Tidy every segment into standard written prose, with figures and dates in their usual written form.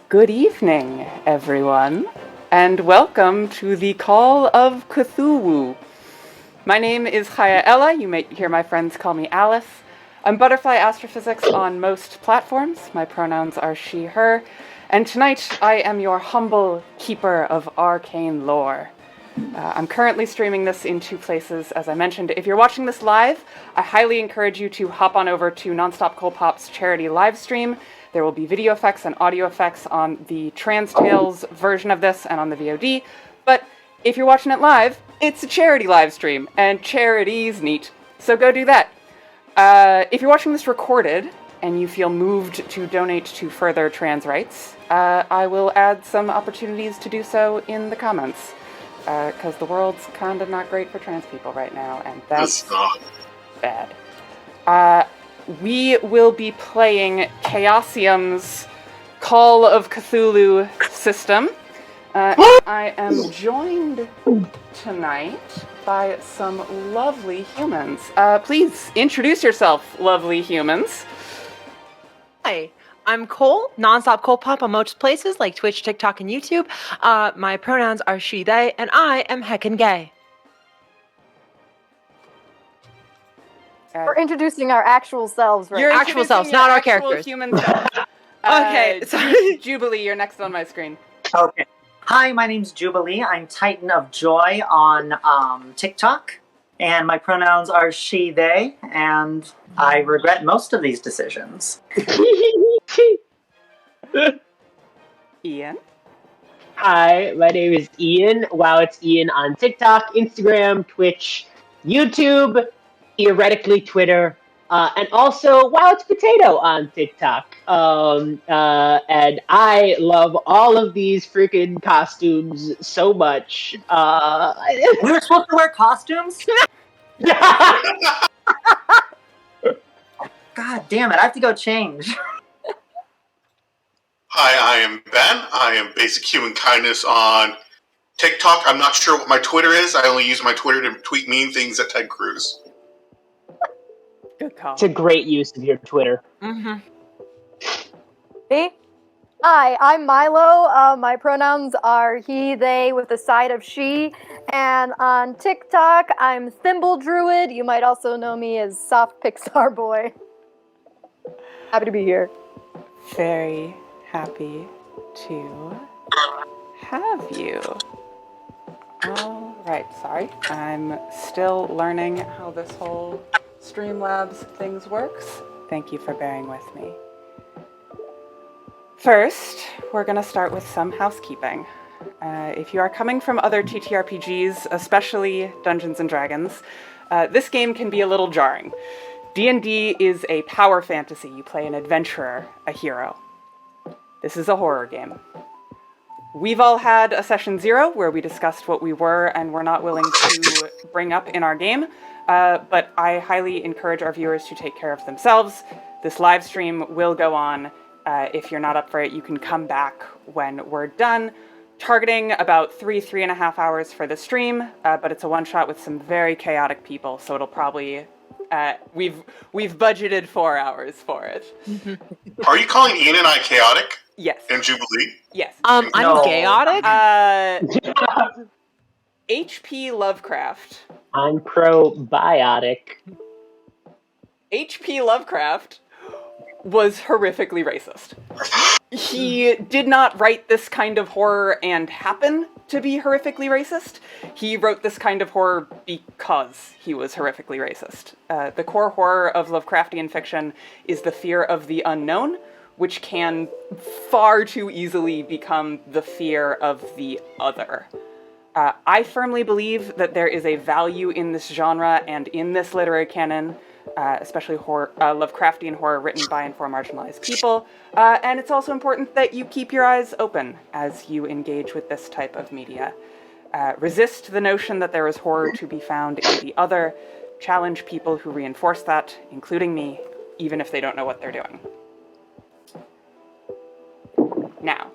Good evening, everyone, and welcome to the Call of CthUWU. My name is Chaia. You may hear my friends call me Alice. I'm Butterfly Astrophysics on most platforms. My pronouns are she, her, and tonight I am your humble keeper of arcane lore. I'm currently streaming this in two places, as I mentioned. If you're watching this live, I highly encourage you to hop on over to Nonstop Cold Pop's charity live stream. There will be video effects and audio effects on the Trans Tales version of this and on the VOD. But if you're watching it live, it's a charity live stream, and charity's neat. So go do that. If you're watching this recorded and you feel moved to donate to further trans rights, I will add some opportunities to do so in the comments. Because the world's kind of not great for trans people right now, and that's bad. We will be playing Chaosium's Call of Cthulhu system. I am joined tonight by some lovely humans. Please introduce yourself, lovely humans. Hi, I'm Cole, Nonstop Cold Pop on most places like Twitch, TikTok, and YouTube. My pronouns are she, they, and I am heckin' gay. We're introducing our actual selves, right? You're Actual selves, not our characters. Human self. Okay, sorry. Jubilee, you're next on my screen. Okay. Hi, my name's Jubilee. I'm Titan of Joy on TikTok, and my pronouns are she, they, and I regret most of these decisions. Ian? Hi, my name is Ian. Wow, it's Ian on TikTok, Instagram, Twitch, YouTube, theoretically Twitter, and also Wow, it's Potato on TikTok. And I love all of these freaking costumes so much. We were supposed to wear costumes? God damn it, I have to go change. Hi, I am Ben. I am Basic Human Kindness on TikTok. I'm not sure what my Twitter is. I only use my Twitter to tweet mean things at Ted Cruz. Good call. It's a great use of your Twitter. Mm-hmm. Me? Hi, I'm Milo. My pronouns are he, they, with a side of she. And on TikTok, I'm Thimble Druid. You might also know me as Soft Pixar Boy. Happy to be here. Very happy to have you. All right, sorry. I'm still learning how this whole Streamlabs things works. Thank you for bearing with me. First, we're going to start with some housekeeping. If you are coming from other TTRPGs, especially Dungeons & Dragons, this game can be a little jarring. D&D is a power fantasy. You play an adventurer, a hero. This is a horror game. We've all had a session 0 where we discussed what we were and were not willing to bring up in our game, but I highly encourage our viewers to take care of themselves. This live stream will go on. If you're not up for it, you can come back when we're done. Targeting about 3.5 hours for the stream, but it's a one-shot with some very chaotic people, so it'll probably... we've budgeted 4 hours for it. Are you calling Ian and I chaotic? Yes. And Jubilee? Yes. I'm No. gayotic? H.P. Lovecraft. I'm probiotic. H.P. Lovecraft was horrifically racist. He did not write this kind of horror and happen to be horrifically racist. He wrote this kind of horror because he was horrifically racist. The core horror of Lovecraftian fiction is the fear of the unknown, which can far too easily become the fear of the other. I firmly believe that there is a value in this genre and in this literary canon, especially horror, Lovecraftian horror written by and for marginalized people. And it's also important that you keep your eyes open as you engage with this type of media. Resist the notion that there is horror to be found in the other. Challenge people who reinforce that, including me, even if they don't know what they're doing. Now,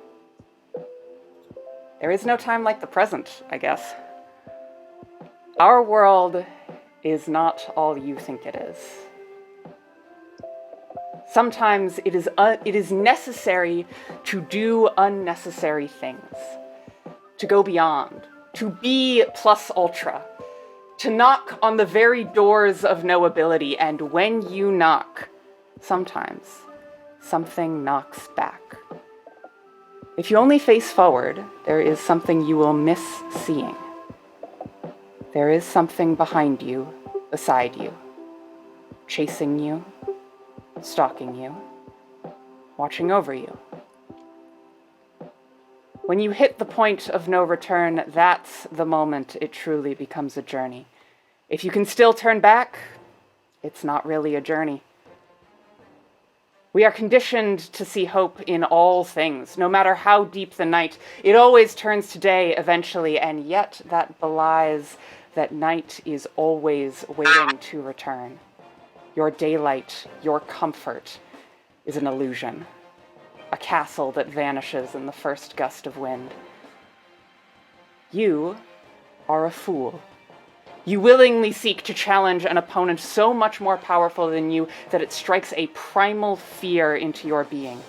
there is no time like the present, I guess. Our world is not all you think it is. Sometimes it is necessary to do unnecessary things, to go beyond, to be plus ultra, to knock on the very doors of knowability, and when you knock, sometimes something knocks back. If you only face forward, there is something you will miss seeing. There is something behind you, beside you, chasing you, stalking you, watching over you. When you hit the point of no return, that's the moment it truly becomes a journey. If you can still turn back, it's not really a journey. We are conditioned to see hope in all things. No matter how deep the night, it always turns to day eventually, and yet that belies that night is always waiting to return. Your daylight, your comfort, is an illusion. A castle that vanishes in the first gust of wind. You are a fool. You willingly seek to challenge an opponent so much more powerful than you that it strikes a primal fear into your being.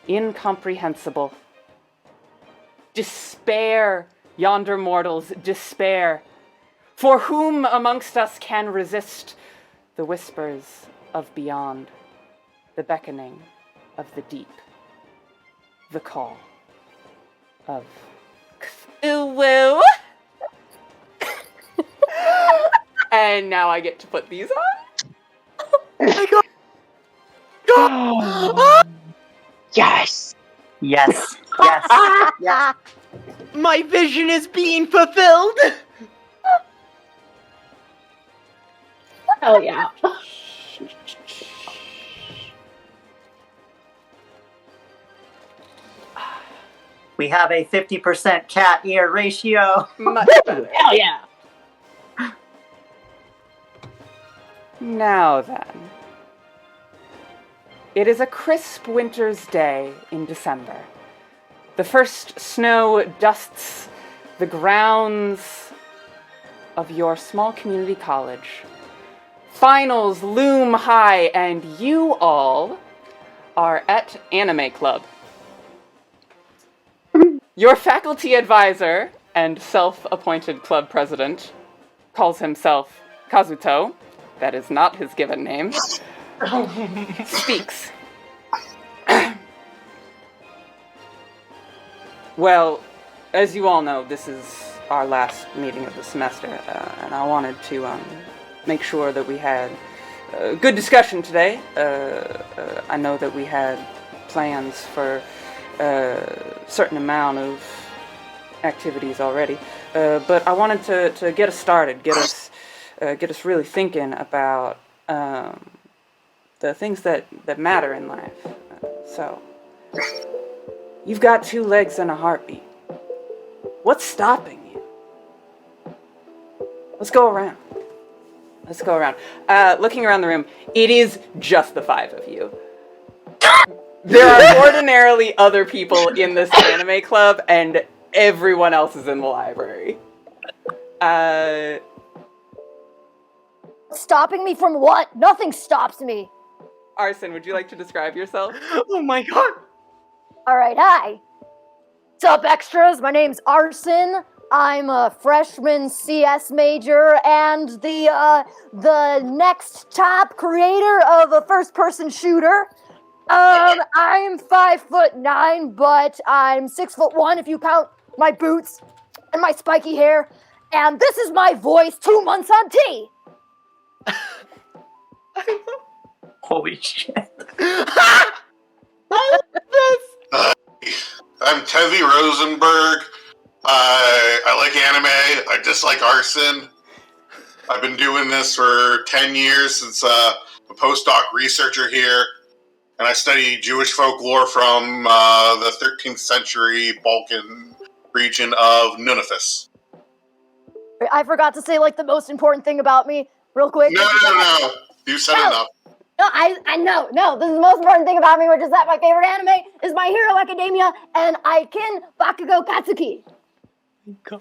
Incomprehensible. Despair, yonder mortals, despair. For whom amongst us can resist the whispers of beyond, the beckoning of the deep, the call of CthUWU? And now I get to put these on. Oh my god! Yes! Yes. Yes. Yes. My vision is being fulfilled! Hell yeah. We have a 50% cat ear ratio. Much better. Hell yeah. Now then. It is a crisp winter's day in December. The first snow dusts the grounds of your small community college. Finals loom high, and you all are at Anime Club. Your faculty advisor and self-appointed club president calls himself Kazuto. That is not his given name. Speaks. Well, as you all know, this is our last meeting of the semester, and I wanted to make sure that we had a good discussion today. I know that we had plans for a certain amount of activities already, but I wanted to get us started, get us really thinking about the things that matter in life. So, you've got 2 legs and a heartbeat. What's stopping you? Let's go around. Looking around the room, it is just the 5 of you. There are ordinarily other people in this anime club, and everyone else is in the library. Stopping me from what? Nothing stops me. Arson, would you like to describe yourself? Oh my god! Alright, hi. What's up, extras? My name's Arson. I'm a freshman CS major and the next top creator of a first-person shooter. I'm 5'9", but I'm 6'1" if you count my boots and my spiky hair. And this is my voice 2 months on T. Holy shit. I'm Tevye Rosenberg. I like anime. I dislike Arson. I've been doing this for 10 years since a postdoc researcher here. And I study Jewish folklore from the 13th century Balkan region of Nunavut. I forgot to say, like, the most important thing about me, real quick. No. You said enough. No, I know. No, this is the most important thing about me, which is that my favorite anime is My Hero Academia, and Aiken Bakugo Katsuki. God.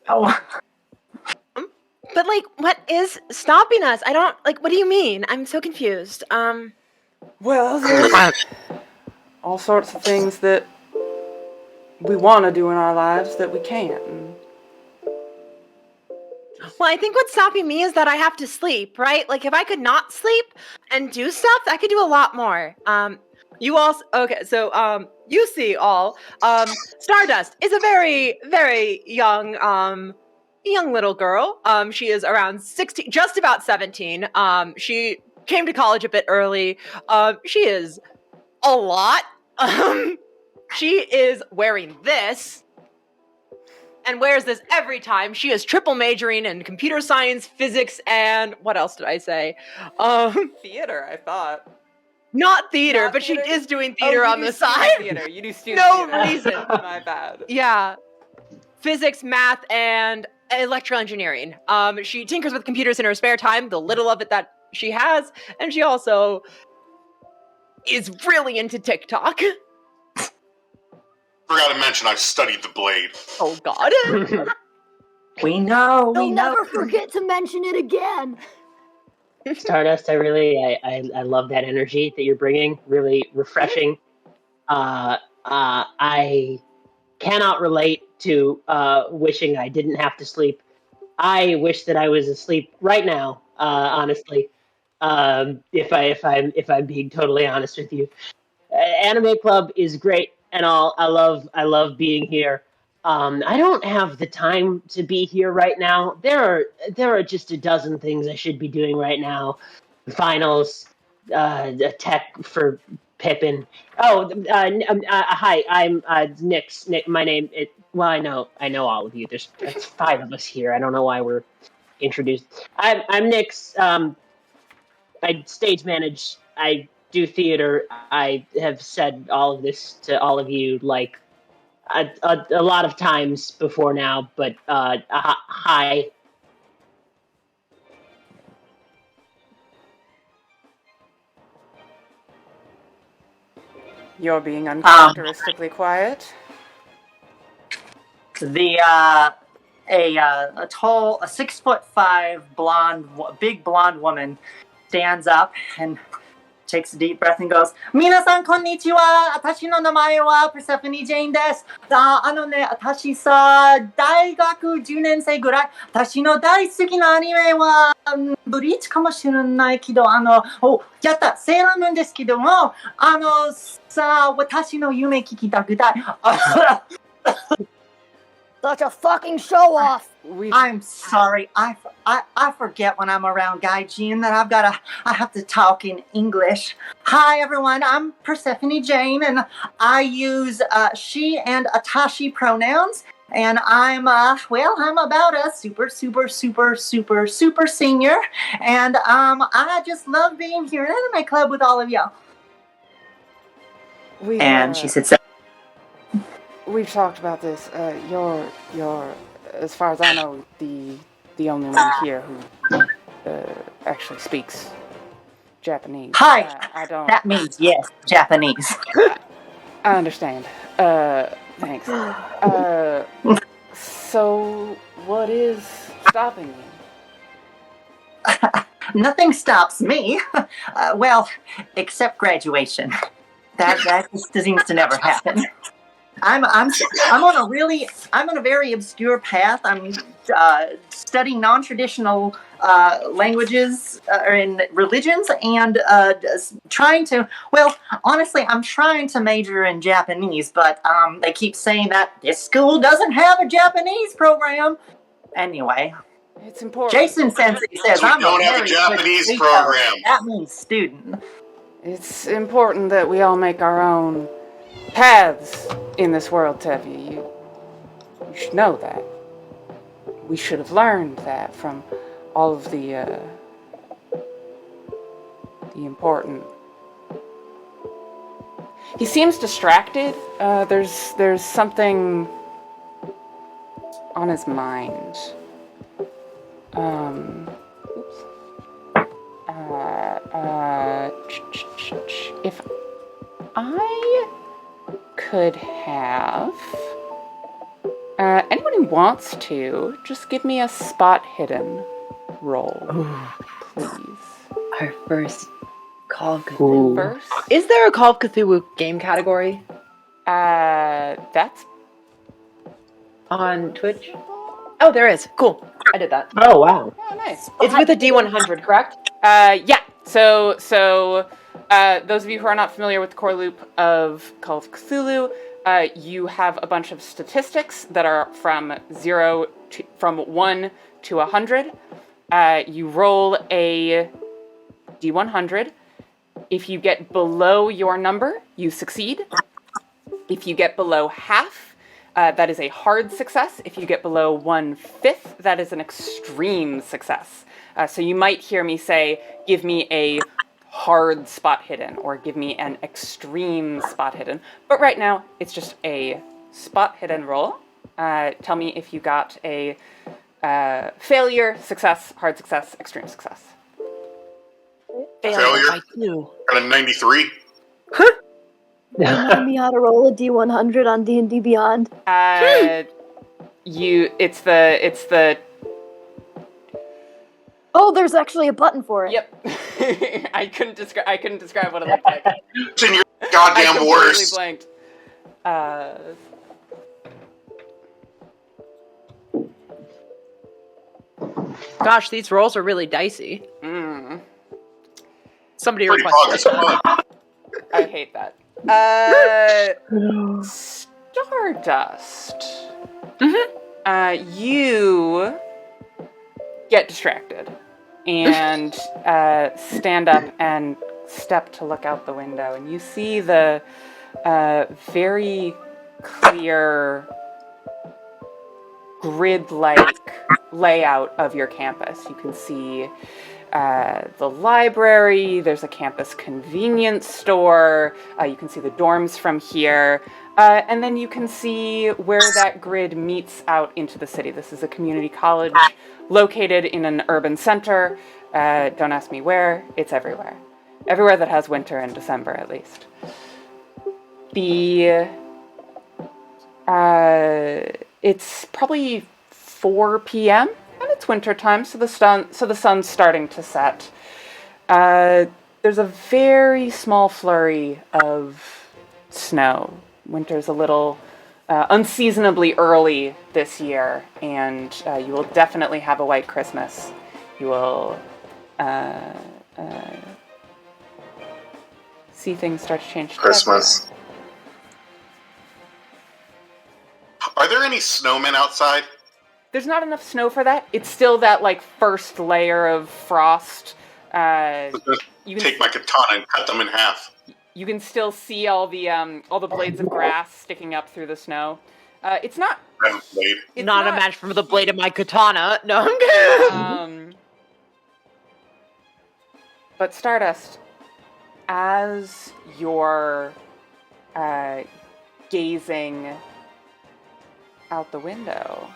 Oh. But like, what is stopping us? I don't like. What do you mean? I'm so confused. Well, there's all sorts of things that we want to do in our lives that we can't. Well, I think what's stopping me is that I have to sleep, right? Like, if I could not sleep and do stuff, I could do a lot more. You all, okay, so, you see all, Stardust is a very, very young, young little girl. She is around 16, just about 17. She came to college a bit early. She is a lot. She is wearing this. And wears this every time. She is triple majoring in computer science, physics, and what else did I say? Theater, I thought. Not theater, Not but theater? she is doing theater on the side. Theater. You do student No theater. reason. My bad. Yeah. Physics, math, and electrical engineering. She tinkers with computers in her spare time, the little of it that she has, and she also is really into TikTok. Forgot to mention I studied the blade. Oh God. We know. You'll never forget to mention it again. Stardust, I love that energy that you're bringing. Really refreshing. I cannot relate to wishing I didn't have to sleep. I wish that I was asleep right now. Honestly, if I'm being totally honest with you, Anime Club is great and all. I love being here. I don't have the time to be here right now. There are just a dozen things I should be doing right now. Finals, tech for Pippin. Oh, hi, I'm Nix. Nick, my name. Well, I know all of you. There's 5 of us here. I don't know why we're introduced. I'm Nix. I stage manage. I do theater. I have said all of this to all of you like a lot of times before now. But hi. You're being uncharacteristically quiet. A tall, a 6'5" big blonde woman stands up and takes a deep breath and goes, "Minasan konnichiwa. Atashi no namae wa Persephone Jane desu. Atashi sa daigaku 10年生ぐらい。私の大好きなアニメはブリーチかもしれないけど、やったセーラームーンですけども、さあ私の夢聞きたくたい." Such a fucking show off. I'm sorry. I forget when I'm around Gaijin that I have to talk in English. Hi everyone, I'm Persephone Jane and I use she and Atashi pronouns. And I'm about a super senior. And I just love being here in Anime Club with all of y'all. She said, we've talked about this. You're, as far as I know, the only one here who actually speaks Japanese. Hi. I don't. That means yes, Japanese. I understand. Thanks. So, what is stopping you? Nothing stops me. Except graduation. That just seems to never happen. I'm on a very obscure path. I'm studying non-traditional languages and religions, and I'm trying to major in Japanese, but they keep saying that this school doesn't have a Japanese program. Anyway, It's important. Jason Sensei says We I'm don't have a very Japanese good program. That means student. It's important that we all make our own paths in this world, Tevye. You should know that. We should have learned that from all of the important. He seems distracted. There's something on his mind. If I could have anyone who wants to just give me a spot hidden. roll, please. Our first Call of Cthulhu. Ooh. First, Is there a Call of Cthulhu game category that's on Twitch? Oh, there is. Cool. I did that. Oh, wow. nice. It's with a D100, correct? Yeah. So those of you who are not familiar with the core loop of Call of Cthulhu, you have a bunch of statistics that are from 1 to 100. You roll a D100. If you get below your number, you succeed. If you get below half, that is a hard success. If you get below 1/5, that is an extreme success. So you might hear me say, give me a hard spot hidden, or give me an extreme spot hidden. But right now, it's just a spot hidden roll. Tell me if you got a failure, success, hard success, extreme success. Failure. by 2. Got a 93. Remind me how to roll a D100 on D&D Beyond. It's the. Oh, there's actually a button for it. Yep. I couldn't describe what it looked like. It's in your I goddamn completely worst. blanked. Gosh, these rolls are really dicey. Somebody Pretty requested. fun. I hate that. Stardust. You get distracted and stand up and step to look out the window, and you see the very clear grid-like layout of your campus. You can see the library, there's a campus convenience store, you can see the dorms from here, and then you can see where that grid meets out into the city. This is a community college located in an urban center. Don't ask me where, it's everywhere. Everywhere that has winter in December, at least. It's probably 4 p.m., and it's winter time, so the sun's starting to set. There's a very small flurry of snow. Winter's a little unseasonably early this year, and you will definitely have a white Christmas. You will see things start to change. Christmas. Are there any snowmen outside? There's not enough snow for that. It's still that like first layer of frost. You can Take my katana and cut them in half. You can still see all the blades of grass sticking up through the snow. It's not. Blade. It's Not a match for the blade of my katana. No, I'm kidding. But Stardust, as you're gazing out the window,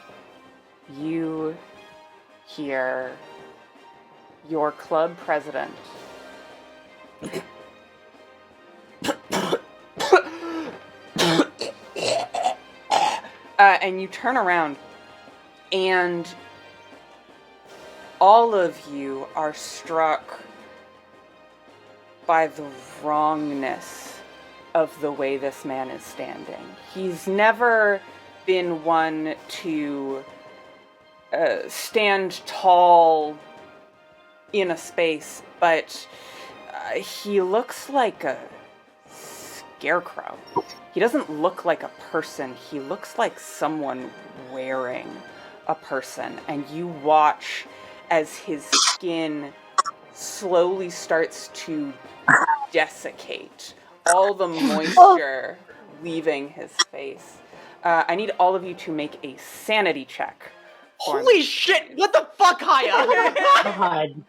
you hear your club president and you turn around, and all of you are struck by the wrongness of the way this man is standing. He's never been one to stand tall in a space, but he looks like a scarecrow. He doesn't look like a person. He looks like someone wearing a person. And you watch as his skin slowly starts to desiccate. All the moisture leaving his face. I need all of you to make a sanity check. Holy shit! What the fuck, Chaia? God.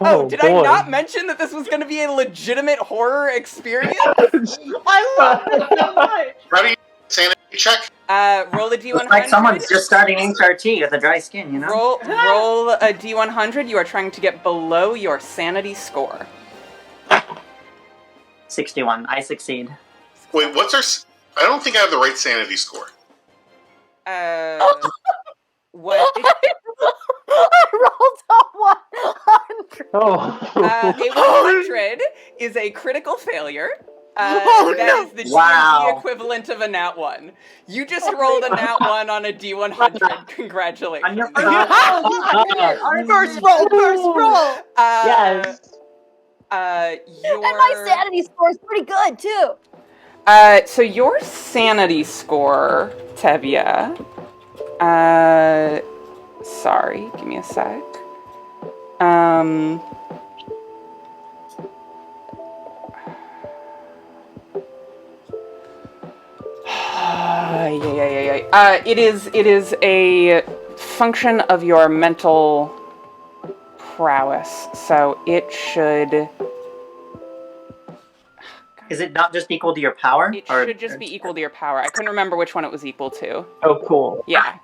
Oh, did boy. I not mention that this was going to be a legitimate horror experience? I love it so much. Ready? Sanity check? Roll a D100. Looks like someone's just starting HRT with a dry skin, you know? Roll a D100. You are trying to get below your sanity score. 61. I succeed. Wait, what's our... I don't think I have the right sanity score. What? I rolled A 100 is a critical failure. That is the D&D Wow. equivalent of a nat 1. You just rolled a nat 1 on a D100. Congratulations. On your first First roll. Yes. Your... And my sanity score is pretty good too. So your sanity score, Tevye. Sorry, give me a sec. It is a function of your mental prowess, so it should. Is it not just equal to your power? It should just be equal to your power. I couldn't remember which one it was equal to. Oh, cool. Yeah.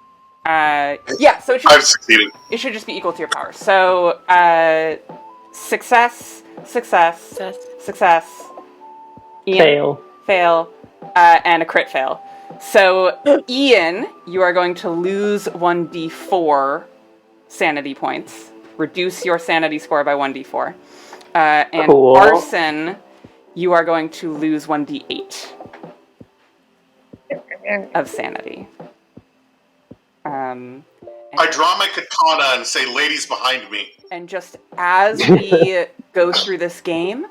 So it should. I've succeeded. It should just be equal to your power. So, success. Ian, fail, and a crit fail. So, Ian, you are going to lose 1d4 sanity points. Reduce your sanity score by 1d4. And Cool. Arson, you are going to lose 1d8 of sanity. I draw my katana and say, "Ladies behind me." And just as we go through this game,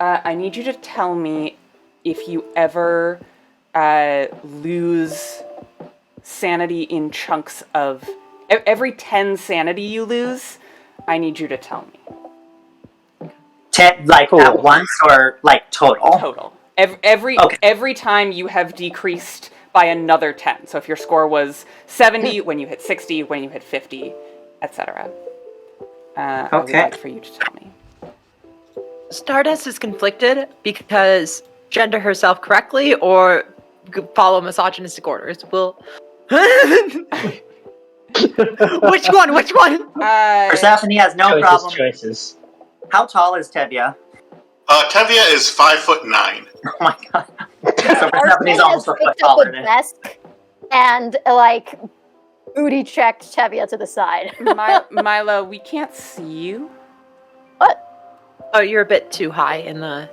I need you to tell me if you ever lose sanity in chunks of... Every 10 sanity you lose, I need you to tell me. 10, like at once or like total? Total. Every time you have decreased by another 10. So if your score was 70, when you hit 60, when you hit 50, etc. I would like for you to tell me. Stardust is conflicted because gender herself correctly or follow misogynistic orders. Which one? Persephone has no problem. Choices. How tall is Tevye? Tevye is 5'9". Oh my god. So Arson Persephone's has almost a foot picked up taller a than desk and booty checked Tevye to the side. Milo, we can't see you. What? Oh, you're a bit too high in the...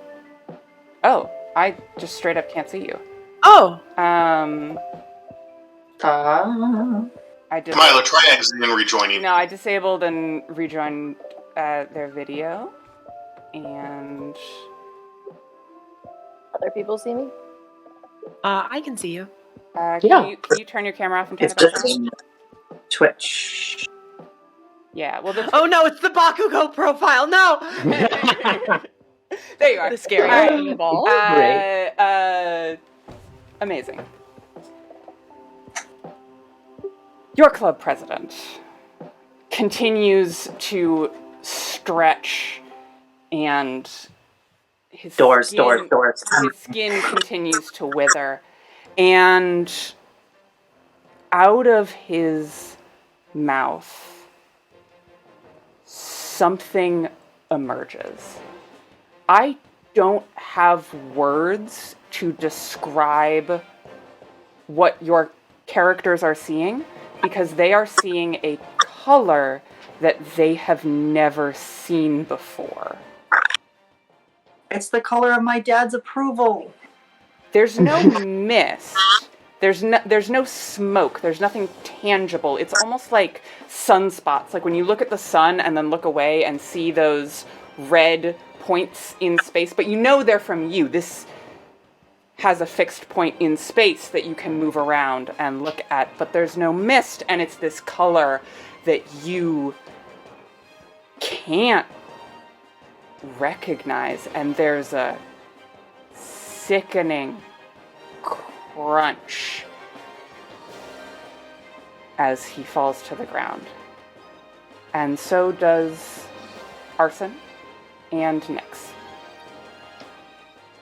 Oh, I just straight up can't see you. Oh! I did. Milo, try exiting and rejoining. No, I disabled and rejoined their video. And... Other people see me? I can see you. Can you turn your camera off and turn It's it back just on? Twitch. Yeah, well, Oh no, it's the Bakugo profile! No! There you are. The scary Alright. ball. Amazing. Your club president continues to stretch, and his Doors. His skin continues to wither, and out of his mouth, something emerges. I don't have words to describe what your characters are seeing, because they are seeing a color that they have never seen before. It's the color of my dad's approval. There's no mist. There's no smoke. There's nothing tangible. It's almost like sunspots. Like when you look at the sun and then look away and see those red points in space, but you know they're from you. This has a fixed point in space that you can move around and look at, but there's no mist, and it's this color that you can't recognize, and there's a sickening crunch as he falls to the ground. And so does Arson and Nyx.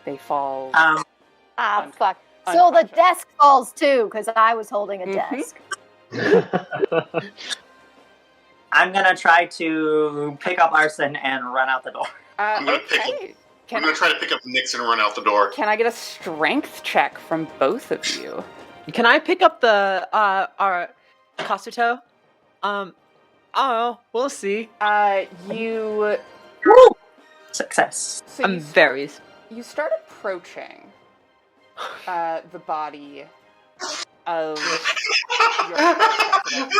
They fall. Fuck. So the desk falls too, because I was holding a Mhm. desk. I'm gonna try to pick up Arson and run out the door. I'm gonna Okay. I'm gonna try to pick up Nyx and run out the door. Can I get a strength check from both of you? Can I pick up the our Kasuto? Oh, we'll see. You Success. so I'm very. you start approaching the body of your club president.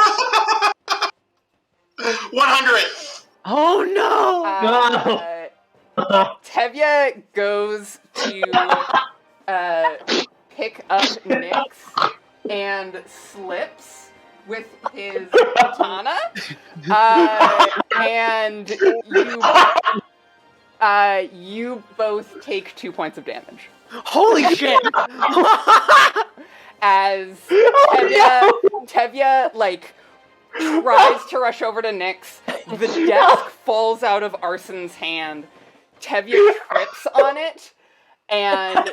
100. Oh no! Tevye goes to pick up Nyx and slips with his katana, and you both take 2 points of damage. Holy shit! As Tevye like tries to rush over to Nyx, the desk falls out of Arson's hand. Tevye trips on it and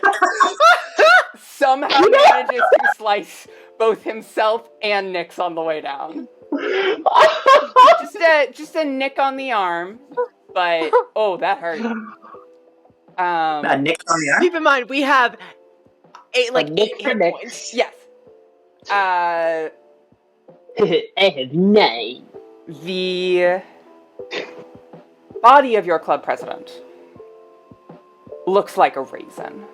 somehow manages to slice both himself and Nyx on the way down. Just a nick on the arm, but oh, that hurt. A nick on the arm? Keep in mind, we have eight Nick for hit Nyx. points. Yes. I have 9. The body of your club president looks like a raisin.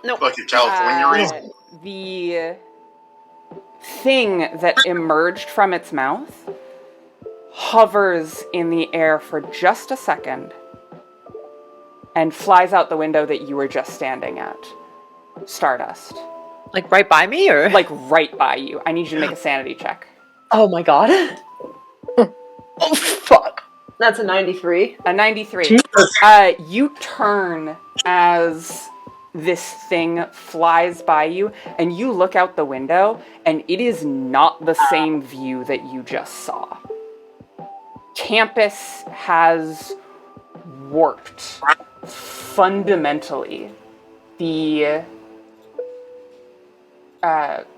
Nope. Like a California raisin. The thing that emerged from its mouth hovers in the air for just a second and flies out the window that you were just standing at. Stardust. Like right by me, or Like right by you. I need you to make a sanity check. Oh my god. Oh fuck. That's a 93. A 93. You turn as this thing flies by you, and you look out the window, and it is not the same view that you just saw. Campus has warped fundamentally. The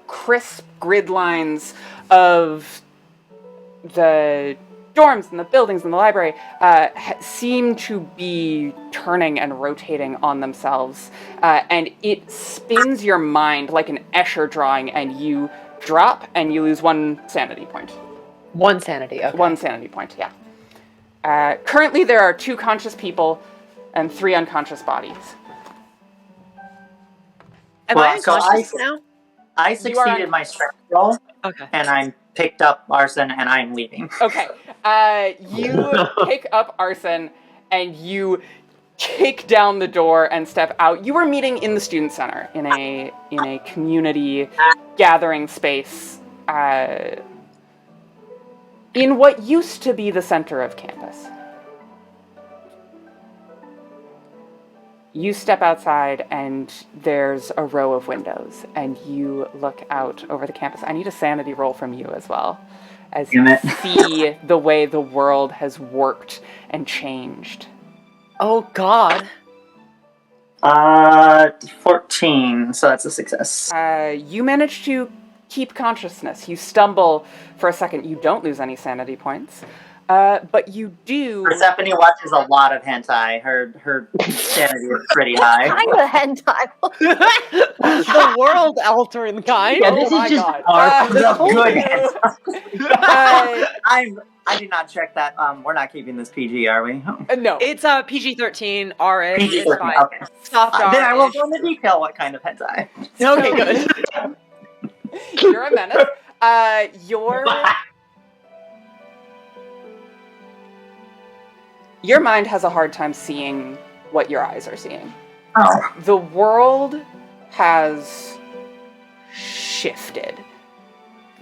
crisp grid lines of the dorms and the buildings and the library seem to be turning and rotating on themselves, and it spins your mind like an Escher drawing, and you drop and you lose 1 sanity point. 1 sanity, okay. 1 sanity point, yeah. Currently there are 2 conscious people and 3 unconscious bodies. Am I unconscious now? I succeeded my strength roll, Okay. and I'm picked up Arson, and I'm leaving. Okay, you pick up Arson and you kick down the door and step out. You were meeting in the student center in a community gathering space in what used to be the center of campus. You step outside and there's a row of windows, and you look out over the campus. I need a sanity roll from you as well, as you see the way the world has warped and changed. Oh god. 14, so that's a success. You manage to keep consciousness. You stumble for a second. You don't lose any sanity points. But you do... Persephone watches a lot of hentai. Her sanity is pretty high. Kind of hentai. The world altering kind. Yeah, this Oh my is just God. art. Good. I did not check that. We're not keeping this PG, are we? No. It's PG-13, RA. PG-13, It's fine. okay. Soft R. Then I will go into detail what kind of hentai. Okay, good. You're a menace. Your mind has a hard time seeing what your eyes are seeing. Oh. The world has shifted.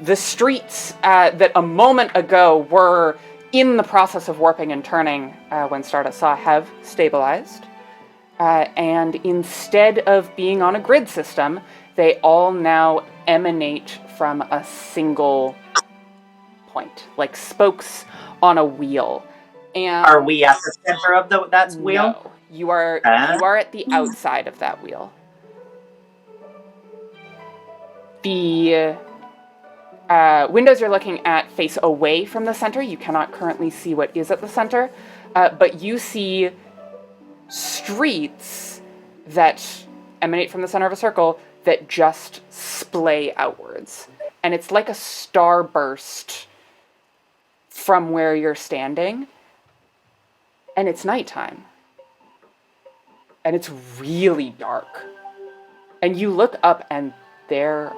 The streets that a moment ago were in the process of warping and turning when Stardust saw have stabilized. And instead of being on a grid system, they all now emanate from a single point, like spokes on a wheel. And Are we at the center of that wheel? No, you are at the outside of that wheel. The windows you're looking at face away from the center. You cannot currently see what is at the center, but you see streets that emanate from the center of a circle that just splay outwards. And it's like a starburst from where you're standing, and it's nighttime. And it's really dark. And you look up and there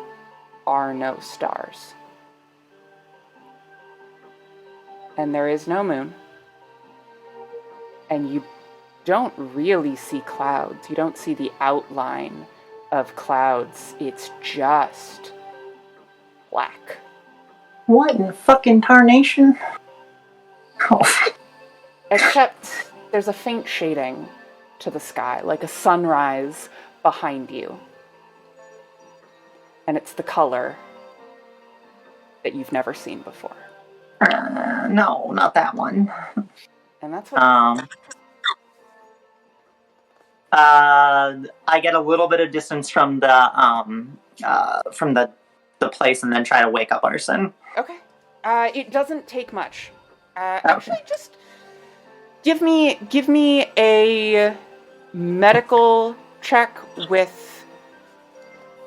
are no stars. And there is no moon. And you don't really see clouds. You don't see the outline of clouds. It's just black. What in fucking tarnation? Oh. Except there's a faint shading to the sky, like a sunrise behind you. And it's the color that you've never seen before. No, not that one. And that's what... I get a little bit of distance from the place and then try to wake up Arson. Okay. It doesn't take much. Actually, just give me a medical check with.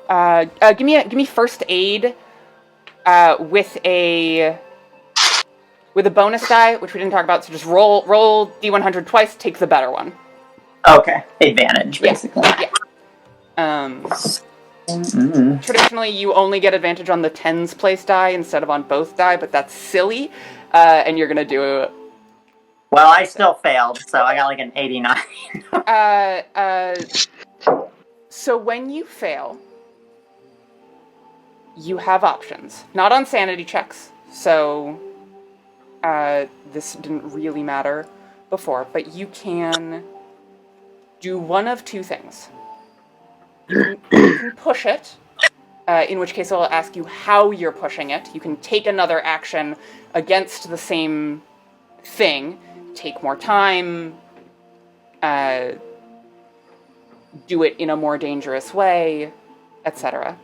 Give me first aid. With a bonus die, which we didn't talk about. So just roll D100 twice. Take the better one. Okay, advantage basically. Yeah. Traditionally, you only get advantage on the tens place die instead of on both die, but that's silly, and you're gonna do it. Well, I still failed, so I got like an 89. So when you fail, you have options. Not on sanity checks, so this didn't really matter before, but you can do one of two things. You can push it, in which case I'll ask you how you're pushing it. You can take another action against the same thing, take more time, do it in a more dangerous way, etc.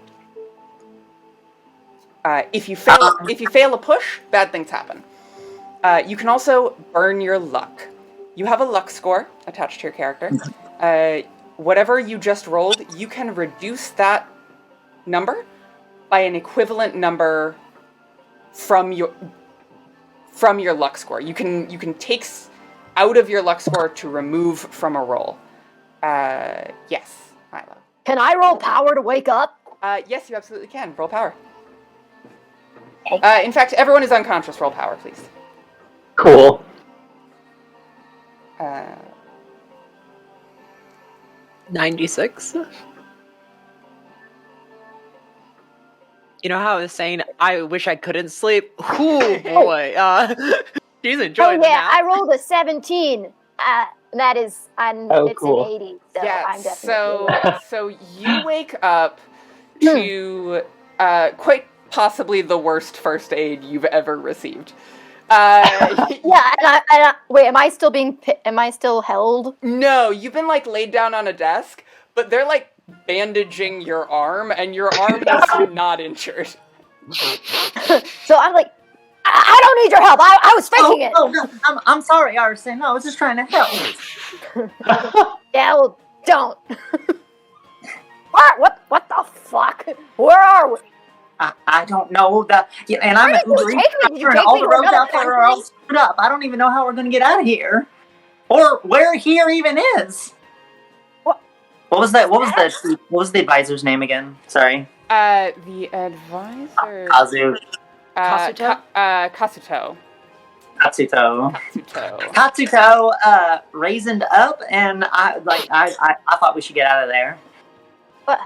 If you fail a push, bad things happen. You can also burn your luck. You have a luck score attached to your character. Whatever you just rolled, you can reduce that number by an equivalent number from your luck score. You can take out of your luck score to remove from a roll. Yes, Milo. Can I roll power to wake up? Yes, you absolutely can. Roll power. In fact, everyone is unconscious. Roll power, please. Cool. 96. You know how I was saying I wish I couldn't sleep? Ooh, boy. She's enjoying Oh yeah, that. I rolled a 17. That is, it's cool. an 80. So Yeah, I'm definitely. so you wake up to quite possibly the worst first aid you've ever received. Yeah, and I wait. Am I still held? No, you've been like laid down on a desk, but they're like bandaging your arm, and your arm is not injured. So I'm like, I don't need your help. I was faking it. Oh, no, I'm sorry, Arson. No, I was just trying to help. Yeah, well, don't. What the fuck? Where are we? I don't know. And I'm an Uber Eats driver, and all the roads out there are all screwed up. I don't even know how we're going to get out of here. Or where here even is. What? What was the advisor's name again? Sorry. The advisor... Kazu. Kasuto? Katsuto. Katsuto raisined up, and I thought we should get out of there. What?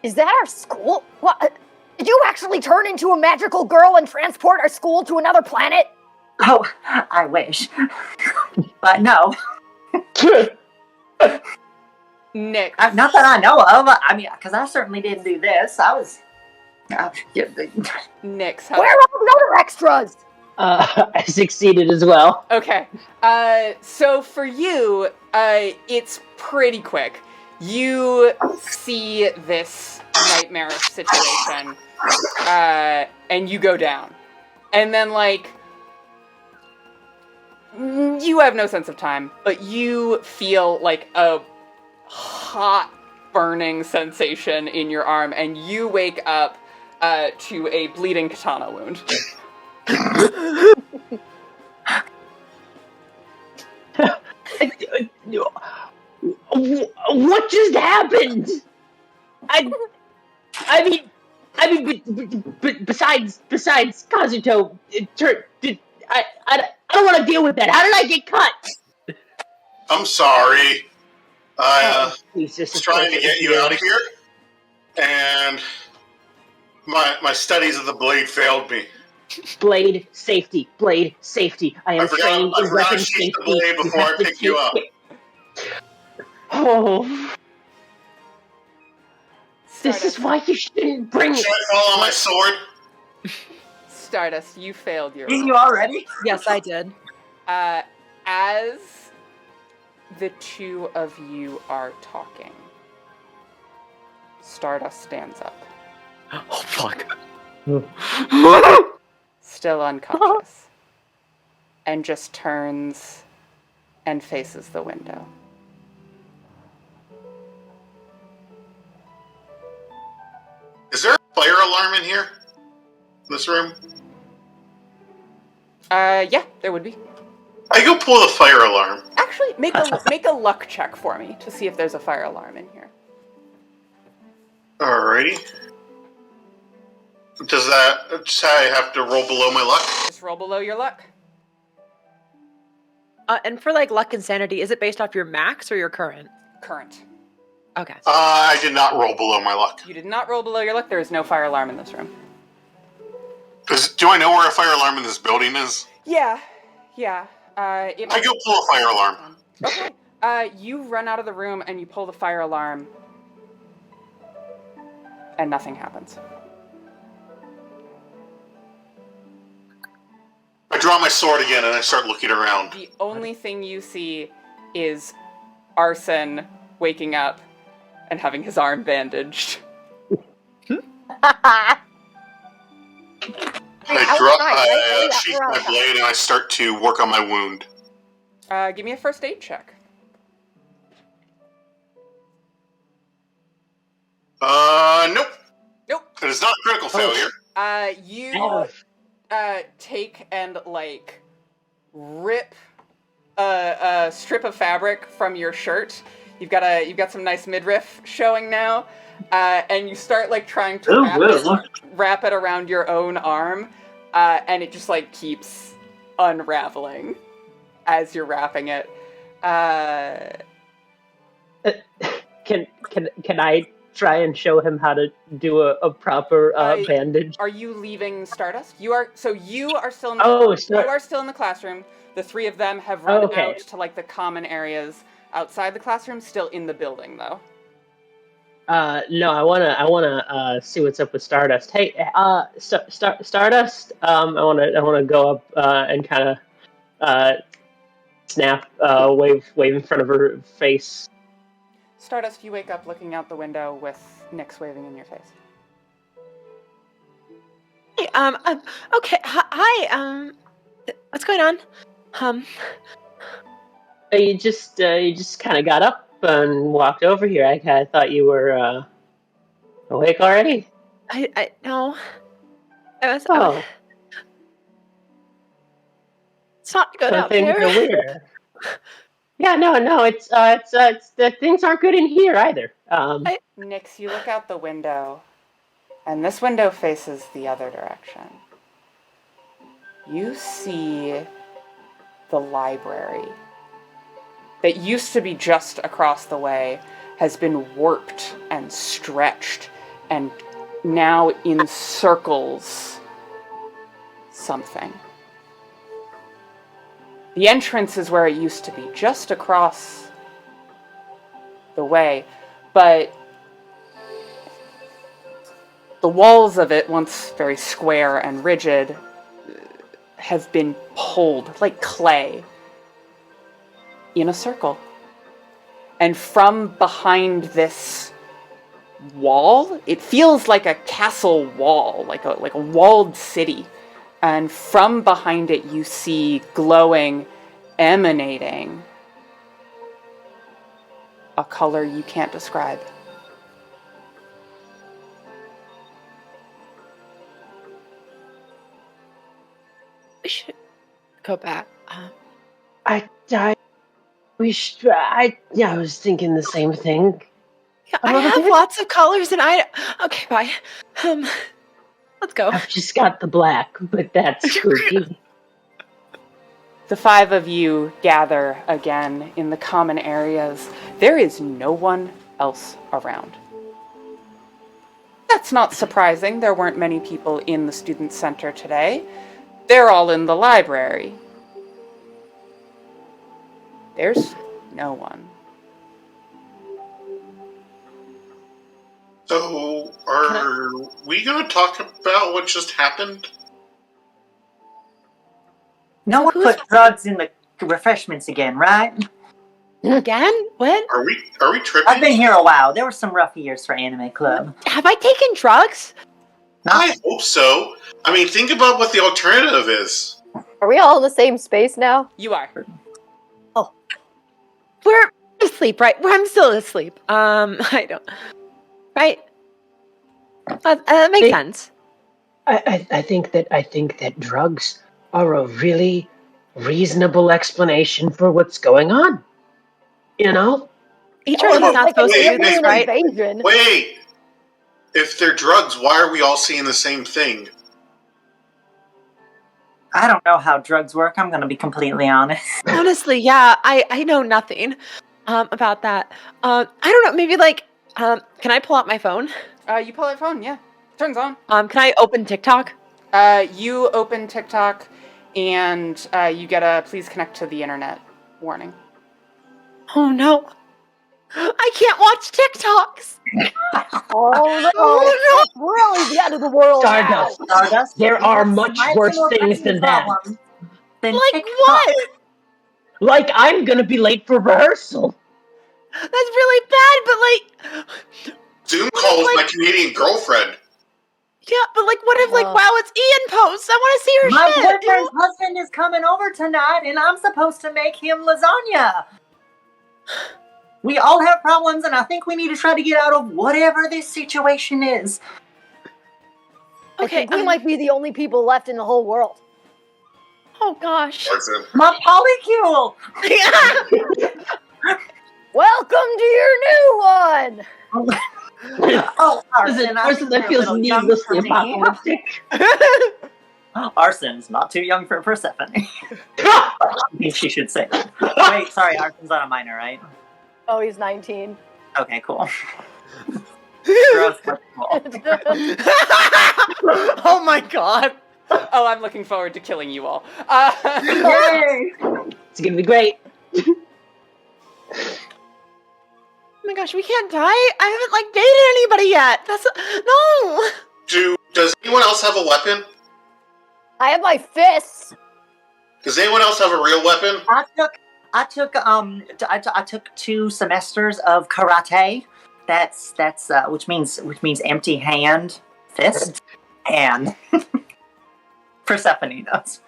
Is that our school? What? Did you actually turn into a magical girl and transport our school to another planet? Oh, I wish. But no. Nick. Not that I know of. I mean, because I certainly didn't do this. I was... Nick. Where are all the other extras? I succeeded as well. Okay. So for you, it's pretty quick. You see this nightmarish situation, and you go down. And then, like, you have no sense of time, but you feel like a hot, burning sensation in your arm, and you wake up to a bleeding katana wound. What just happened? I mean, besides Kazuto, I don't want to deal with that. How did I get cut? I'm sorry. I Jesus, was of course trying to it was get you you. out of here, and my studies of the blade failed me. Blade safety. I am trained in I forgot weapon to sheath the safety. blade You before have I to picked you up. Oh, this Stardust, is why you shouldn't bring Should I fall on my sword? Stardust, you failed your Didn't roll. you already? Yes, I did. As the two of you are talking, Stardust stands up, Oh fuck. still unconscious, and just turns and faces the window. Is there a fire alarm in here? In this room? Yeah, there would be. I go pull the fire alarm. Actually, make a luck check for me to see if there's a fire alarm in here. Alrighty. Does I have to roll below my luck? Just roll below your luck. And for like luck and sanity, is it based off your max or your current? Current. Okay. I did not roll below my luck. You did not roll below your luck. There is no fire alarm in this room. Do I know where a fire alarm in this building is? Yeah. I go pull a fire alarm. Okay. You run out of the room and you pull the fire alarm, and nothing happens. I draw my sword again and I start looking around. The only thing you see is Arson waking up and having his arm bandaged. I sheath my blade and I start to work on my wound. Give me a first aid check. Nope. Nope. It is not a critical failure. You take and like rip a strip of fabric from your shirt. You've got some nice midriff showing now, and you start like trying to wrap it around your own arm, and it just like keeps unraveling as you're wrapping it. Can I try and show him how to do a proper bandage? Are you leaving Stardust? You are still in the you are still in the classroom. The three of them have run out to like the common areas outside the classroom, still in the building though. No, I wanna see what's up with Stardust. Hey, Stardust. I wanna go up and kind of snap, wave in front of her face. Stardust, you wake up looking out the window with Nyx waving in your face. Hey, okay, hi, what's going on? You just kind of got up and walked over here. I kind of thought you were awake already. I no. It's not good out Things there. are weird. Yeah, no, it's the things aren't good in here either. Nyx, you look out the window, and this window faces the other direction. You see the library that used to be just across the way has been warped and stretched and now encircles something. The entrance is where it used to be, just across the way, but the walls of it, once very square and rigid, have been pulled like clay in a circle. And from behind this wall, it feels like a castle wall, like a walled city. And from behind it, you see glowing, emanating a color you can't describe. We should go back. I I was thinking the same thing. Yeah, A I little have bit? lots of colors, and okay, bye. Let's go. I've just got the black, but that's spooky. The five of you gather again in the common areas. There is no one else around. That's not surprising. There weren't many people in the student center today. They're all in the library. There's no one. So, are we going to talk about what just happened? No one put drugs in the refreshments again, right? Again? What? Are we tripping? I've been here a while. There were some rough years for Anime Club. Have I taken drugs? I hope so. I mean, think about what the alternative is. Are we all in the same space now? You are. We're asleep, right? I'm still asleep. I don't. Right? That makes sense. I think that drugs are a really reasonable explanation for what's going on. You know? Each Oh, person is not like supposed to do an this, alien right? invasion. Wait! If they're drugs, why are we all seeing the same thing? I don't know how drugs work. I'm going to be completely honest. Honestly, yeah, I know nothing about that. I don't know. Maybe can I pull out my phone? You pull out your phone, yeah. Turns on. Can I open TikTok? You open TikTok, and you get a please connect to the internet warning. Oh no, I can't watch TikToks. Oh no! It's really the end of the world now. Stardust. There are much worse things than that. Than Like TikTok. what? Like, I'm gonna be late for rehearsal. That's really bad, but Zoom calls my Canadian girlfriend. yeah, but what if wow, it's Ian posts. I want to see her My shit. boyfriend's husband is coming over tonight, and I'm supposed to make him lasagna. We all have problems, and I think we need to try to get out of whatever this situation is. I Okay, think we might be the only people left in the whole world. Oh gosh. Arson. My polycule! Welcome to your new one! Oh, Arson, I think that you're a feels little young needlessly for me. apocalyptic. Arson's not too young for Persephone. She should say that. Wait, sorry, Arson's not a minor, right? Oh, he's 19. Okay, cool. Gross, but cool. Oh my god. Oh, I'm looking forward to killing you all. Yay! It's gonna be great. Oh my gosh, we can't die. I haven't dated anybody yet. That's no. Does anyone else have a weapon? I have my fists. Does anyone else have a real weapon? I took 2 semesters of karate. That's which means empty hand, fist, and Persephone does.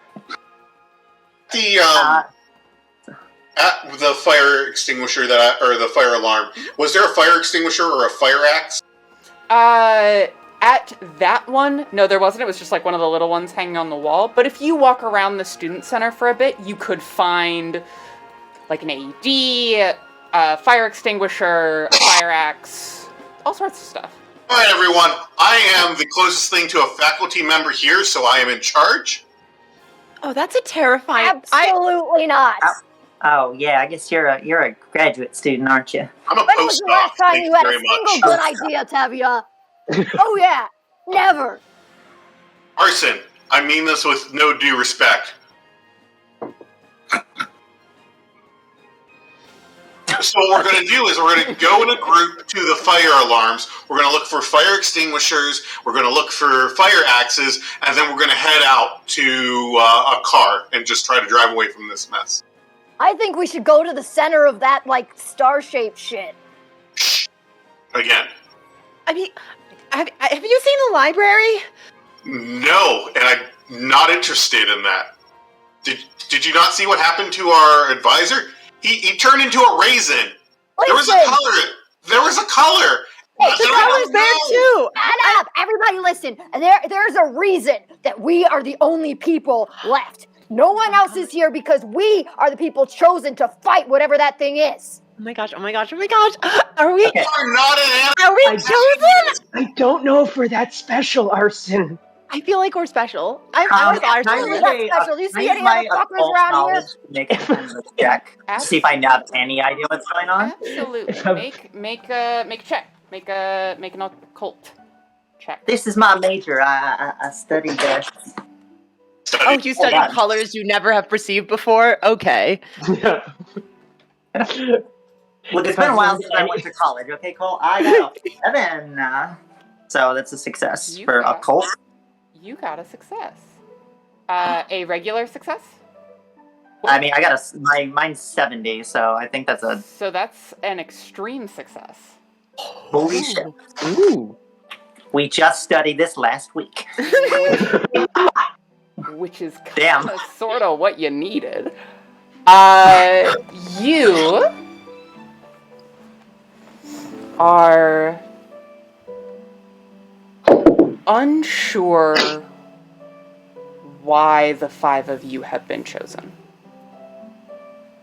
At the fire extinguisher or the fire alarm, was there a fire extinguisher or a fire axe? At that one, no, there wasn't. It was just one of the little ones hanging on the wall. But if you walk around the student center for a bit, you could find an AED, a fire extinguisher, a fire axe, all sorts of stuff. All right, everyone. I am the closest thing to a faculty member here, so I am in charge. Oh, that's a terrifying. Absolutely not. Oh yeah, I guess you're a graduate student, aren't you? I'm a When was the last postdoc. time Thank you you had a very single much. good idea, Tevye? Oh yeah, never. Arson, I mean this with no due respect. So what we're going to do is we're going to go in a group to the fire alarms. We're going to look for fire extinguishers. We're going to look for fire axes, and then we're going to head out to a car and just try to drive away from this mess. I think we should go to the center of that star-shaped shit. Again, I mean, have you seen the library? no, and I'm not interested in that. Did you not see what happened to our advisor? He turned into a raisin. There was a Listen. color. There was a color. Hey, The color's there too. Shut up! Everybody listen. There's a reason that we are the only people left. No one else is here because we are the people chosen to fight whatever that thing is. Oh my gosh, oh my gosh, oh my gosh. Are we You are not an animal. are we chosen? I don't know if we're that special, Arson. I feel like we're special. I'm with Can I Arson. You're use not a- special. You can I see use any my other fuckers occult around here? knowledge to make a kind of check? See if I have any idea what's going on. Absolutely. Make a check. Make an occult check. This is my major. I studied this. Oh, you studied God. colors you never have perceived before? Okay. Look, it's been a while since I went to college. Okay, Cole. I got a 7. So that's a success You for got- occult. You got a success. A regular success? I mean, I got mine's 70, so I think that's a So that's an extreme success. holy shit. Ooh. We just studied this last week. Which is Damn. kind of sort of what you needed. You are unsure why the 5 of you have been chosen.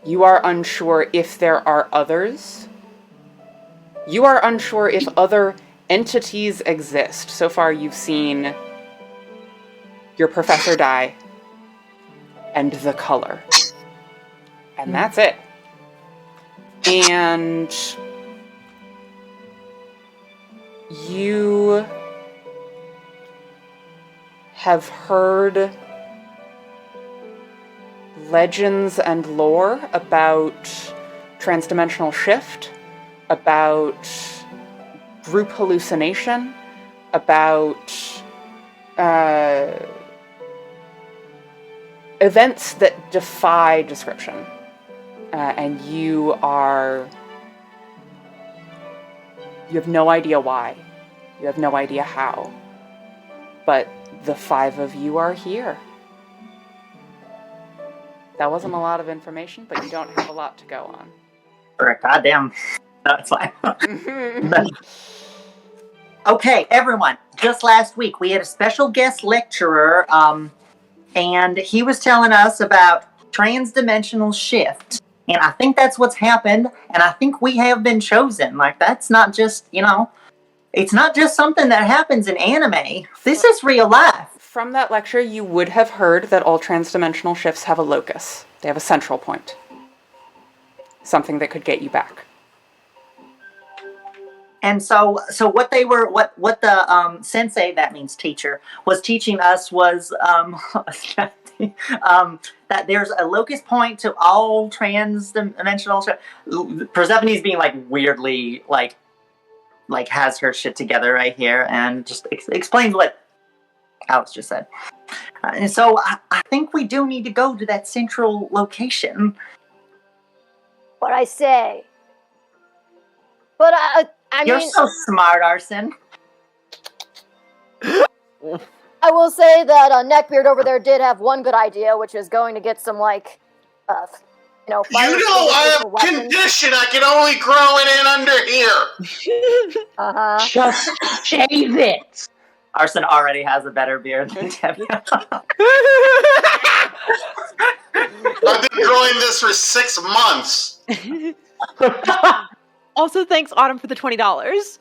You are unsure if there are others. You are unsure if other entities exist. So far, you've seen your professor die and the color. And that's it. And you have heard legends and lore about transdimensional shift, about group hallucination, about events that defy description. And you have no idea why. You have no idea how. But the 5 of you are here. That wasn't a lot of information, but you don't have a lot to go on. For a goddamn. That's fine. Okay, everyone. Just last week, we had a special guest lecturer, and he was telling us about transdimensional shift. And I think that's what's happened, and I think we have been chosen. Like, that's not just, it's not just something that happens in anime. This is real life. From that lecture, you would have heard that all transdimensional shifts have a locus. They have a central point. Something that could get you back. And so what the sensei, that means teacher, was teaching us was that there's a locus point to all trans-dimensional stuff. Persephone's being like weirdly like has her shit together right here and just explains what Alex just said. And so I think we do need to go to that central location. What I say. But You're so smart, Arson. I will say that Neckbeard over there did have one good idea, which is going to get some, fire I have a weapons. condition. I can only grow it in under here. Uh-huh. Just shave it. Arson already has a better beard than Tevye. I've been growing this for 6 months. Also, thanks, Autumn, for the $20.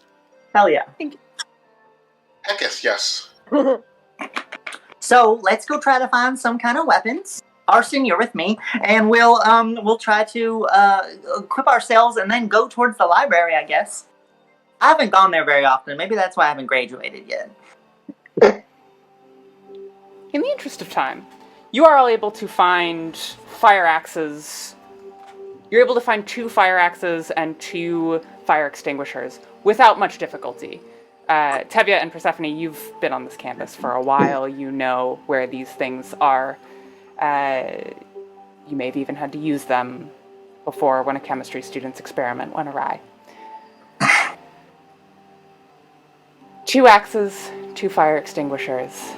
Hell yeah. Heck yes. So let's go try to find some kind of weapons. Arson, you're with me, and we'll try to equip ourselves and then go towards the library, I guess. I haven't gone there very often. Maybe that's why I haven't graduated yet. In the interest of time, you are all able to find fire axes. You're able to find 2 fire axes and 2 fire extinguishers without much difficulty. Tevye and Persephone, you've been on this campus for a while. You know where these things are. You may have even had to use them before when a chemistry student's experiment went awry. 2 axes, 2 fire extinguishers,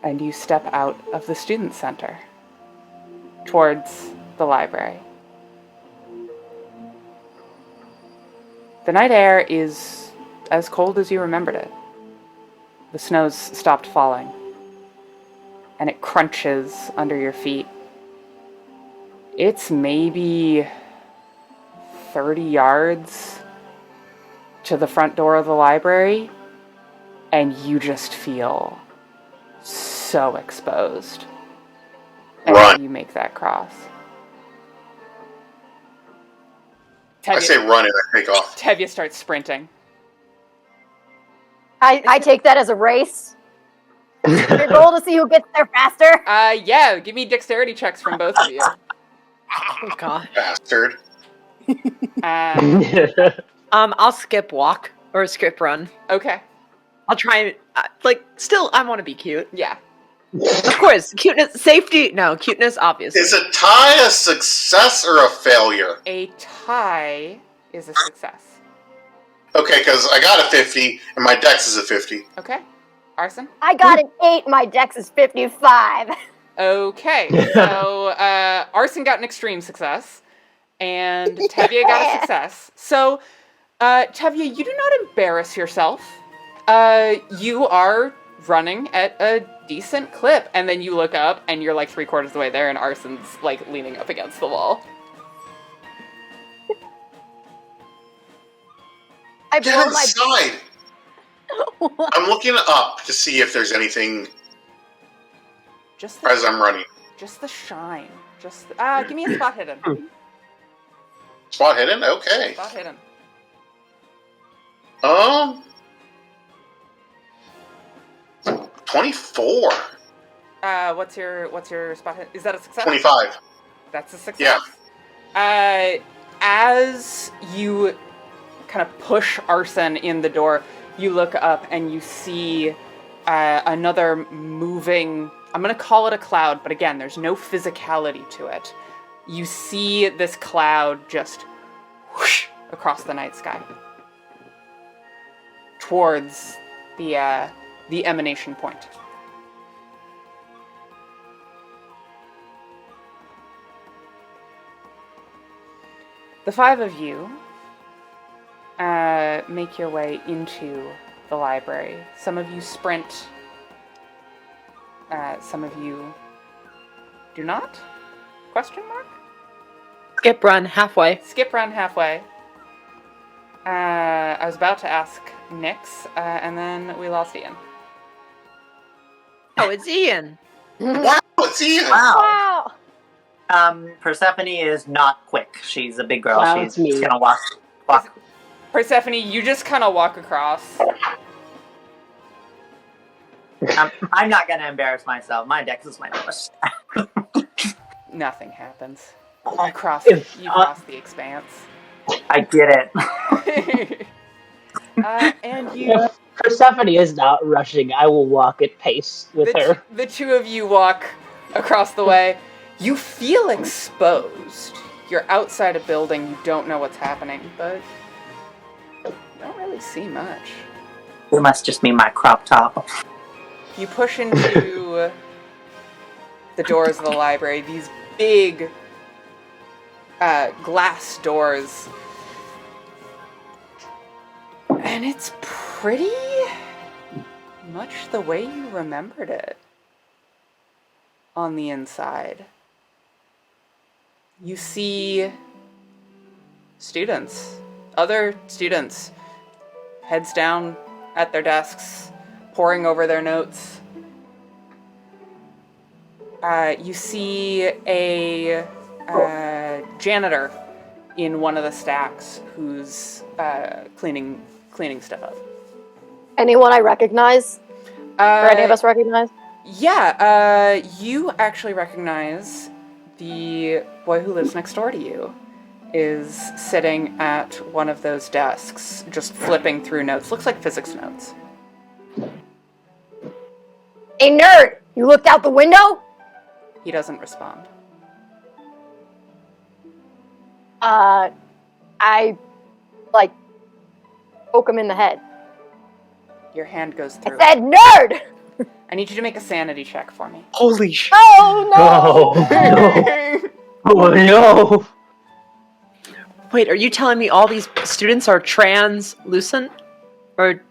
and you step out of the student center towards the library. The night air is as cold as you remembered it. The snow's stopped falling. and it crunches under your feet. It's maybe 30 yards to the front door of the library, and you just feel so exposed as you make that cross. I say run and I take off. Tevye starts sprinting. I take that as a race. Your goal to see who gets there faster. Yeah, give me dexterity checks from both of you. Oh god. Bastard. I'll skip walk or skip run. Okay. I'll try and still I want to be cute. Yeah. Of course, cuteness, safety. No, cuteness, obviously. Is a tie a success or a failure? A tie is a success. Okay, because I got a 50 and my dex is a 50. Okay. Arson? I got an 8, my dex is 55. Okay, so Arson got an extreme success, and Tevye got a success. So, Tevye, you do not embarrass yourself. You are running at a decent clip, and then you look up, and you're like 3/4 of the way there, and Arson's like leaning up against the wall. I Get blow my... inside! I'm looking up to see if there's anything Just as I'm running. Just the shine. Just give me a spot hidden. Spot hidden? Okay. Spot hidden. 24. What's your spot hidden? Is that a success? 25. That's a success. Yeah. As you kind of push Arson in the door, you look up and you see another moving, I'm going to call it a cloud, but again, there's no physicality to it. You see this cloud just whoosh across the night sky towards the emanation point. The 5 of you make your way into the library. Some of you sprint. Some of you do not? Question mark? Skip run halfway. Skip run halfway. I was about to ask Nyx, and then we lost Ian. Oh, it's Ian. Wow, it's Ian! Wow. Wow. Persephone is not quick. She's a big girl. Wow, She's it's me. just gonna walk. Persephone, you just kind of walk across. I'm not gonna embarrass myself. My dex is my lowest. Nothing happens. You cross the expanse. I get it. And you... If Persephone is not rushing, I will walk at pace with her. The two of you walk across the way. You feel exposed. You're outside a building, you don't know what's happening, but you don't really see much. It must just be my crop top. You push into the doors of the library, these big glass doors. And it's pretty much the way you remembered it on the inside. You see students, other students, heads down at their desks, poring over their notes. You see a janitor in one of the stacks who's cleaning stuff up. Anyone I recognize? Or any of us recognize? Yeah, you actually recognize the boy who lives next door to you is sitting at one of those desks, just flipping through notes. Looks like physics notes. Hey, nerd! You looked out the window? He doesn't respond. I, poke him in the head. Your hand goes through. I said, nerd! I need you to make a sanity check for me. Holy shit. Oh, no! Oh, no. Oh, no. Wait, are you telling me all these students are translucent? Or...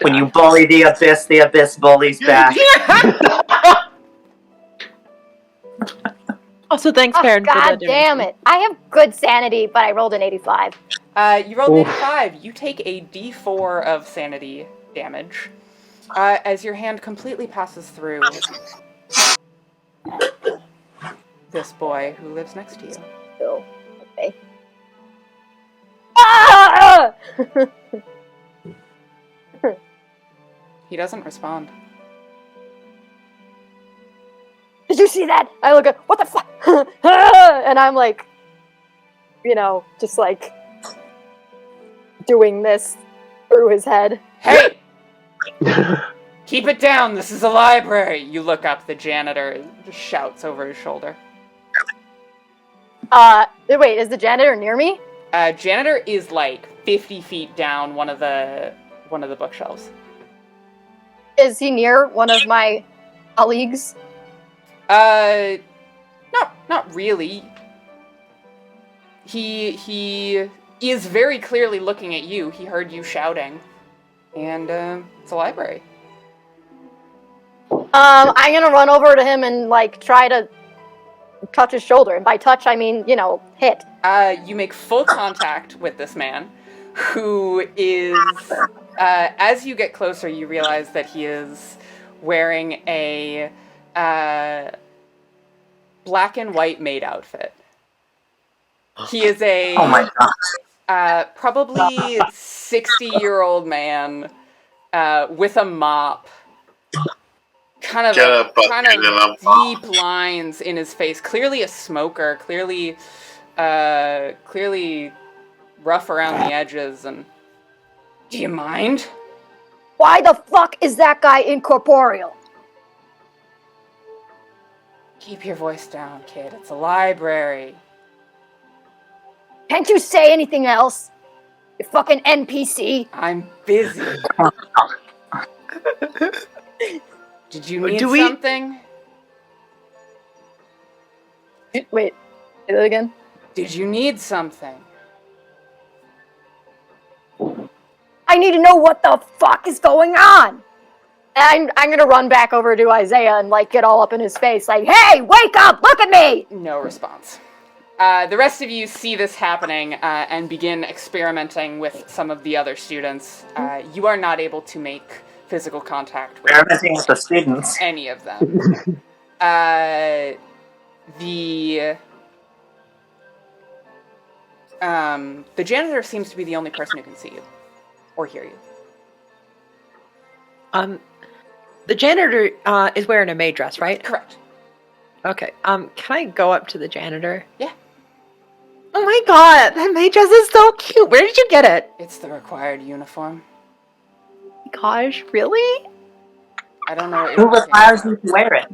When you bully the abyss bullies back. Also, thanks, Oh, Perrin, for the God damn donation. it. I have good sanity, but I rolled an 85. You rolled an Oof. 85. You take a d4 of sanity damage as your hand completely passes through this boy who lives next to you. So, okay. Ah! He doesn't respond. Did you see that? I look at, what the fuck? And I'm like, just like doing this through his head. Hey! Keep it down, this is a library! You look up, the janitor just shouts over his shoulder. Wait, is the janitor near me? Janitor is like 50 feet down one of the bookshelves. Is he near one of my colleagues? Not really. He is very clearly looking at you. He heard you shouting. And, it's a library. I'm gonna run over to him and, like, try to touch his shoulder. And by touch, I mean, hit. You make full contact with this man, who is, as you get closer, you realize that he is wearing a, black and white maid outfit. He is a Oh my god. probably 60-year-old man with a mop, kind of deep lines in his face. Clearly a smoker. Clearly rough around the edges. And do you mind? Why the fuck is that guy incorporeal? Keep your voice down, kid. It's a library. Can't you say anything else? You fucking NPC. I'm busy. Did you need Do we- something? Wait, say that again? Did you need something? I need to know what the fuck is going on. And I'm gonna run back over to Isaiah and, like, get all up in his face, like, hey, wake up, look at me! No response. The rest of you see this happening and begin experimenting with some of the other students. You are not able to make physical contact with Experimenting with the students. any of them. The janitor seems to be the only person who can see you or hear you. The janitor is wearing a maid dress, right? Correct. Okay. Can I go up to the janitor? Yeah. Oh my god, that maid dress is so cute. Where did you get it? It's the required uniform. Gosh, really? I don't know what Who you're looking requires at. you to wear it?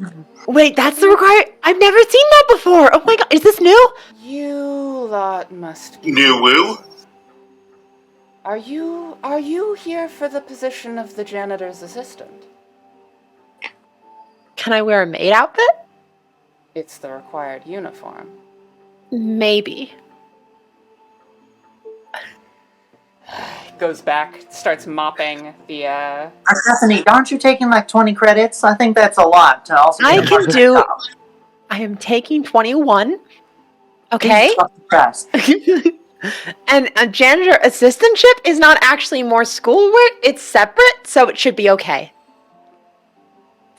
Wait, that's the required. I've never seen that before. Oh my god, is this new? You lot must be. New woo? Are you here for the position of the janitor's assistant? Can I wear a maid outfit? It's the required uniform. Maybe. Goes back, starts mopping the, Stephanie, aren't you taking like 20 credits? I think that's a lot to also. I get a can part of do- the job. I am taking 21. Okay. Jesus, I'm impressed. And a janitor assistantship is not actually more schoolwork. It's separate, so it should be okay.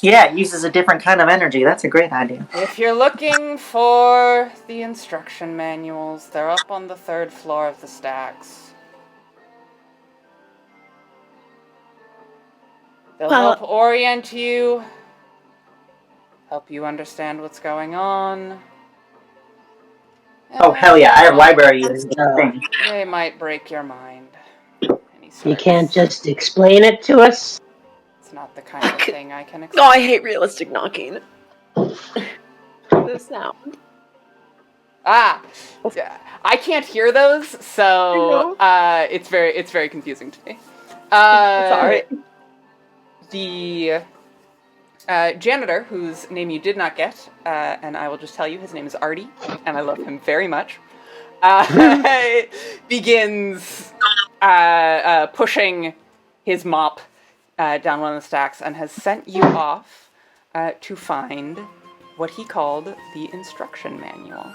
Yeah, it uses a different kind of energy. That's a great idea. If you're looking for the instruction manuals, they're up on the 3rd floor of the stacks. They'll Well- help orient you, help you understand what's going on. Oh, hell yeah, I have library using thing. They might break your mind. And he You starts, can't just explain it to us? It's not the kind of thing I can Oh, explain. I hate realistic knocking. The sound. Ah! Yeah, I can't hear those, so it's very confusing to me. Sorry. The janitor, whose name you did not get, and I will just tell you, his name is Artie, and I love him very much, begins pushing his mop down one of the stacks and has sent you off to find what he called the instruction manual.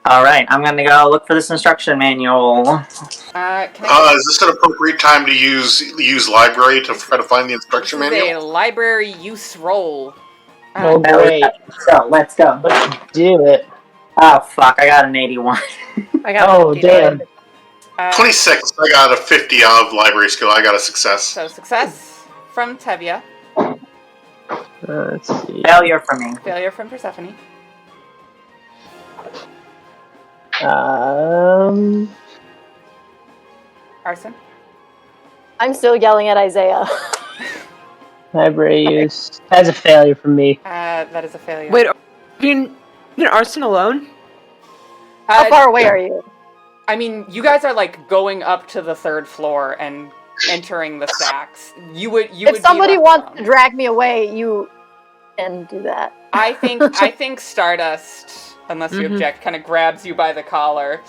All right, I'm gonna go look for this instruction manual. Can I Is this an appropriate time to use library to try to find the instruction This is manual? a library use roll. Oh, great. Let's go. Let's do it. Oh fuck! I got an 81. I got Oh, 59. damn. 26. I got a 50 of library skill. I got a success. So success from Tevye, Let's see. Failure for me. failure from Persephone. Arson. I'm still yelling at Isaiah. Library use. That's a failure from me. That is a failure. Wait, you Arson alone? How far away are you? I mean, you guys are like going up to the 3rd floor and entering the stacks. You would. If somebody be wants alone. to drag me away, you can do that. I think Stardust, unless you object, kind of grabs you by the collar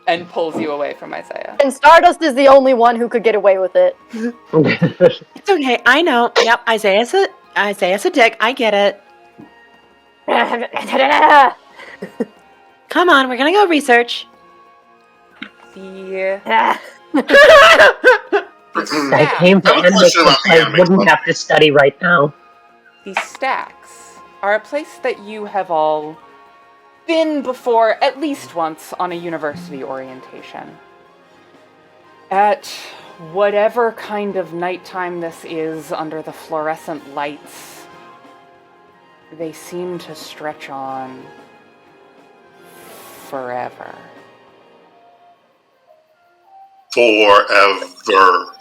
and pulls you away from Isaiah. And Stardust is the only one who could get away with it. It's okay. I know. Yep. Isaiah's a dick. I get it. Come on, we're gonna go research. The I came to I have a end question it about so I anime. wouldn't have to study right now. The stacks are a place that you have all been before at least once on a university orientation. At whatever kind of nighttime this is under the fluorescent lights, they seem to stretch on forever. Forever.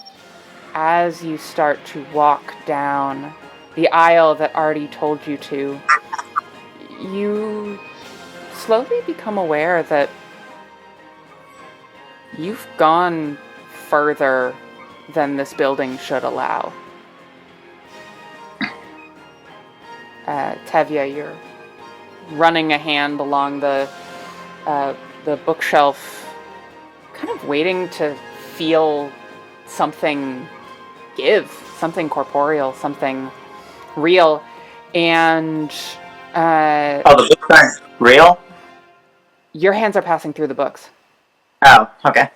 As you start to walk down the aisle that Artie told you to, you slowly become aware that you've gone further than this building should allow. Tevye, you're running a hand along the bookshelf, kind of waiting to feel something give, something corporeal, something real, and The books aren't real? your hands are passing through the books. Oh, okay.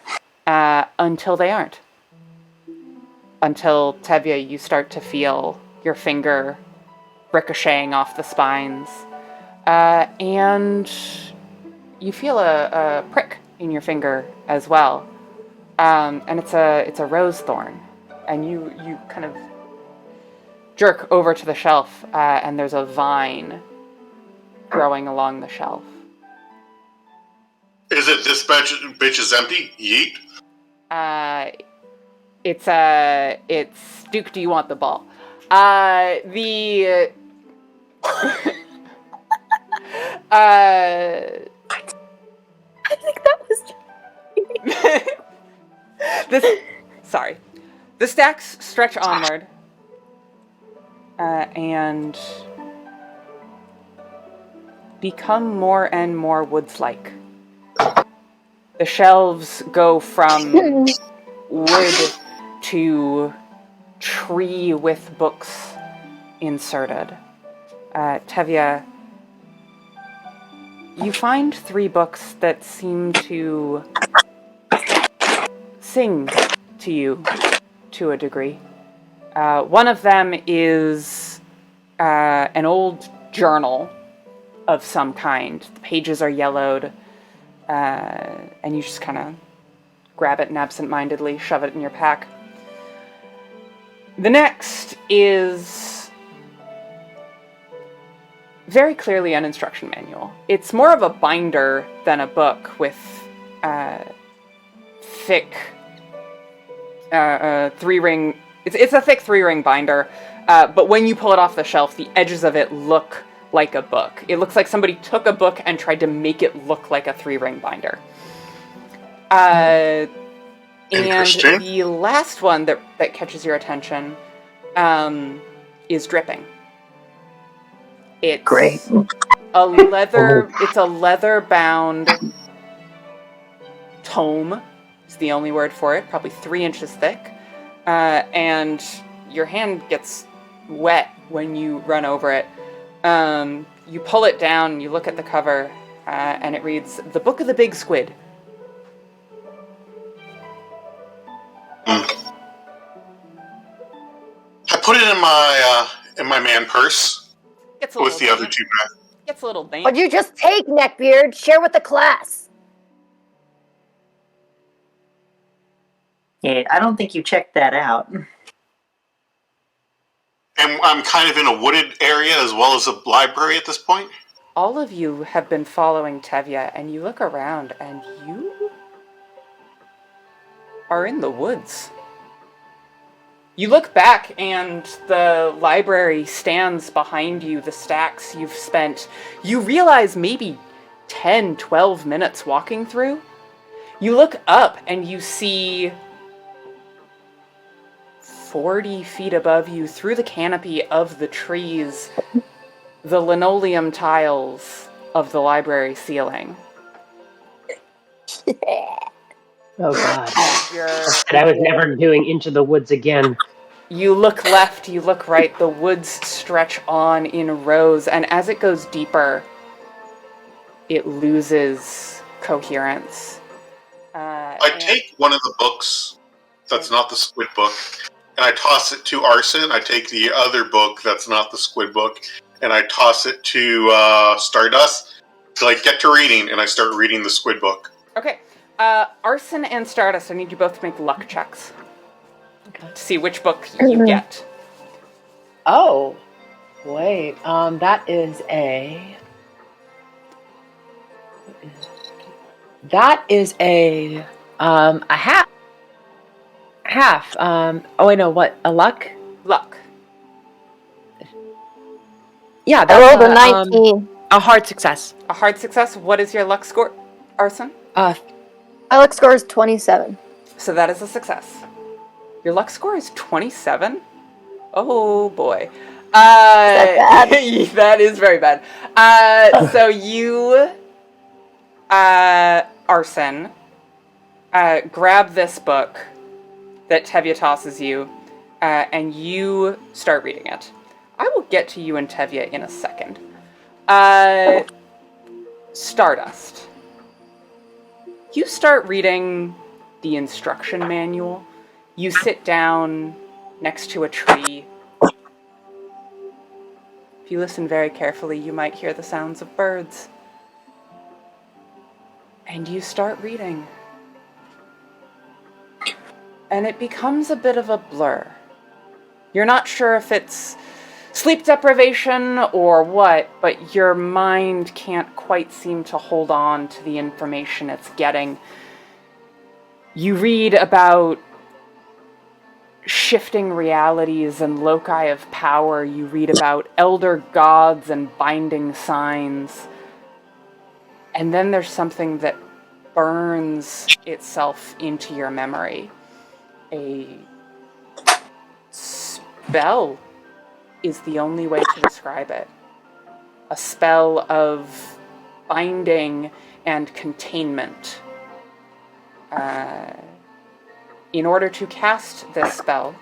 Until they aren't. Until, Tevye, you start to feel your finger ricocheting off the spines. And you feel a prick in your finger as well. And it's a rose thorn. And you kind of jerk over to the shelf, and there's a vine growing along the shelf. Is it this bitch is empty? Yeet. It's Duke, do you want the ball? I think that was sorry. The stacks stretch onward, and become more and more woods-like. The shelves go from wood to tree with books inserted. Tevye, you find 3 books that seem to sing to you to a degree. One of them is an old journal of some kind. The pages are yellowed, and you just kind of grab it and absent-mindedly shove it in your pack. The next is very clearly an instruction manual. It's more of a binder than a book with thick 3-ring. It's a thick 3-ring binder, but when you pull it off the shelf, the edges of it look like a book. It looks like somebody took a book and tried to make it look like a 3-ring binder. And the last one that catches your attention is dripping. It's Great. It's a leather-bound tome. Is the only word for it. Probably 3 inches thick, and your hand gets wet when you run over it. You pull it down, you look at the cover, and it reads, The Book of the Big Squid. I put it in my man purse Gets a with little the other damp. two bags. Gets a little damp. What'd you just take, Neckbeard? Share with the class. Yeah, I don't think you checked that out. And I'm kind of in a wooded area as well as a library at this point. All of you have been following Tevye, and you look around, and you are in the woods. You look back, and the library stands behind you, the stacks you've spent. You realize maybe 10, 12 minutes walking through. You look up, and you see 40 feet above you, through the canopy of the trees, the linoleum tiles of the library ceiling. Oh god. You're, And I was never doing Into the Woods again. You look left, you look right, the woods stretch on in rows, and as it goes deeper, it loses coherence. I take one of the books that's not the squid book, and I toss it to Arson. I take the other book that's not the squid book, and I toss it to Stardust. So I get to reading, and I start reading the squid book. Okay. Arson and Stardust, I need you both to make luck checks. Okay. To see which book you get. Oh, wait. That is a. That is a half. Half. Oh wait, no. What? A luck? Luck. Yeah, I that's rolled a 19. a hard success. A hard success. What is your luck score, Arson? My luck score is 27. So that is a success. Your luck score is 27? Oh boy. that bad? That is very bad. So you, Arson, grab this book that Tevye tosses you, and you start reading it. I will get to you and Tevye in a second. Stardust. You start reading the instruction manual. You sit down next to a tree. If you listen very carefully, you might hear the sounds of birds. And you start reading. And it becomes a bit of a blur. You're not sure if it's sleep deprivation or what, but your mind can't quite seem to hold on to the information it's getting. You read about shifting realities and loci of power. You read about elder gods and binding signs. And then there's something that burns itself into your memory. A spell is the only way to describe it. A spell of binding and containment. In order to cast this spell,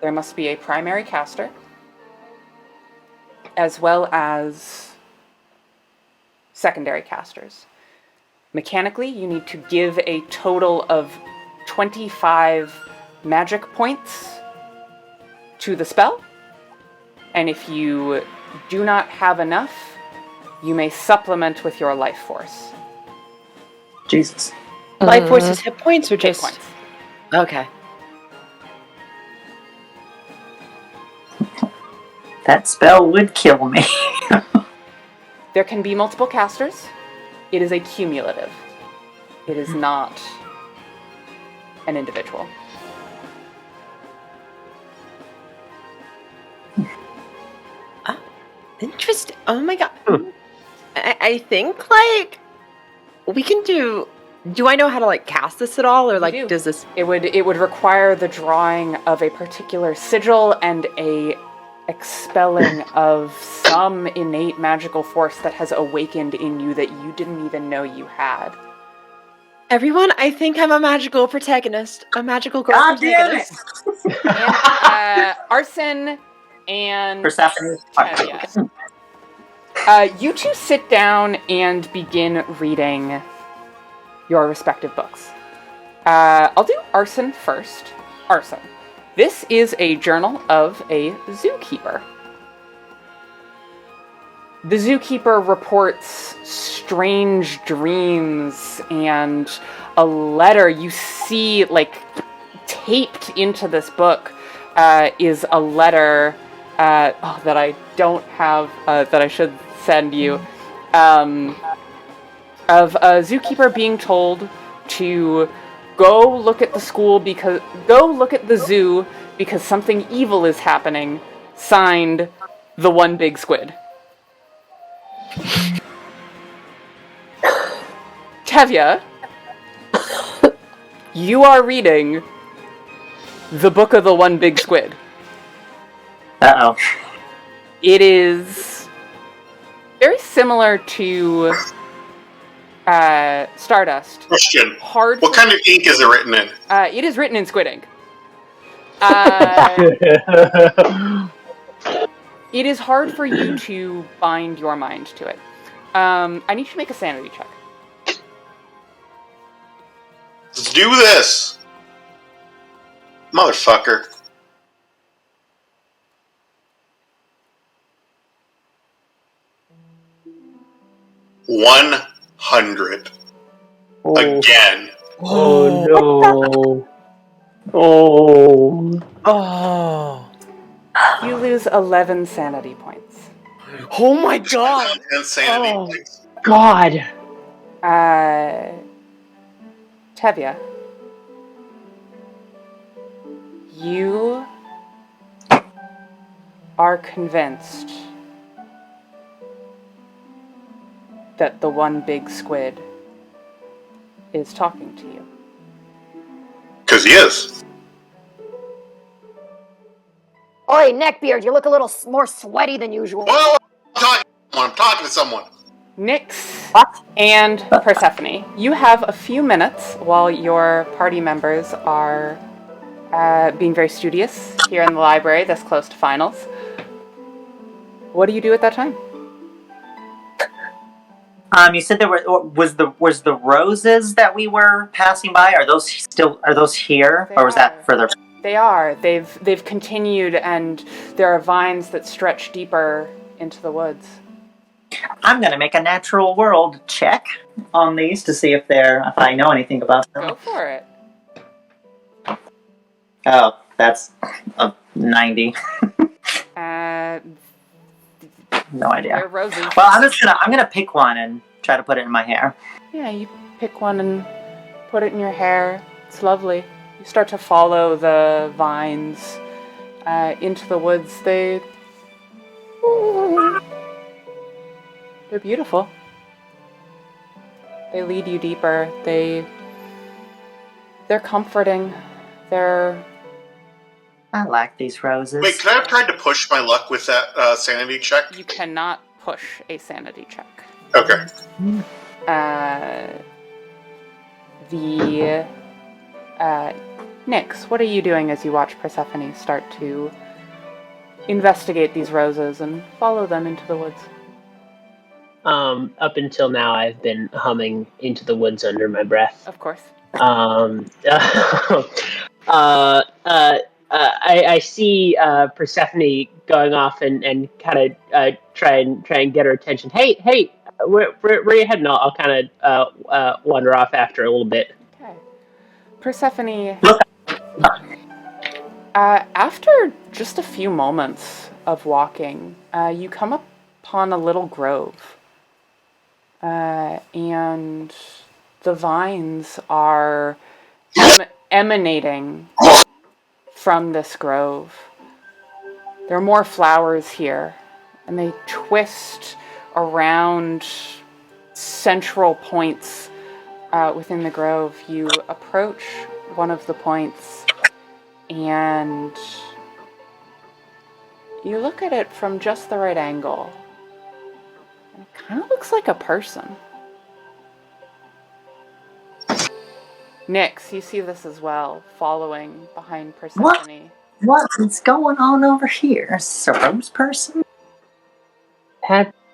there must be a primary caster, as well as secondary casters. Mechanically, you need to give a total of 25 magic points to the spell, and if you do not have enough, you may supplement with your life force. Jesus. Life force is hit points or Hit just points. Okay. That spell would kill me. There can be multiple casters. It is a cumulative. It is not an individual. Interesting. Oh my god. I think like we can do. Do I know how to like cast this at all, or like do. does this? It would require the drawing of a particular sigil and a expelling of some innate magical force that has awakened in you that you didn't even know you had. Everyone, I think I'm a magical protagonist. A magical girl God damn it! protagonist. And, Arson and Persephone. Chaia. You two sit down and begin reading your respective books. I'll do Arson first. Arson. This is a journal of a zookeeper. The zookeeper reports strange dreams and a letter you see, like, taped into this book is a letter that I don't have, that I should send you, of a zookeeper being told to go look at the zoo because something evil is happening. Signed, the One Big Squid. Tevye, you are reading the Book of the One Big Squid. Uh-oh. It is very similar to Stardust. Question. Hard. What kind of ink is it written in? It is written in squid ink. It is hard for you to bind your mind to it. I need you to make a sanity check. Let's do this! Motherfucker. $100. Again. Oh no. Oh. Oh. You lose 11 sanity points. Oh my god. Insanity. Oh. God. Tevye, you are convinced that the One Big Squid is talking to you. Because he is. Oi, neckbeard, you look a little more sweaty than usual. Whoa! I'm talking to someone. Nyx and Persephone, you have a few minutes while your party members are being very studious here in the library this close to finals. What do you do at that time? You said there was the roses that we were passing by. Are those here, or was that further? They are. They've continued, and there are vines that stretch deeper into the woods. I'm gonna make a natural world check on these to see if I know anything about them. Go for it. Oh, that's a 90. No idea. They're roses. Well, I'm gonna pick one and try to put it in my hair. Yeah, you pick one and put it in your hair. It's lovely. You start to follow the vines into the woods. They're beautiful. They lead you deeper. They're comforting. I like these roses. Wait, could I have tried to push my luck with that sanity check? You cannot push a sanity check. Okay. Nyx, what are you doing as you watch Persephone start to investigate these roses and follow them into the woods? Up until now, I've been humming Into the Woods under my breath. Of course. I see Persephone going off and kind of try and get her attention. Hey, where are you heading? I'll kind of wander off after a little bit. Okay. Persephone, after just a few moments of walking, you come upon a little grove. And the vines are emanating from this grove. There are more flowers here, and they twist around central points within the grove. You approach one of the points, and you look at it from just the right angle. And it kind of looks like a person. Nyx, you see this as well, following behind Persephone. What is going on over here? Is this a rose person?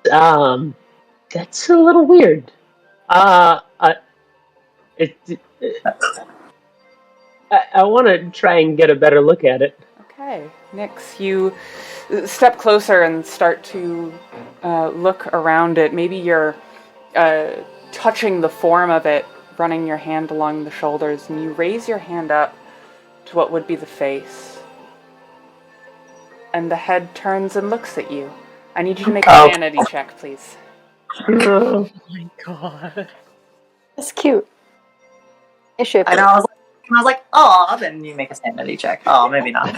That's a little weird. It, I want to try and get a better look at it. Okay, Nyx, you step closer and start to look around it. Maybe you're touching the form of it, running your hand along the shoulders, and you raise your hand up to what would be the face. And the head turns and looks at you. I need you to make a sanity check, please. Oh my god. It's cute. It should be. And I was like, oh, then you make a sanity check. Oh, maybe not.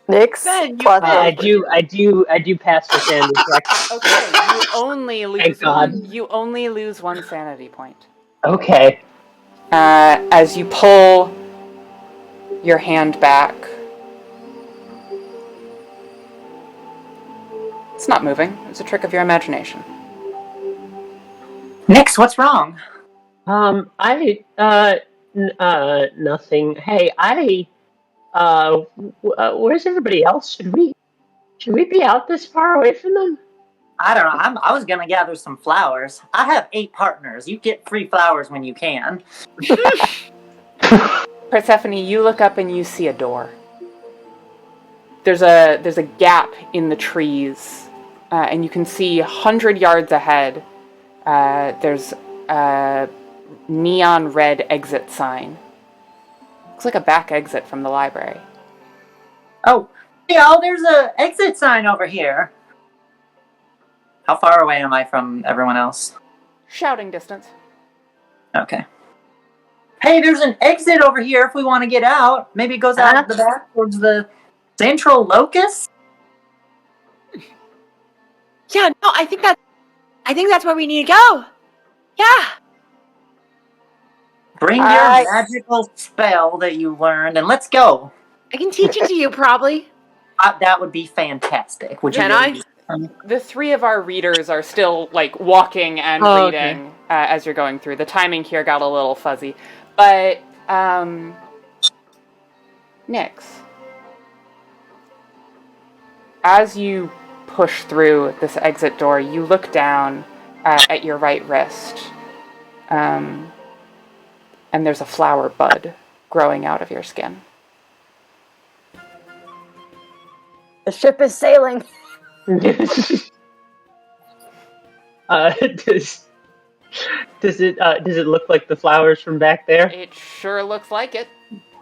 Nyx. Ben, you- plus I eight. do pass the sanity check. Okay, you only lose Thank God. you only lose one sanity point. Okay. As you pull your hand back. It's not moving. It's a trick of your imagination. Nyx, what's wrong? Nothing. Hey, where's everybody else? Should we be out this far away from them? I don't know. I was gonna gather some flowers. I have 8 partners. You get free flowers when you can. Persephone, you look up and you see a door. There's a gap in the trees, and you can see 100 yards ahead. There's a neon red exit sign. Looks like a back exit from the library. Oh, there's a exit sign over here. How far away am I from everyone else? Shouting distance. Okay. Hey, there's an exit over here if we want to get out. Maybe it goes out the back towards the central locus? Yeah, no, I think that's where we need to go. Yeah. Bring your magical spell that you learned and let's go. I can teach it to you, probably. That would be fantastic. Would you Can really I? The 3 of our readers are still, like, walking and reading as you're going through. The timing here got a little fuzzy. But, Nyx, as you push through this exit door, you look down at your right wrist, and there's a flower bud growing out of your skin. The ship is sailing. Does it look like the flowers from back there? It sure looks like it.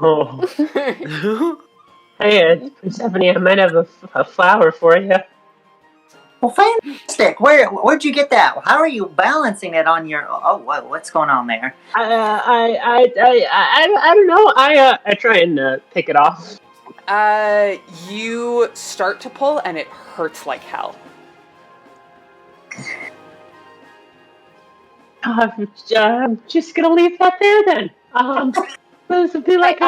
Oh. Hey, Persephone, I might have a flower for you. Well, fantastic. Where'd you get that? How are you balancing it on your? Oh, what's going on there? I don't know. I try and pick it off. You start to pull, and it hurts like hell. I'm just gonna leave that there then. This would be like.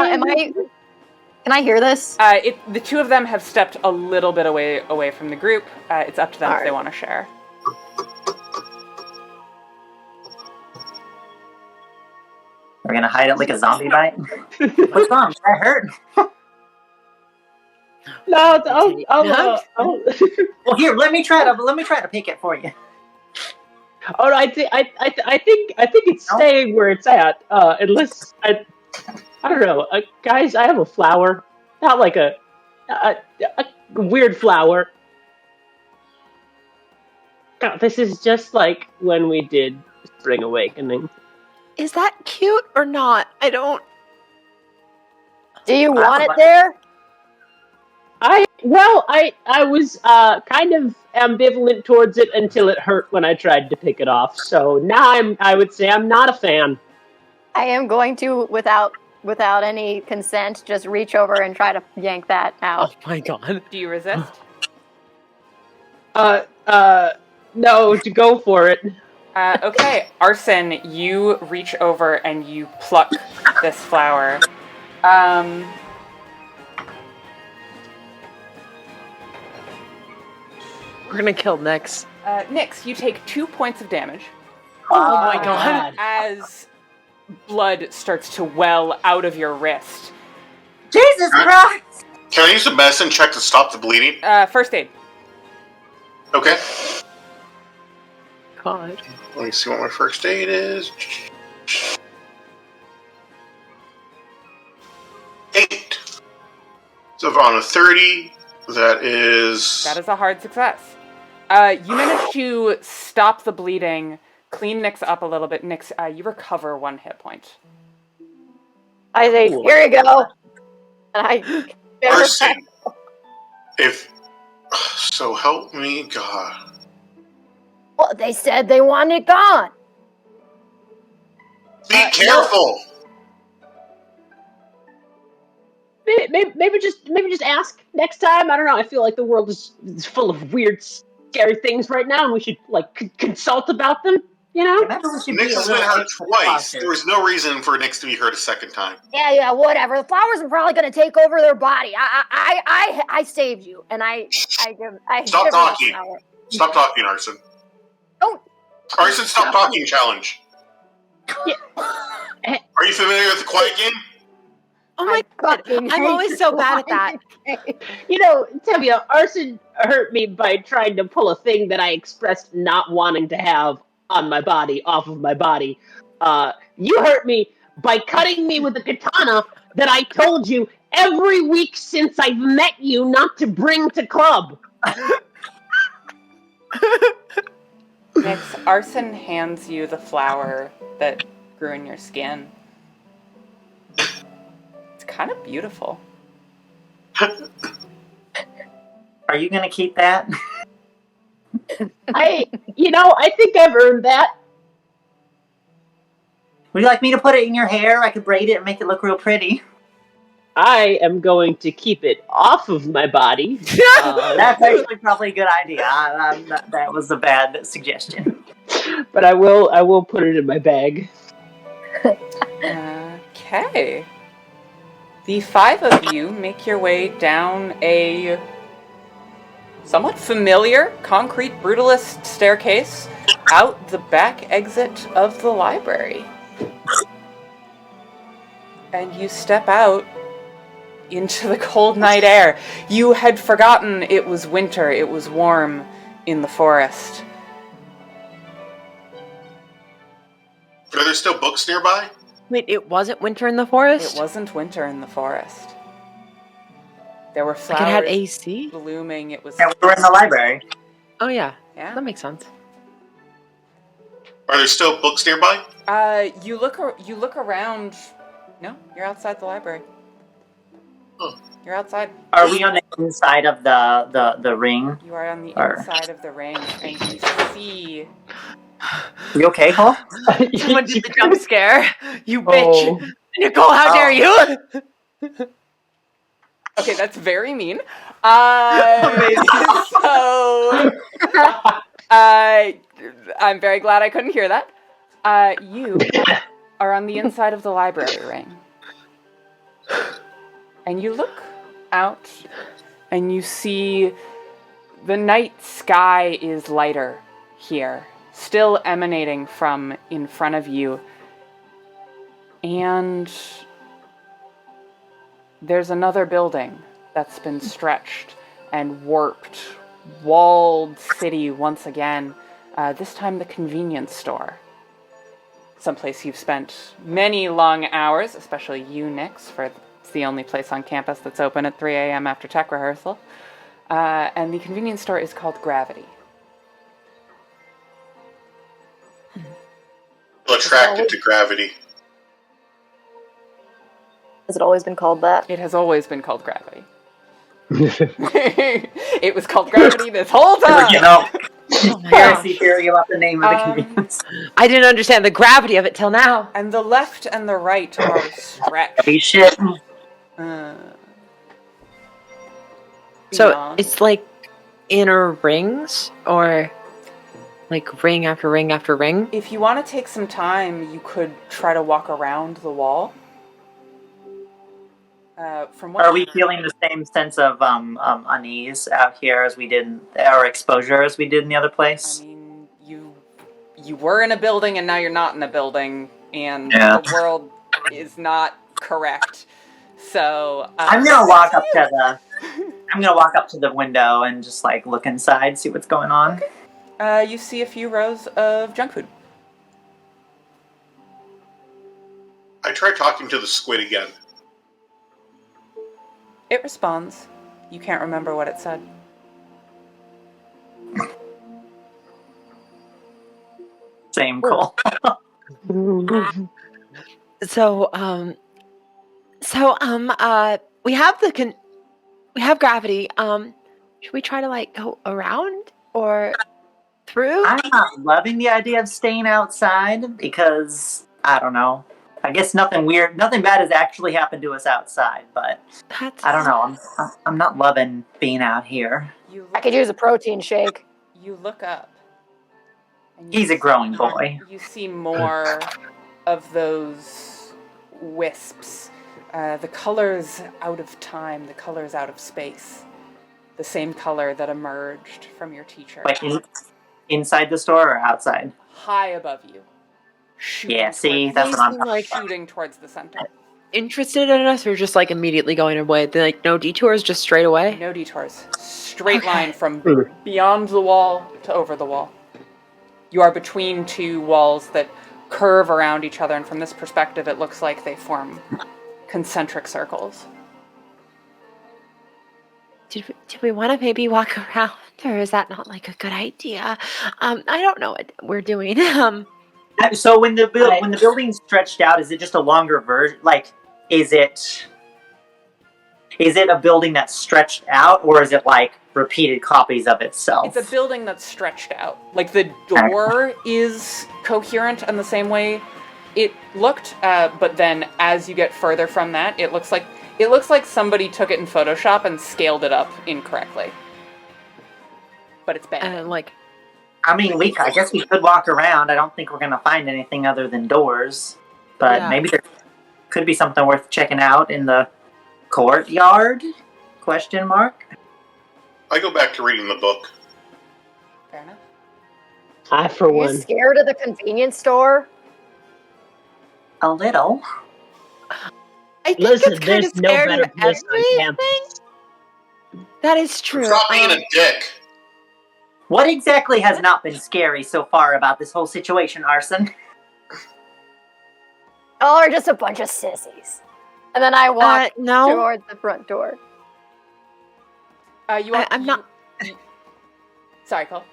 Can I hear this? The 2 of them have stepped a little bit away from the group. It's up to them if they want to share. We're gonna hide it like a zombie bite. What's wrong? That hurt. No, Well, here, let me try to pick it for you. Oh, I think it's staying where it's at. Unless I don't know, guys. I have a flower, not like a weird flower. God, this is just like when we did Spring Awakening. Is that cute or not? I don't. Do you want it there? I was kind of ambivalent towards it until it hurt when I tried to pick it off. So now I would say I'm not a fan. I am going to, without any consent, just reach over and try to yank that out. Oh my god. Do you resist? No, to go for it. Okay, Arson, you reach over and you pluck this flower. We're gonna kill Nyx. Nyx, you take 2 points of damage Oh my god. as blood starts to well out of your wrist. Jesus Christ! Can I use a medicine check to stop the bleeding? First aid. Okay. God. Let me see what my first aid is. 8. So if on a 30, that is a hard success. You manage to stop the bleeding, clean Nyx up a little bit. Nyx, you recover 1 hit point. I say, here you go. And I Arson. If so, help me God. Well, they said they want it gone. Be careful. Maybe just ask next time. I don't know. I feel like the world is full of weird, scary things right now, and we should consult about them. You know. Maybe we should Nyx be a has been little hurt extra twice. cautious. There was no reason for Nyx to be hurt a second time. Yeah, whatever. The flowers are probably going to take over their body. I saved you, and I Stop give her talking. the flower. Stop talking, Arson. Don't. Arson, stop talking challenge. Yeah. Are you familiar with the quiet game? Oh my god, I'm always so bad at that. You know, Tevye, Arson hurt me by trying to pull a thing that I expressed not wanting to have on my body, off of my body. You hurt me by cutting me with a katana that I told you every week since I've met you not to bring to club. Nyx, Arson hands you the flower that grew in your skin. It's kind of beautiful. Are you going to keep that? I think I've earned that. Would you like me to put it in your hair? I could braid it and make it look real pretty. I am going to keep it off of my body. That's actually probably a good idea. That was a bad suggestion. But I will put it in my bag. Okay. The 5 of you make your way down a somewhat familiar concrete brutalist staircase out the back exit of the library. And you step out into the cold night air. You had forgotten it was winter, it was warm in the forest. Are there still books nearby? Wait, it wasn't winter in the forest? It wasn't winter in the forest. There were flowers Like it had AC? blooming. It was... Yeah, we were in the library. Oh, yeah. Yeah. That makes sense. Are there still books nearby? You look around. No, you're outside the library. Oh. You're outside. Are we on the inside of the ring? You are on the inside of the ring, and you see... You okay, Cole? Someone did the jump scare. You bitch. Nicole, how dare you? Okay, that's very mean. So, I'm very glad I couldn't hear that. You are on the inside of the library ring. And you look out, and you see the night sky is lighter here, still emanating from in front of you. And there's another building that's been stretched and warped, walled city once again, this time the convenience store. Someplace you've spent many long hours, especially you, Nyx, for it's the only place on campus that's open at 3 a.m. after tech rehearsal. And the convenience store is called Gravity. Attracted to gravity. Has it always been called that? It has always been called Gravity. It was called Gravity this whole time! You know, conspiracy theory about the name of the convenience. I didn't understand the gravity of it till now. And the left and the right are stretched. Hey, shit. So beyond. it's like inner rings, or like ring after ring after ring? If you want to take some time, you could try to walk around the wall. From what Are we feeling the same sense of unease out here as we did, or exposure as we did in the other place? I mean, you were in a building and now you're not in a building, and the world is not correct. So I'm gonna walk up to I'm gonna walk up to the window and just like look inside, see what's going on. You see a few rows of junk food. I try talking to the squid again. It responds. You can't remember what it said. Same, cool. So, we have we have gravity. Should we try to like go around or through? I'm not loving the idea of staying outside because I don't know. I guess nothing bad has actually happened to us outside, but That's... I don't know. I'm not loving being out here. I could use a protein shake. You look up. And He's a growing boy. You see more of those wisps. The colors out of time, the colors out of space. The same color that emerged from your teacher. Like inside the store or outside? High above you. Yeah, see, that's what I'm like shooting towards the center. interested in us, or just like immediately going away? They're like no detours, just straight away. No detours. Straight line from beyond the wall to over the wall. You are between two walls that curve around each other, and from this perspective, it looks like they form concentric circles. Did we want to maybe walk around, or is that not like a good idea? I don't know what we're doing. So when the building's stretched out, is it just a longer version? Like, is it a building that's stretched out, or is it like repeated copies of itself? It's a building that's stretched out. Like the door is coherent in the same way it looked, but then as you get further from that, it looks like somebody took it in Photoshop and scaled it up incorrectly. But it's bad. I mean, I guess we could walk around. I don't think we're gonna find anything other than doors, but maybe there could be something worth checking out in the courtyard? Question mark. I go back to reading the book. Fair enough. I, for Are one. you scared of the convenience store? A little. I think Listen, it's kind there's of no scared better of place on everything. campus. That is true. Stop being a dick. What exactly has not been scary so far about this whole situation, Arson? Y'all are just a bunch of sissies. And then I walk no. towards the front door. I'm not. Sorry, Cole.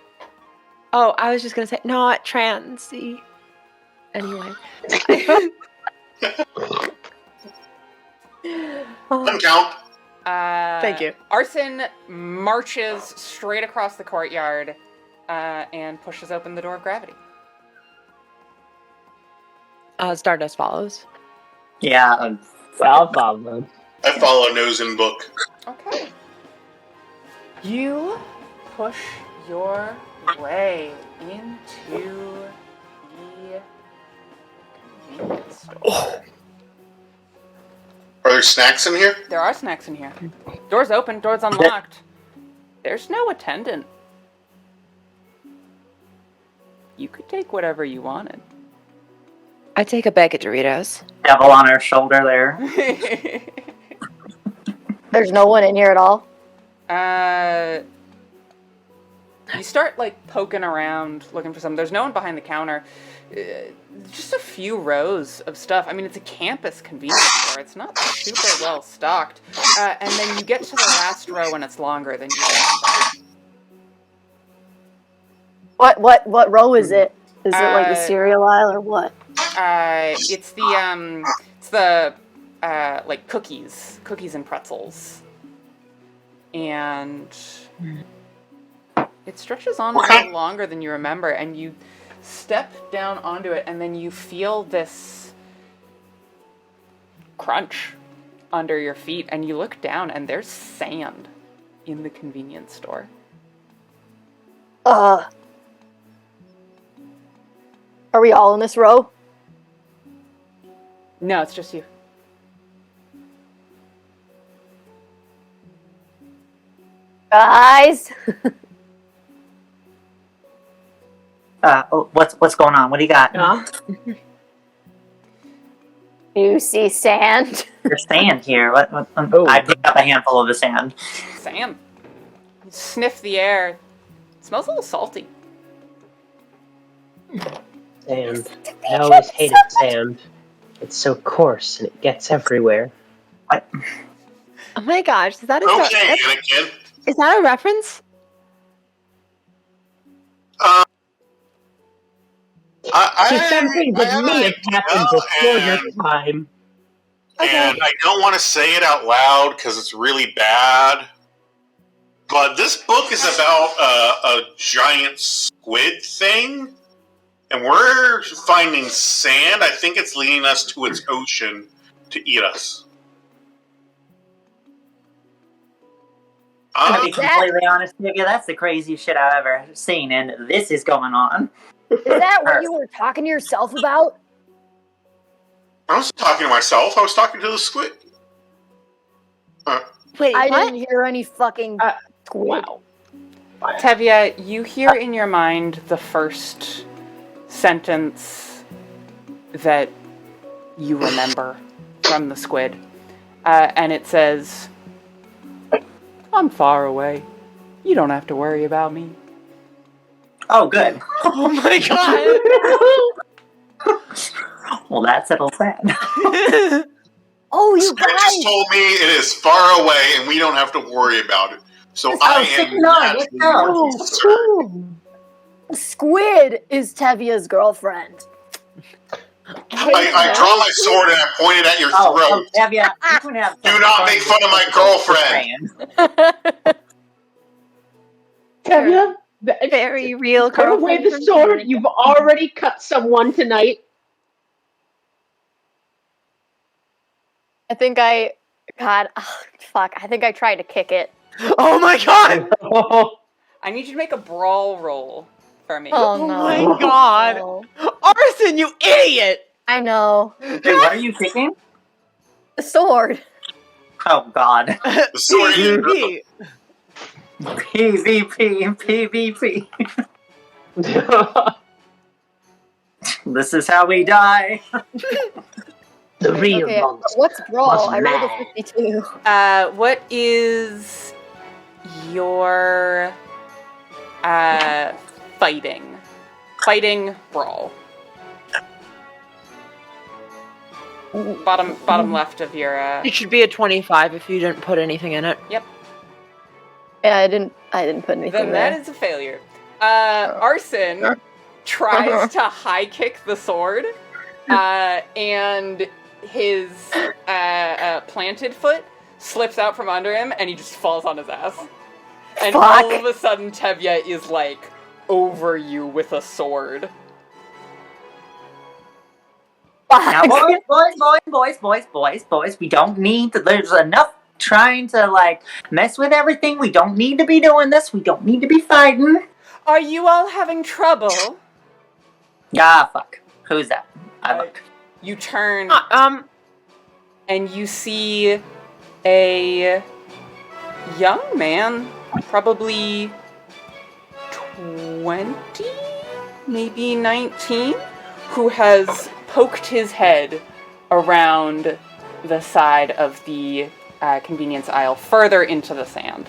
Oh, I was just gonna say not transy. Anyway. Uncount. Thank you. Arson marches straight across the courtyard and pushes open the door of gravity. Stardust follows. Yeah. I'll follow. I follow nose and book. Okay. You push your way into the convenience store. Are there snacks in here? There are snacks in here. Door's open, door's unlocked. There's no attendant. You could take whatever you wanted. I take a bag of Doritos. Devil on her shoulder there. There's no one in here at all. You start poking around looking for something. There's no one behind the counter. Just a few rows of stuff. I mean, it's a campus convenience store. It's not super well stocked. And then you get to the last row and it's longer than you remember. What row is it? Is it like the cereal aisle or what? It's the cookies and pretzels. And it stretches on a little longer than you remember, and you step down onto it, and then you feel this crunch under your feet, and you look down, and there's sand in the convenience store. Are we all in this row? No, it's just you. Guys! What's going on? What do you got? Can You see sand. There's sand here. What? Oh. I pick up a handful of the sand. Sand. You sniff the air. It smells a little salty. Sand. I always hated sand. It's so coarse and it gets everywhere. What? Oh my gosh, is that Okay, Anakin. is that a reference? Something with me has happened before your time. And I don't want to say it out loud because it's really bad. But this book is about a giant squid thing. And we're finding sand. I think it's leading us to its ocean to eat us. To be completely honest with you, that's the craziest shit I've ever seen, and this is going on. Is that what you were talking to yourself about? I wasn't talking to myself. I was talking to the squid. Wait, I what? didn't hear any fucking squid. Wow. Tevye, you hear in your mind the first sentence that you remember from the squid. And it says, "I'm far away. You don't have to worry about me." Oh, good. Oh my god! Well, that settles that. Oh, you Squid just guys! told me it is far away and we don't have to worry about it. So I am 69, naturally let's go. more concerned. Squid is Tevye's girlfriend. I draw my sword and I point it at your Oh, throat. Tevye, you can have Do not make fun of my girlfriend. Tevye, Very real cut away girlfriend the from sword. Canada. You've already cut someone tonight. I think I tried to kick it. Oh my god! I need you to make a brawl roll for me. Oh Oh no. my god! No. Arson, you idiot! I know. Dude, what are you kicking? The sword. Oh, God. The sword PvP. PvP. This is how we die. The real Okay, monster. what's brawl? was I rolled mad. a 52. What is your fighting? Fighting brawl. Bottom left of your It should be a 25 if you didn't put anything in it. Yep. Yeah, I didn't put anything Then there. that is a failure. Arson tries to high kick the sword, and his planted foot slips out from under him, and he just falls on his ass. And Fuck. all of a sudden, Tevye is like over you with a sword. Now, boys, we don't need to, there's enough trying to, like, mess with everything. We don't need to be doing this. We don't need to be fighting. Are you all having trouble? Ah, fuck. Who's that? I look. You turn And and you see a young man, probably 20, maybe 19, who has poked his head around the side of the convenience aisle, further into the sand.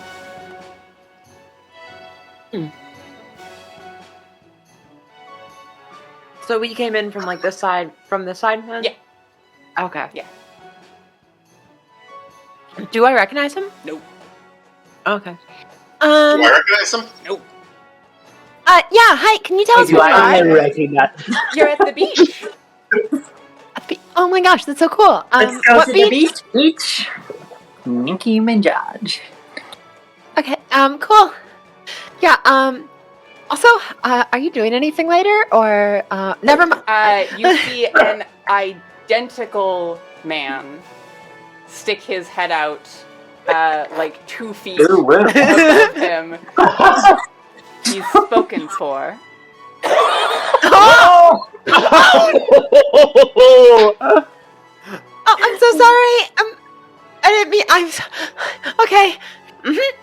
so we came in from like this side, from this side then? Yeah. Okay. Yeah. Do I recognize him? Nope. Okay. Do I recognize him? Nope. Yeah, hi, can you tell Hey, us do who I you I are? recognize that. You're at the beach. Oh my gosh, that's so cool. Let's go what to the beach. Beach. Nicki Minaj. Okay, cool. Yeah, also, are you doing anything later, or, never mind. You see an identical man stick his head out, like 2 feet Ooh, woo. above him. He's spoken for. Oh, I'm so sorry. I didn't mean, okay. Mm-hmm.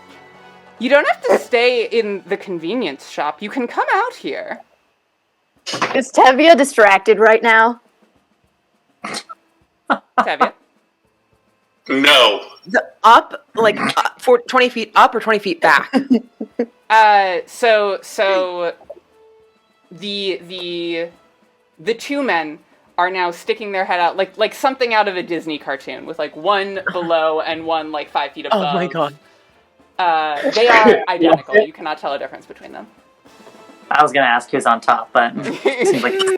You don't have to stay in the convenience shop. You can come out here. Is Tevye distracted right now? Tevye? No. The up, like for 20 feet up or 20 feet back? So the two men are now sticking their head out like something out of a Disney cartoon with like one below and one like 5 feet above. Oh my god. They are identical. You cannot tell a difference between them. I was gonna ask who's on top, but it seems like it's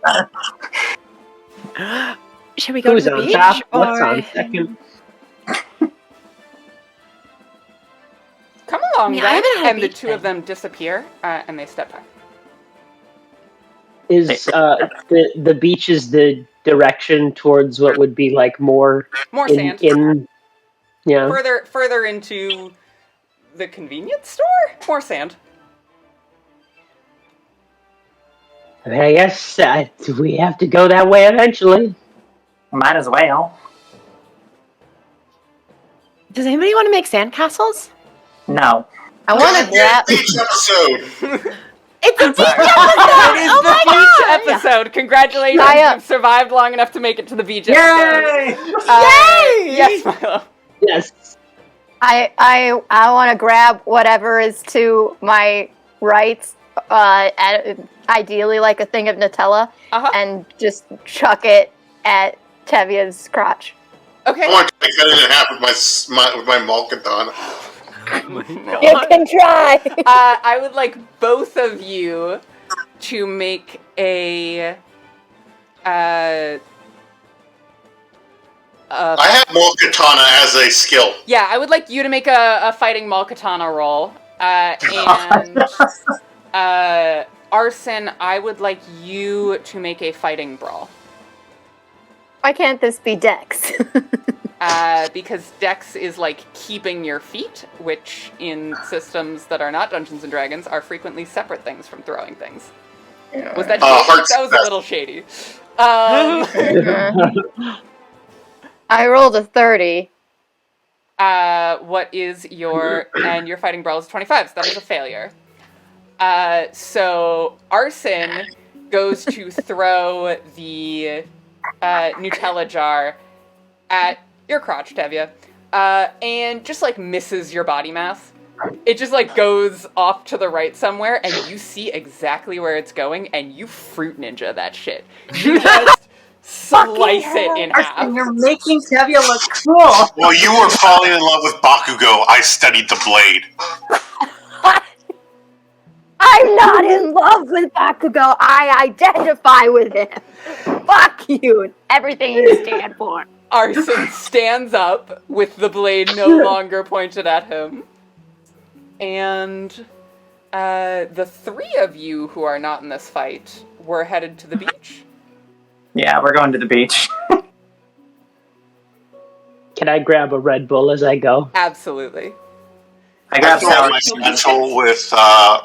better. Should we go Who's to the on beach? top? What's or- on second? Come along, I then, haven't had a and the beach two day. of them disappear, and they step back. Is the beach is the direction towards what would be like more More in sand. yeah. Further into the convenience store? More sand. I mean, I guess we have to go that way eventually. Might as well. Does anybody want to make sandcastles? No. I want to grab. Beach episode. It's a beach It episode! is Oh the my beach god! episode. Congratulations, Chaia. you've survived long enough to make it to the beach episode. Yay! Yay! Yes, Milo. Yes. I want to grab whatever is to my right, ideally like a thing of Nutella, Uh-huh. and just chuck it at Tevye's crotch. Okay. I want to cut it in half with my Malkadon. You can try. I would like both of you to make a I have Malkatana as a skill. yeah, I would like you to make a fighting Malkatana roll. And Arson, I would like you to make a fighting brawl. Why can't this be Dex? Because Dex is like keeping your feet, which in systems that are not Dungeons and Dragons are frequently separate things from throwing things. Was that shady? Hearts That was a best. little shady. I rolled a 30. What is your and your fighting brawl is 25, so that is a failure. So Arson goes to throw the Nutella jar at your crotch, Tevye, and just like misses your body mass. It just like goes off to the right somewhere, and you see exactly where it's going, and you fruit ninja that shit. You just slice it in half. Arson, you're making Tevye look cool. While you were falling in love with Bakugo, I studied the blade. I'm not in love with Bakugo. I identify with him. Fuck you and everything you stand for. Arson stands up with the blade no longer pointed at him. And the three of you who are not in this fight were headed to the beach. Yeah, we're going to the beach. Can I grab a Red Bull as I go? Absolutely. I I got filled sour my cream. satchel with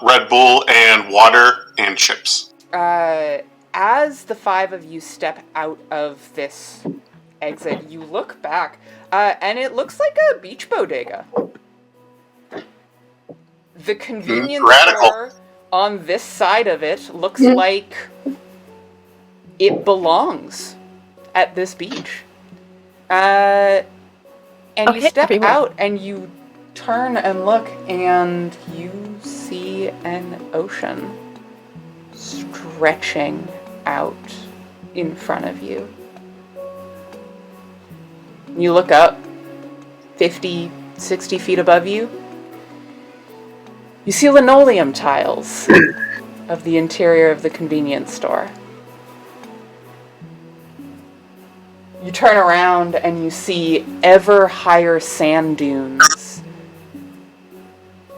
Red Bull and water and chips. As the five of you step out of this exit, you look back, and it looks like a beach bodega. The convenience Radical. store on this side of it looks like it belongs at this beach. And you Okay, step everyone. out and you turn and look and you see an ocean stretching out in front of you. You look up 50, 60 feet above you. You see linoleum tiles of the interior of the convenience store. You turn around and you see ever higher sand dunes.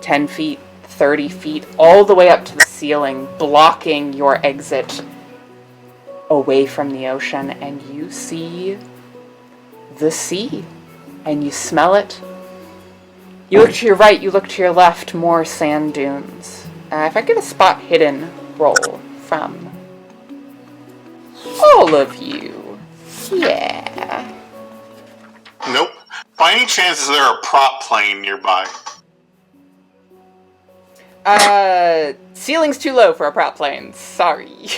10 feet, 30 feet, all the way up to the ceiling, blocking your exit away from the ocean. And you see the sea. And you smell it. You look to your right, you look to your left, more sand dunes. If I get a spot hidden roll from all of you. Yeah. Nope. By any chance, is there a prop plane nearby? Ceiling's too low for a prop plane. Sorry.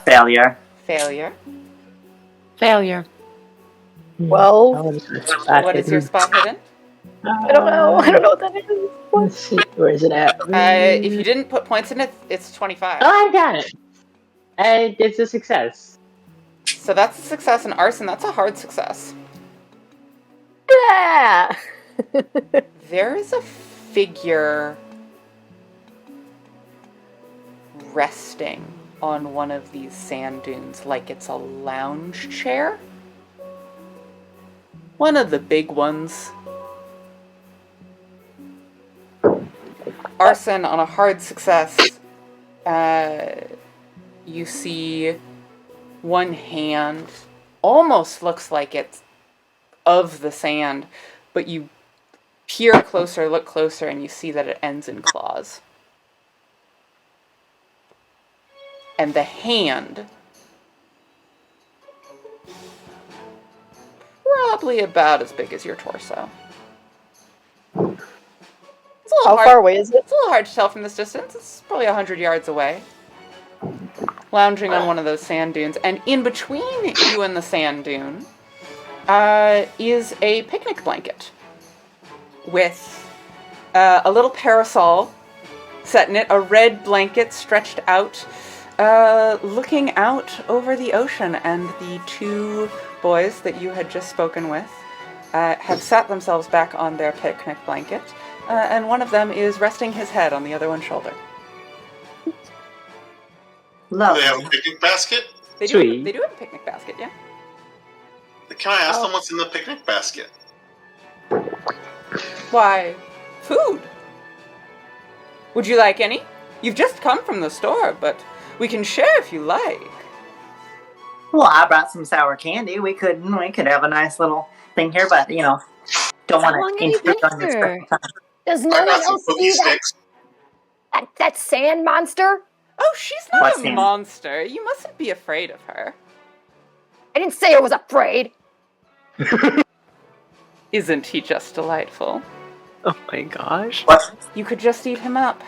Failure. Failure. Failure. Well, What is your spot hidden? I don't know. I don't know what that is. Let's see, where is it at? If you didn't put points in it, it's 25. Oh, I got it. It's a success. So that's a success, and Arson, that's a hard success. Yeah. There is a figure resting on one of these sand dunes like it's a lounge chair. One of the big ones. Arson, on a hard success, you see one hand almost looks like it's of the sand, but you peer closer, look closer, and you see that it ends in claws. And the hand, probably about as big as your torso. It's a little How far away is it? It's a little hard to tell from this distance. It's probably 100 yards away. Lounging on one of those sand dunes. And in between you and the sand dune is a picnic blanket with a little parasol set in it, a red blanket stretched out, looking out over the ocean. And the two boys that you had just spoken with have sat themselves back on their picnic blanket. And one of them is resting his head on the other one's shoulder. Do Lovely. they have a picnic basket? They Sweet. do have a picnic basket, yeah. Can I ask them what's in the picnic basket? Why, food. Would you like any? You've just come from the store, but we can share if you like. Well, I brought some sour candy. We could have a nice little thing here, but don't How want long to have you intrude been on your here? special time. Does no I one got some else cookie see that, sticks. that sand monster? Oh, she's not What's a in? monster. You mustn't be afraid of her. I didn't say I was afraid. Isn't he just delightful? Oh my gosh. What's You could just eat him up.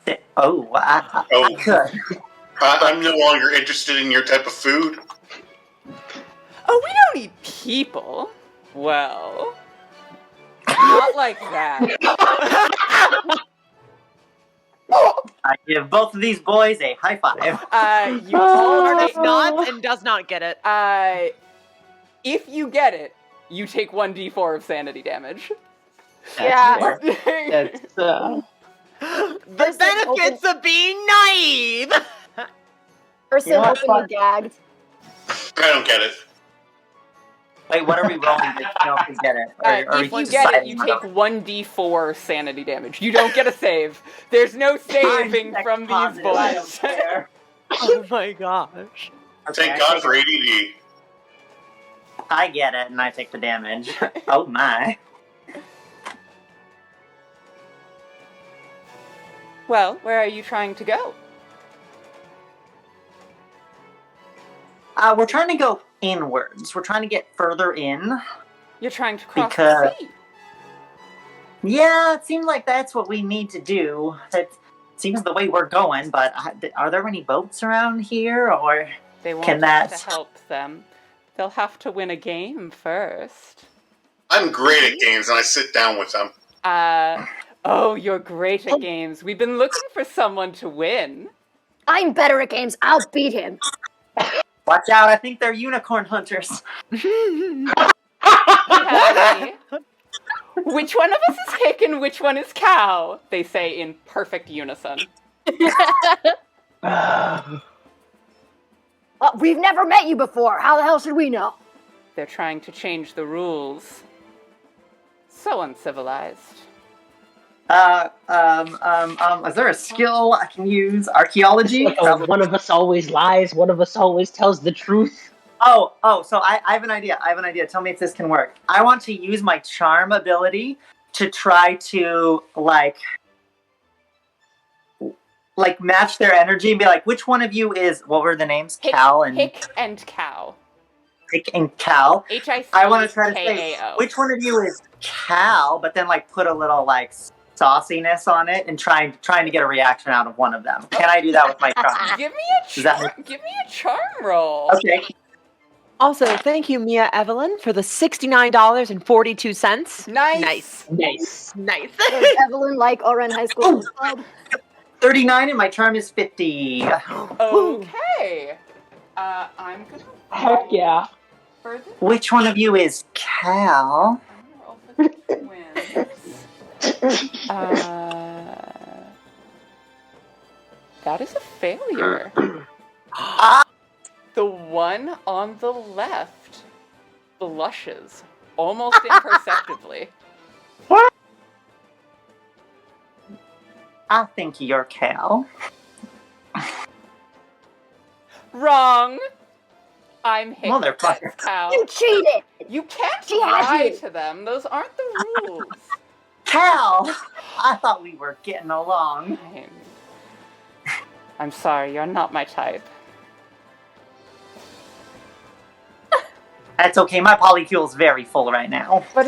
it? Oh, I Oh. could. I'm no longer interested in your type of food. Oh, we don't eat people. Well, not like that. I give both of these boys a high five. You all Stardust take nods and does not get it. if you get it, you take 1d4 of sanity damage. Yeah. That's The benefits of being naive. Person You know what's openly gagged. I don't get it. Wait, what are we rolling to know if we get it? Or are If we you just get it, deciding you on take 1d4 sanity damage. You don't get a save. There's no saving I'm from these positive I don't boys. care. Oh my gosh. Thank Okay, God for ADD. I get it, and I take the damage. Oh my. Well, where are you trying to go? We're trying to go inwards. We're trying to get further in. You're trying to cross Because- the sea. Yeah, it seems like that's what we need to do. It seems the way we're going, but are there any boats around here, or... They won't Can have that- to help them. They'll have to win a game first. I'm great at games, and I sit down with them. Oh, you're great at games. We've been looking for someone to win. I'm better at games. I'll beat him. Watch out, I think they're unicorn hunters. Tell me, which one of us is hick and which one is cow? They say in perfect unison. We've never met you before. How the hell should we know? They're trying to change the rules. So uncivilized. Is there a skill I can use? Archaeology? one of us always lies, one of us always tells the truth. So I have an idea. Tell me if this can work. I want to use my charm ability to try to, like match their energy and be like, which one of you is, what were the names? Cal and... Hick and cow. Hick and Cal. H-I-C-K-A-O. I want to try to say, which one of you is Cal, but then, like, put a little, like, sauciness on it and trying to get a reaction out of one of them. Can I do that with my charm? Give me a Does that charm. Give me a charm roll. Okay. Also, thank you, Mia Evelyn, for the $69.42. Nice. Nice. Nice. Does Evelyn like Oren High School Club? 39 and my charm is 50. Okay. I'm gonna Heck yeah. for this. Which one of you is Cal? I'm gonna roll for the twins. That is a failure. The one on the left blushes almost imperceptibly. I think you're Cal. Wrong. I'm Motherfucker. Cal. You cheated! You can't She had lie you. to them. Those aren't the rules. Cal! I thought we were getting along. I'm sorry, you're not my type. That's okay, my polyfuel's very full right now. But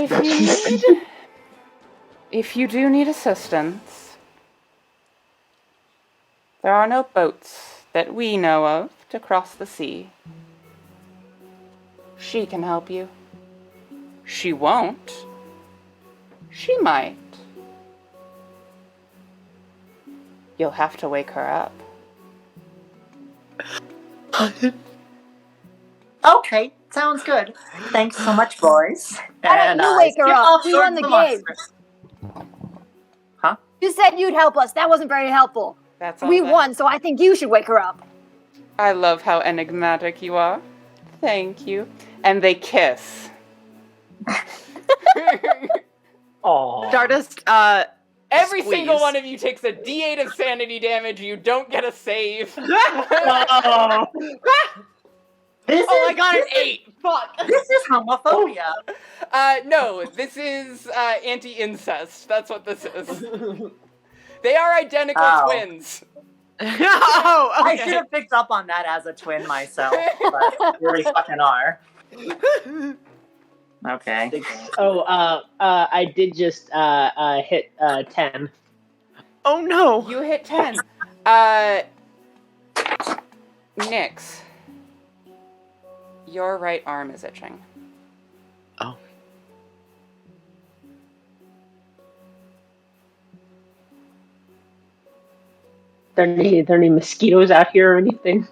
if you do need assistance, there are no boats that we know of to cross the sea. She can help you. She won't. She might. You'll have to wake her up. Okay, sounds good. Thanks so much, boys. Why don't you wake her up? We won the game. Monsters. Huh? You said you'd help us. That wasn't very helpful. That's all We that- won, so I think you should wake her up. I love how enigmatic you are. Thank you. And they kiss. Aww. Stardust, Every Squeeze. single one of you takes a D8 of sanity damage. You don't get a save. Oh. This oh, is, I got an this is- 8. Fuck. This is homophobia. No, this is anti-incest. That's what this is. They are identical Oh. twins. oh, I okay. should have picked up on that as a twin myself, but really fucking are. Okay. Oh, I did just hit 10. Oh no. You hit 10. Nyx, your right arm is itching. Oh. There any mosquitoes out here or anything?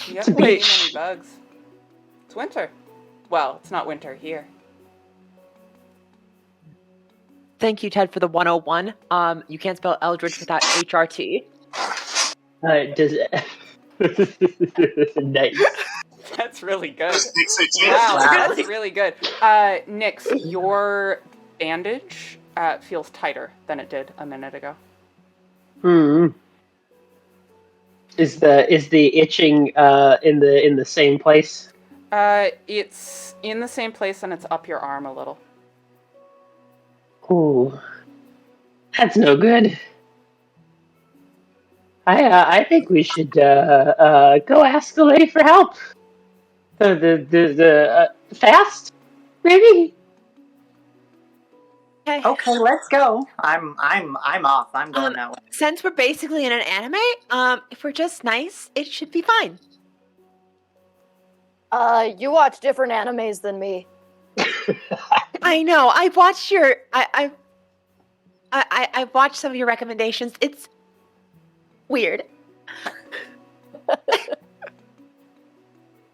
You haven't Wait. seen any bugs. It's winter. Well, it's not winter here. Thank you, Ted, for the 101. You can't spell Eldritch without HRT. Does it? Nice. That's really good. Wow. Wow, Wow. that's really good. Nyx, your bandage feels tighter than it did a minute ago. Hmm. Is the itching in the same place? It's in the same place and it's up your arm a little. Ooh, that's no good. I think we should go ask the lady for help. The fast, maybe. Okay, let's go. I'm off. I'm going that way. Since we're basically in an anime, if we're just nice, it should be fine. You watch different animes than me. I know. I watched your. I watched some of your recommendations. It's weird.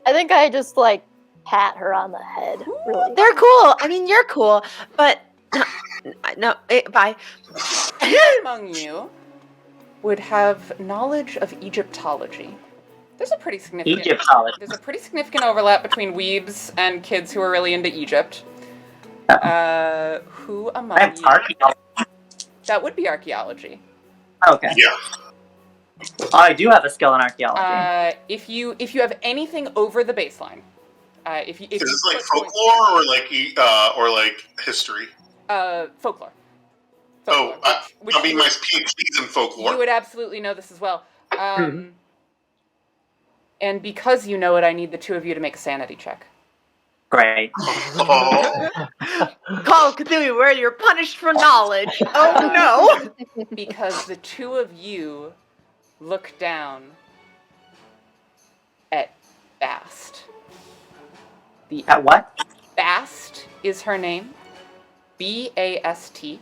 I think I just like pat her on the head. Really. They're cool. I mean, you're cool, but no. Bye. Who among you would have knowledge of Egyptology? There's a pretty significant Egyptology. There's a pretty significant overlap between weebs and kids who are really into Egypt. Who among That's you? archaeology. That would be archaeology. Okay. Yeah. I do have a skill in archaeology. If you have anything over the baseline, if Is you this like put points- folklore or like history? Folklore. Oh, which I mean, you my would- PhD's in folklore. You would absolutely know this as well. And because you know it, I need the two of you to make a sanity check. Great. Oh, Call of Cthulhu, where you're punished for knowledge. Oh no. Because the two of you look down at Bast. The At what? Bast is her name. B-A-S-T.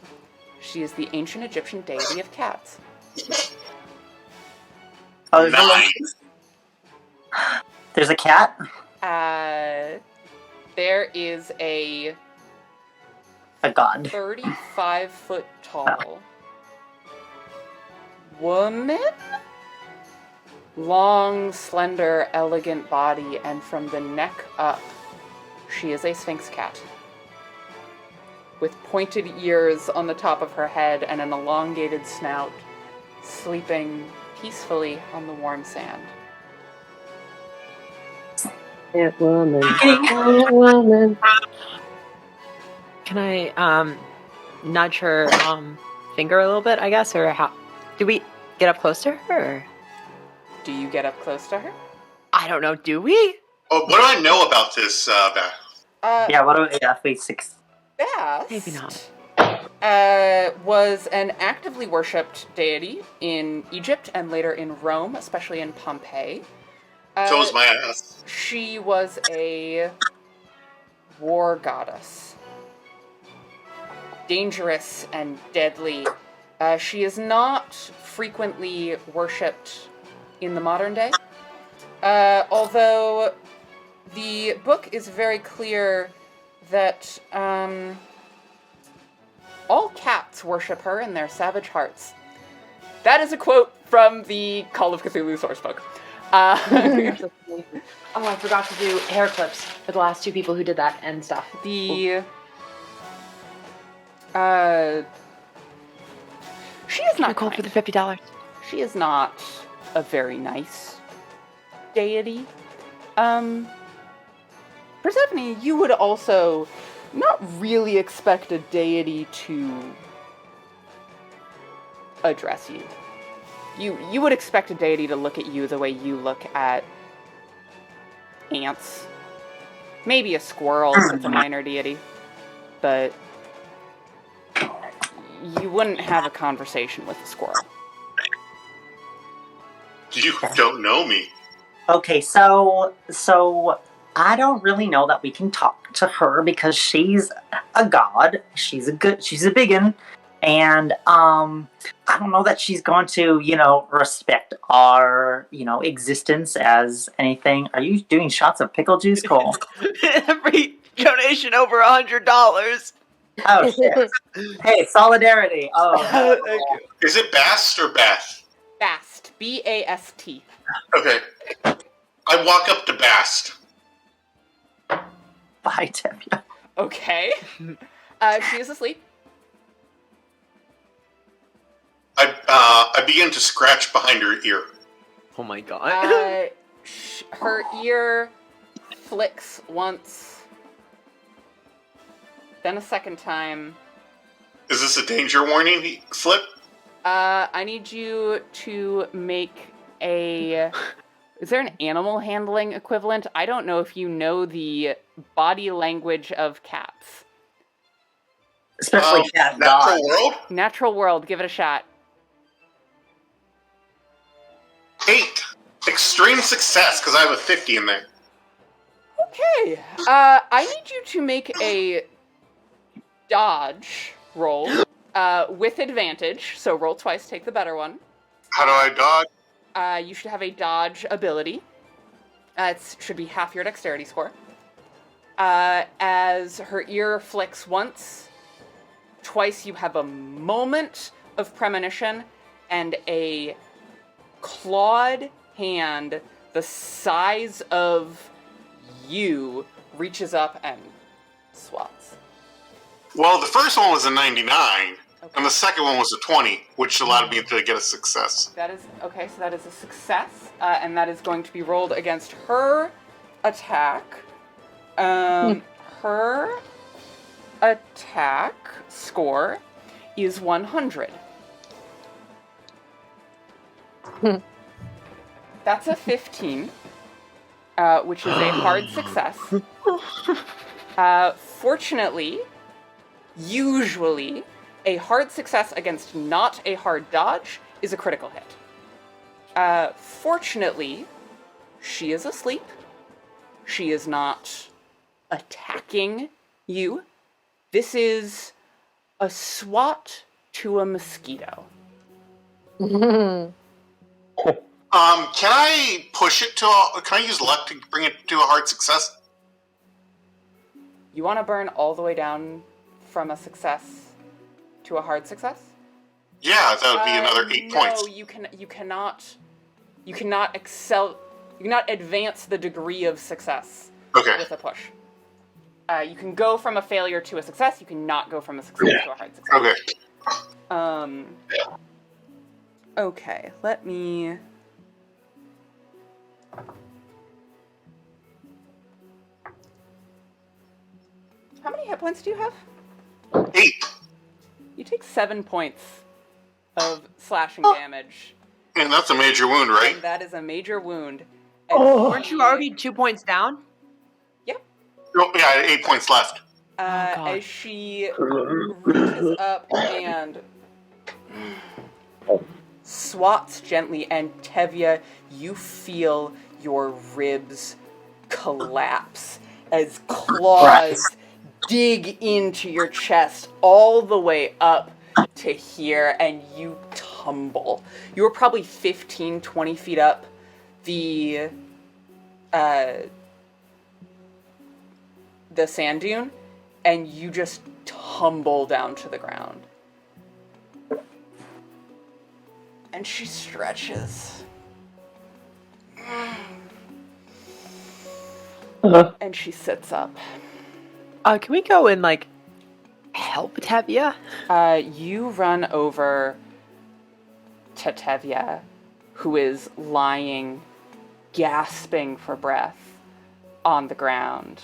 She is the ancient Egyptian deity of cats. Oh, there's Nice. there's a cat. There is a God. 35-foot tall woman. Long, slender, elegant body, and from the neck up, she is a sphinx cat. With pointed ears on the top of her head and an elongated snout, sleeping peacefully on the warm sand. Cat woman. Cat woman. Can I nudge her finger a little bit, I guess? Or how? Do we get up close to her? Or? Do you get up close to her? I don't know. Do we? Oh, what do I know about this, Beth? Yeah, what do we... Yeah, wait, 6. Bast Maybe not. Was an actively worshipped deity in Egypt and later in Rome, especially in Pompeii. So was my ass. She was a war goddess. Dangerous and deadly. She is not frequently worshipped in the modern day. Although the book is very clear that all cats worship her in their savage hearts. That is a quote from the Call of Cthulhu sourcebook. Oh, I forgot to do hair clips for the last 2 people who did that and stuff. She is not Call for kind. the $50. She is not a very nice deity. Persephone, you would also not really expect a deity to address you. You would expect a deity to look at you the way you look at ants. Maybe a squirrel if it's a minor deity. But you wouldn't have a conversation with a squirrel. You don't know me. Okay, so I don't really know that we can talk to her because she's a god. She's a biggin, and I don't know that she's going to, respect our, existence as anything. Are you doing shots of pickle juice, Cole? Every donation over $100. Oh shit! Hey, solidarity. Oh, Thank you. Is it Bast or Beth? Bast. B-A-S-T. Okay. I walk up to Bast. bye, Tevye. Okay. She is asleep. I begin to scratch behind her ear. Oh my god. Her ear flicks once, then a second time. Is this a danger warning flip? I need you to make a... Is there an animal handling equivalent? I don't know if you know the body language of cats. Especially cat Natural dogs. World? Natural world, give it a shot. 8. Extreme success, because I have a 50 in there. Okay. I need you to make a dodge roll with advantage. So roll twice, take the better one. How do I dodge? You should have a dodge ability. It should be half your dexterity score. As her ear flicks once, twice you have a moment of premonition, and a clawed hand the size of you reaches up and swats. Well, the first one was a 99, and the second one was a 20, which allowed me to get a success. That is okay. So that is a success, and that is going to be rolled against her attack. Her attack score is 100. That's a 15, which is a hard success. Fortunately, usually, a hard success against not a hard dodge is a critical hit. Fortunately, she is asleep. She is not attacking you. This is a swat to a mosquito. Can I push it can I use luck to bring it to a hard success? You want to burn all the way down from a success to a hard success? Yeah, that would be another 8 points. No, you cannot advance the degree of success with a push. You can go from a failure to a success. You cannot go from a success to a hard success. Okay. Okay, let me... How many hit points do you have? 8. You take 7 points of slashing damage. And that's a major wound, right? And that is a major wound. Weren't you already 2 points down? Yep. Oh, yeah, I had 8 points left. As she reaches up and swats gently, and Tevye, you feel your ribs collapse as claws dig into your chest all the way up to here, and you tumble. You were probably 15, 20 feet up the sand dune, and you just tumble down to the ground. And she stretches. And she sits up. Can we go and, help Tevye? You run over to Tevye, who is lying, gasping for breath on the ground,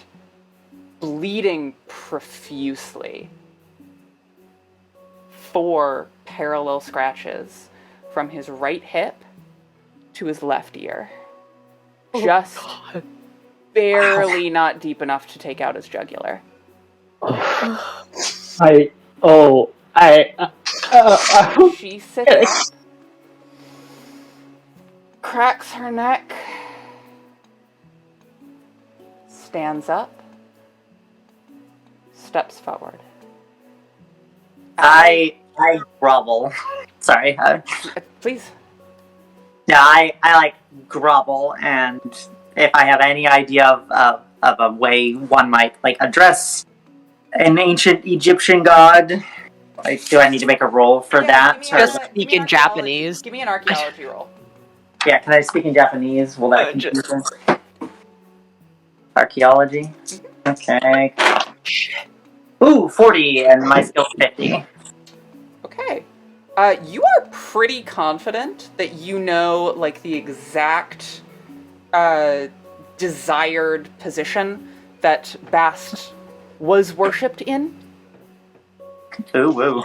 bleeding profusely. 4 parallel scratches from his right hip to his left ear. Just barely not deep enough to take out his jugular. She sits up, cracks her neck, stands up, steps forward. I grovel. Sorry. Please. Yeah, I grovel, and if I have any idea of a way one might address an ancient Egyptian god, do I need to make a roll for that? Just speak in Japanese. Give me an archaeology roll. Yeah, can I speak in Japanese? Will that confuse them? Archaeology? Okay. Ooh, 40, and my skill's 50. Okay. You are pretty confident that you know, the exact desired position that Bast was worshipped in. Ooh, woo.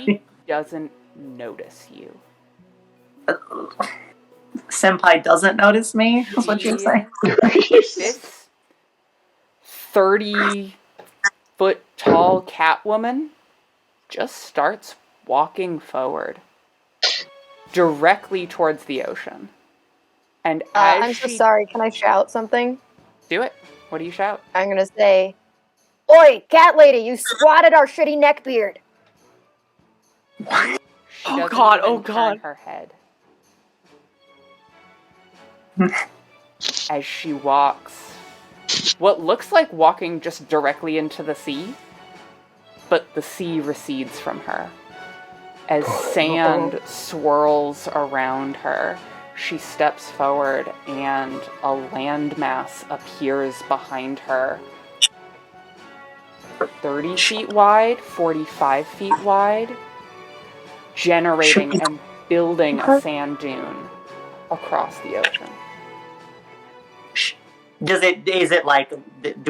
She doesn't notice you. Senpai doesn't notice me? That's what you're saying? This 30-foot-tall Catwoman just starts walking forward, directly towards the ocean. And as I'm so sorry, can I shout something? Do it. What do you shout? I'm gonna say, "Oi, cat lady, you swatted our shitty neckbeard." She doesn't God, even oh God. turn her head. As she walks, what looks like walking just directly into the sea, but the sea recedes from her. As sand swirls around her, she steps forward and a landmass appears behind her. 30 feet wide, 45 feet wide, generating and building a sand dune across the ocean. Do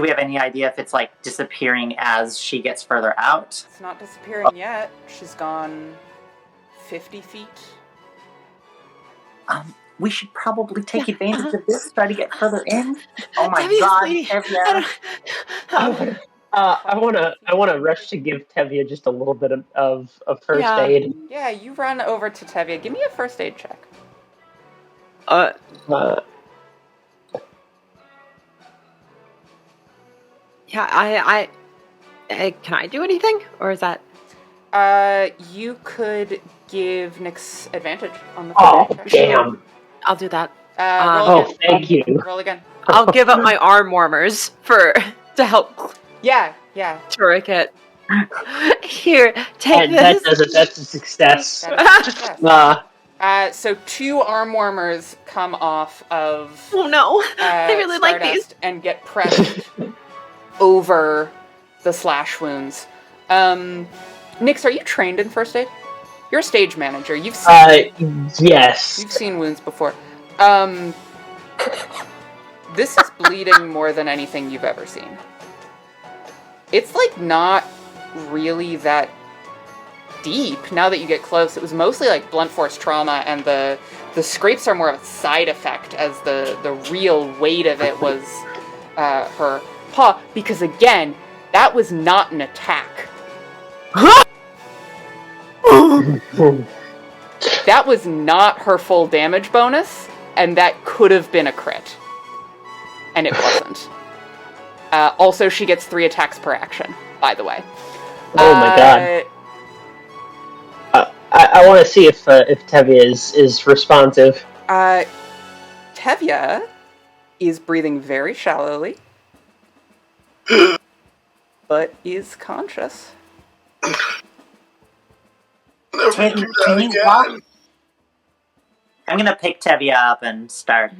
we have any idea if it's disappearing as she gets further out? It's not disappearing yet. She's gone 50 feet. We should probably take advantage of this, try to get further in. Oh my Tevye's god, Tevye. I wanna rush to give Tevye just a little bit of first aid. Yeah, you run over to Tevye. Give me a first aid check. Yeah, I can I do anything, or is that? You could give Nyx advantage on the Oh, check. damn. I'll do that. Roll Oh, thank you. Roll again. I'll give up my arm warmers to help Yeah. Turrican. Here, take That this. does it. That's a success. That is success. So 2 arm warmers come off of Oh no, I really like these. Stardust and get pressed over the slash wounds. Nyx, are you trained in first aid? You're a stage manager. You've Yes. seen wounds before. This is bleeding more than anything you've ever seen. It's like not really that deep now that you get close. It was mostly like blunt force trauma, and the scrapes are more of a side effect, as the real weight of it was her paw, because again, that was not an attack. That was not her full damage bonus, and that could have been a crit. And it wasn't. Also, she gets 3 attacks per action, by the way. Oh my god. I want to see if Tevye is responsive. Tevye is breathing very shallowly, but is conscious. Never do that again. I'm gonna pick Tevye up and start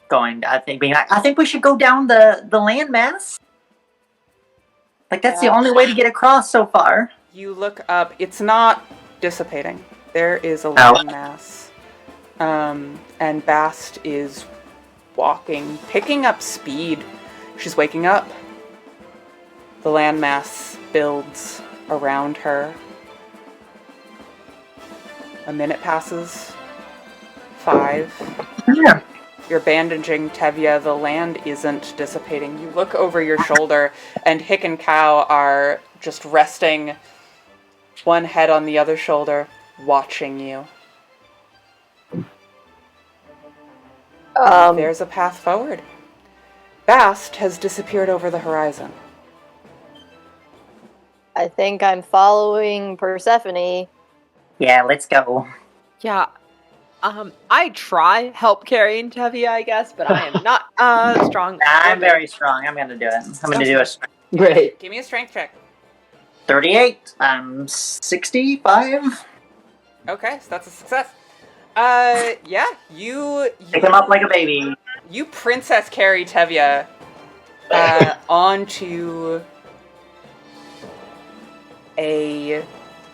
going. I think we should go down the landmass. Like that's the only way to get across so far. You look up. It's not dissipating. There is a landmass, and Bast is walking, picking up speed. She's waking up. The landmass builds around her. A minute passes. 5. Yeah. You're bandaging Tevye. The land isn't dissipating. You look over your shoulder, and Hick and Cow are just resting, one head on the other shoulder, watching you. There's a path forward. Bast has disappeared over the horizon. I think I'm following Persephone. Yeah, let's go. Yeah. I try help carrying Tevye, I guess, but I am not strong. I'm very strong. I'm gonna do it. I'm gonna do it. Great. Give me a strength check. 38. I'm 65. Okay, so that's a success. Yeah, you Pick him up like a baby. You princess carry Tevye onto a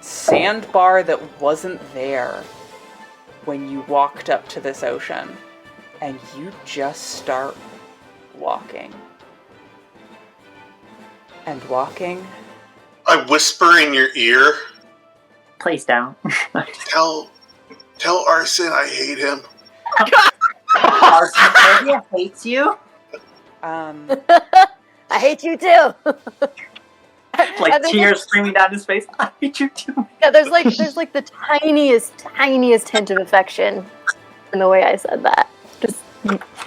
sandbar that wasn't there when you walked up to this ocean, and you just start walking. And walking. I whisper in your ear. Please don't. Tell Arson I hate him. Arson hates you? I hate you too. Like tears streaming down his face. I hate you too. Yeah, there's like the tiniest hint of affection in the way I said that. Just,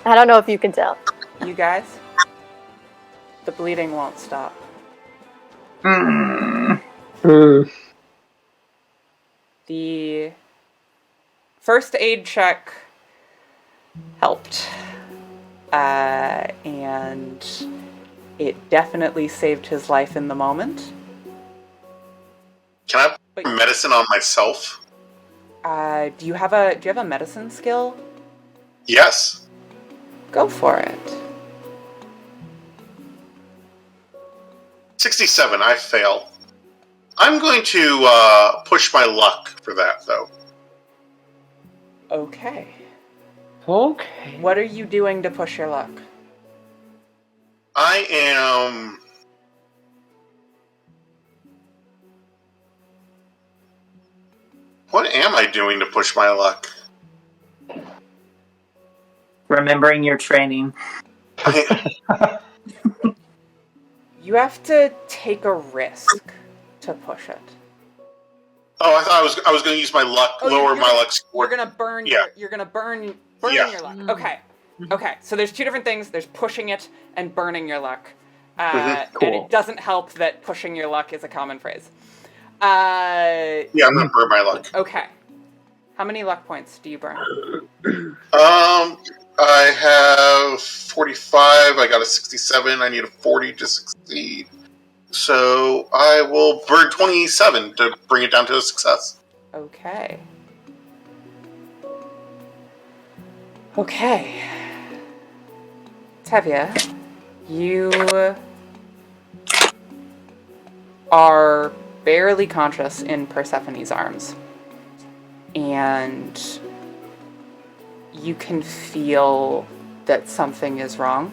I don't know if you can tell. You guys, the bleeding won't stop. The first aid check helped, and it definitely saved his life in the moment. Can I put medicine on myself? Do you have a medicine skill? Yes. Go for it. 67, I fail. I'm going to push my luck for that, though. Okay. Okay. What are you doing to push your luck? I am... What am I doing to push my luck? Remembering your training. You have to take a risk to push it. Oh, I thought I was going to use my luck, lower my luck score. You're gonna burn. Yeah. You're gonna burn Yeah. your luck. Okay. Okay. So there's two different things. There's pushing it and burning your luck. And Cool. it doesn't help that pushing your luck is a common phrase. Yeah, I'm gonna burn my luck. Okay. How many luck points do you burn? I have 45. I got a 67. I need a 40 to succeed. So I will burn 27 to bring it down to a success. Okay. Okay. Tevye, you are barely conscious in Persephone's arms. And you can feel that something is wrong.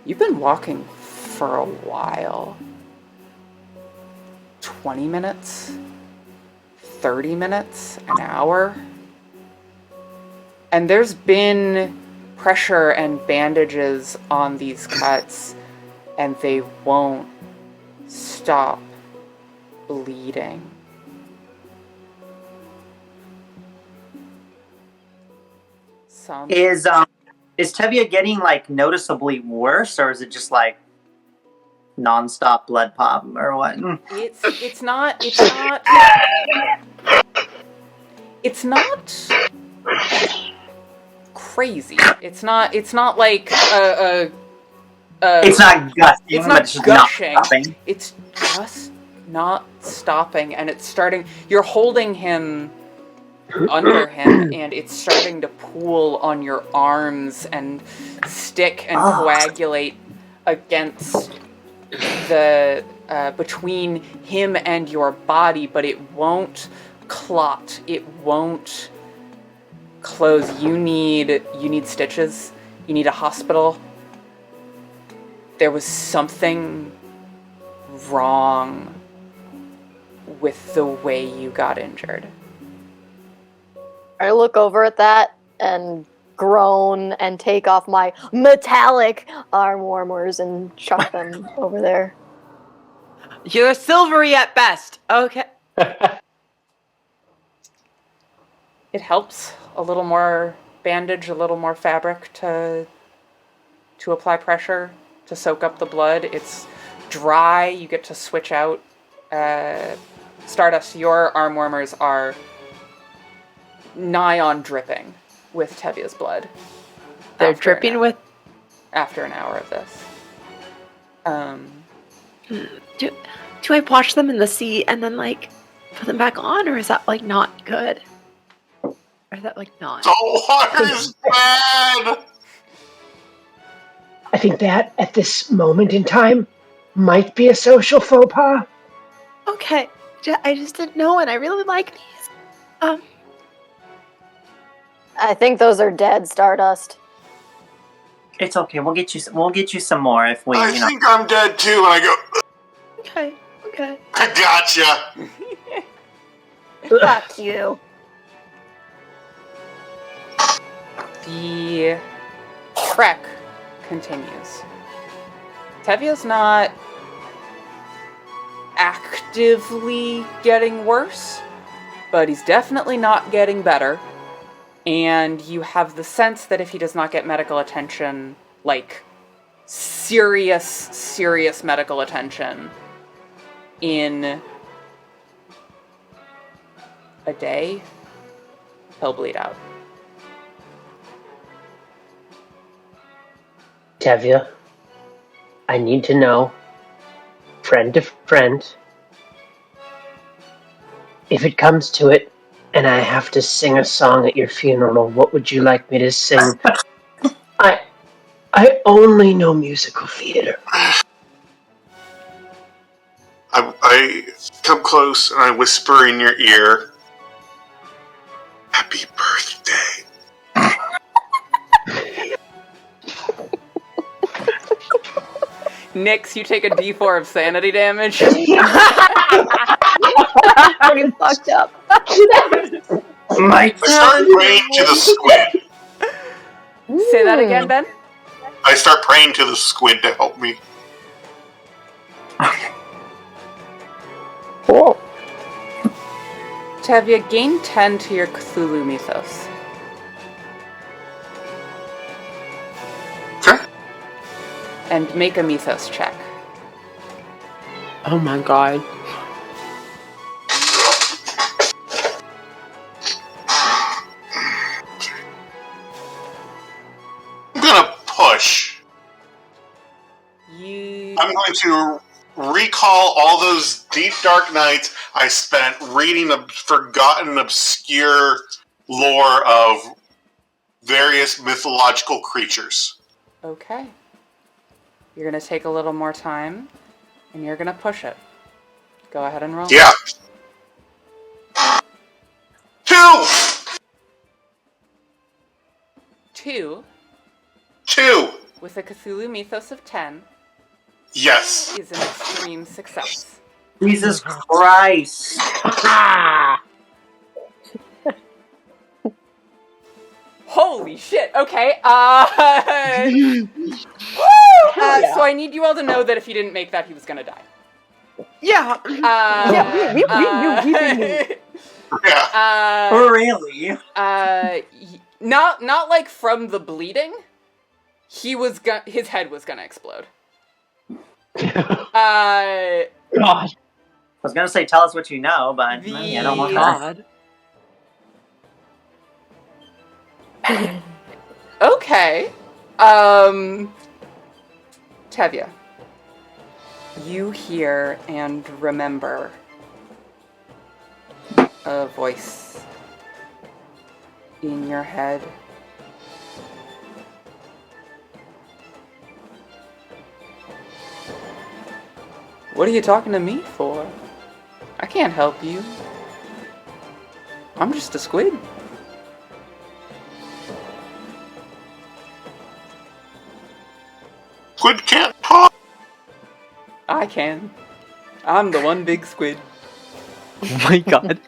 You've been walking for a while. 20 minutes? 30 minutes? An hour? And there's been pressure and bandages on these cuts, and they won't stop bleeding. Is Tevye getting like noticeably worse, or is it just like nonstop blood pop or what? It's not crazy. It's not like it's not gushing. it's but not it's just gushing. Not stopping. It's just not stopping, and it's starting. You're holding him under him, and it's starting to pool on your arms and stick and coagulate against the between him and your body, but it won't clot. It won't close. You need stitches. You need a hospital. There was something wrong with the way you got injured. I look over at that and groan and take off my metallic arm warmers and chuck them over there. You're silvery at best. Okay. It helps. A little more bandage, a little more fabric to apply pressure, to soak up the blood. It's dry. You get to switch out. Stardust, your arm warmers are nigh on dripping with Tevye's blood. They're dripping with... After an hour of this. Do I wash them in the sea and then, like, put them back on? Or is that, like, not good? Or is that, like, not? The water is bad! I think that, at this moment in time, might be a social faux pas. Okay. I just didn't know, and I really like these. I think those are dead, Stardust. It's okay. We'll get you some more if we. I think I'm dead too. And I go. Okay. I gotcha. Fuck you. The trek continues. Tevye's not actively getting worse, but he's definitely not getting better. And you have the sense that if he does not get medical attention, like serious medical attention, in a day, he'll bleed out. Tevye, I need to know, friend to friend, if it comes to it, and I have to sing a song at your funeral, what would you like me to sing? I only know musical theater. I come close and I whisper in your ear, "Happy birthday." Nix, you take a D4 of sanity damage. Pretty fucked up. I start praying to the squid. Say that again, Ben. I start praying to the squid to help me. Cool. Tevye, gain 10 to your Cthulhu mythos. Okay. and make a mythos check. Oh my god. I'm gonna push. You. I'm going to recall all those deep dark nights I spent reading the forgotten, obscure lore of various mythological creatures. Okay. You're gonna take a little more time, and you're gonna push it. Go ahead and roll. Yeah. 2! 2, 2! with a Cthulhu mythos of 10, Yes. is an extreme success. Jesus Christ. Holy shit! Okay. Woo! So I need you all to know that if he didn't make that, he was gonna die. Yeah. Yeah, we knew. Yeah. Really? Not like from the bleeding. His head was gonna explode. God. I was gonna say tell us what you know, but I don't want that. God. Okay. Tevye, you hear and remember a voice in your head. What are you talking to me for? I can't help you. I'm just a squid. Squid can't talk. I can. I'm the one big squid. Oh my god.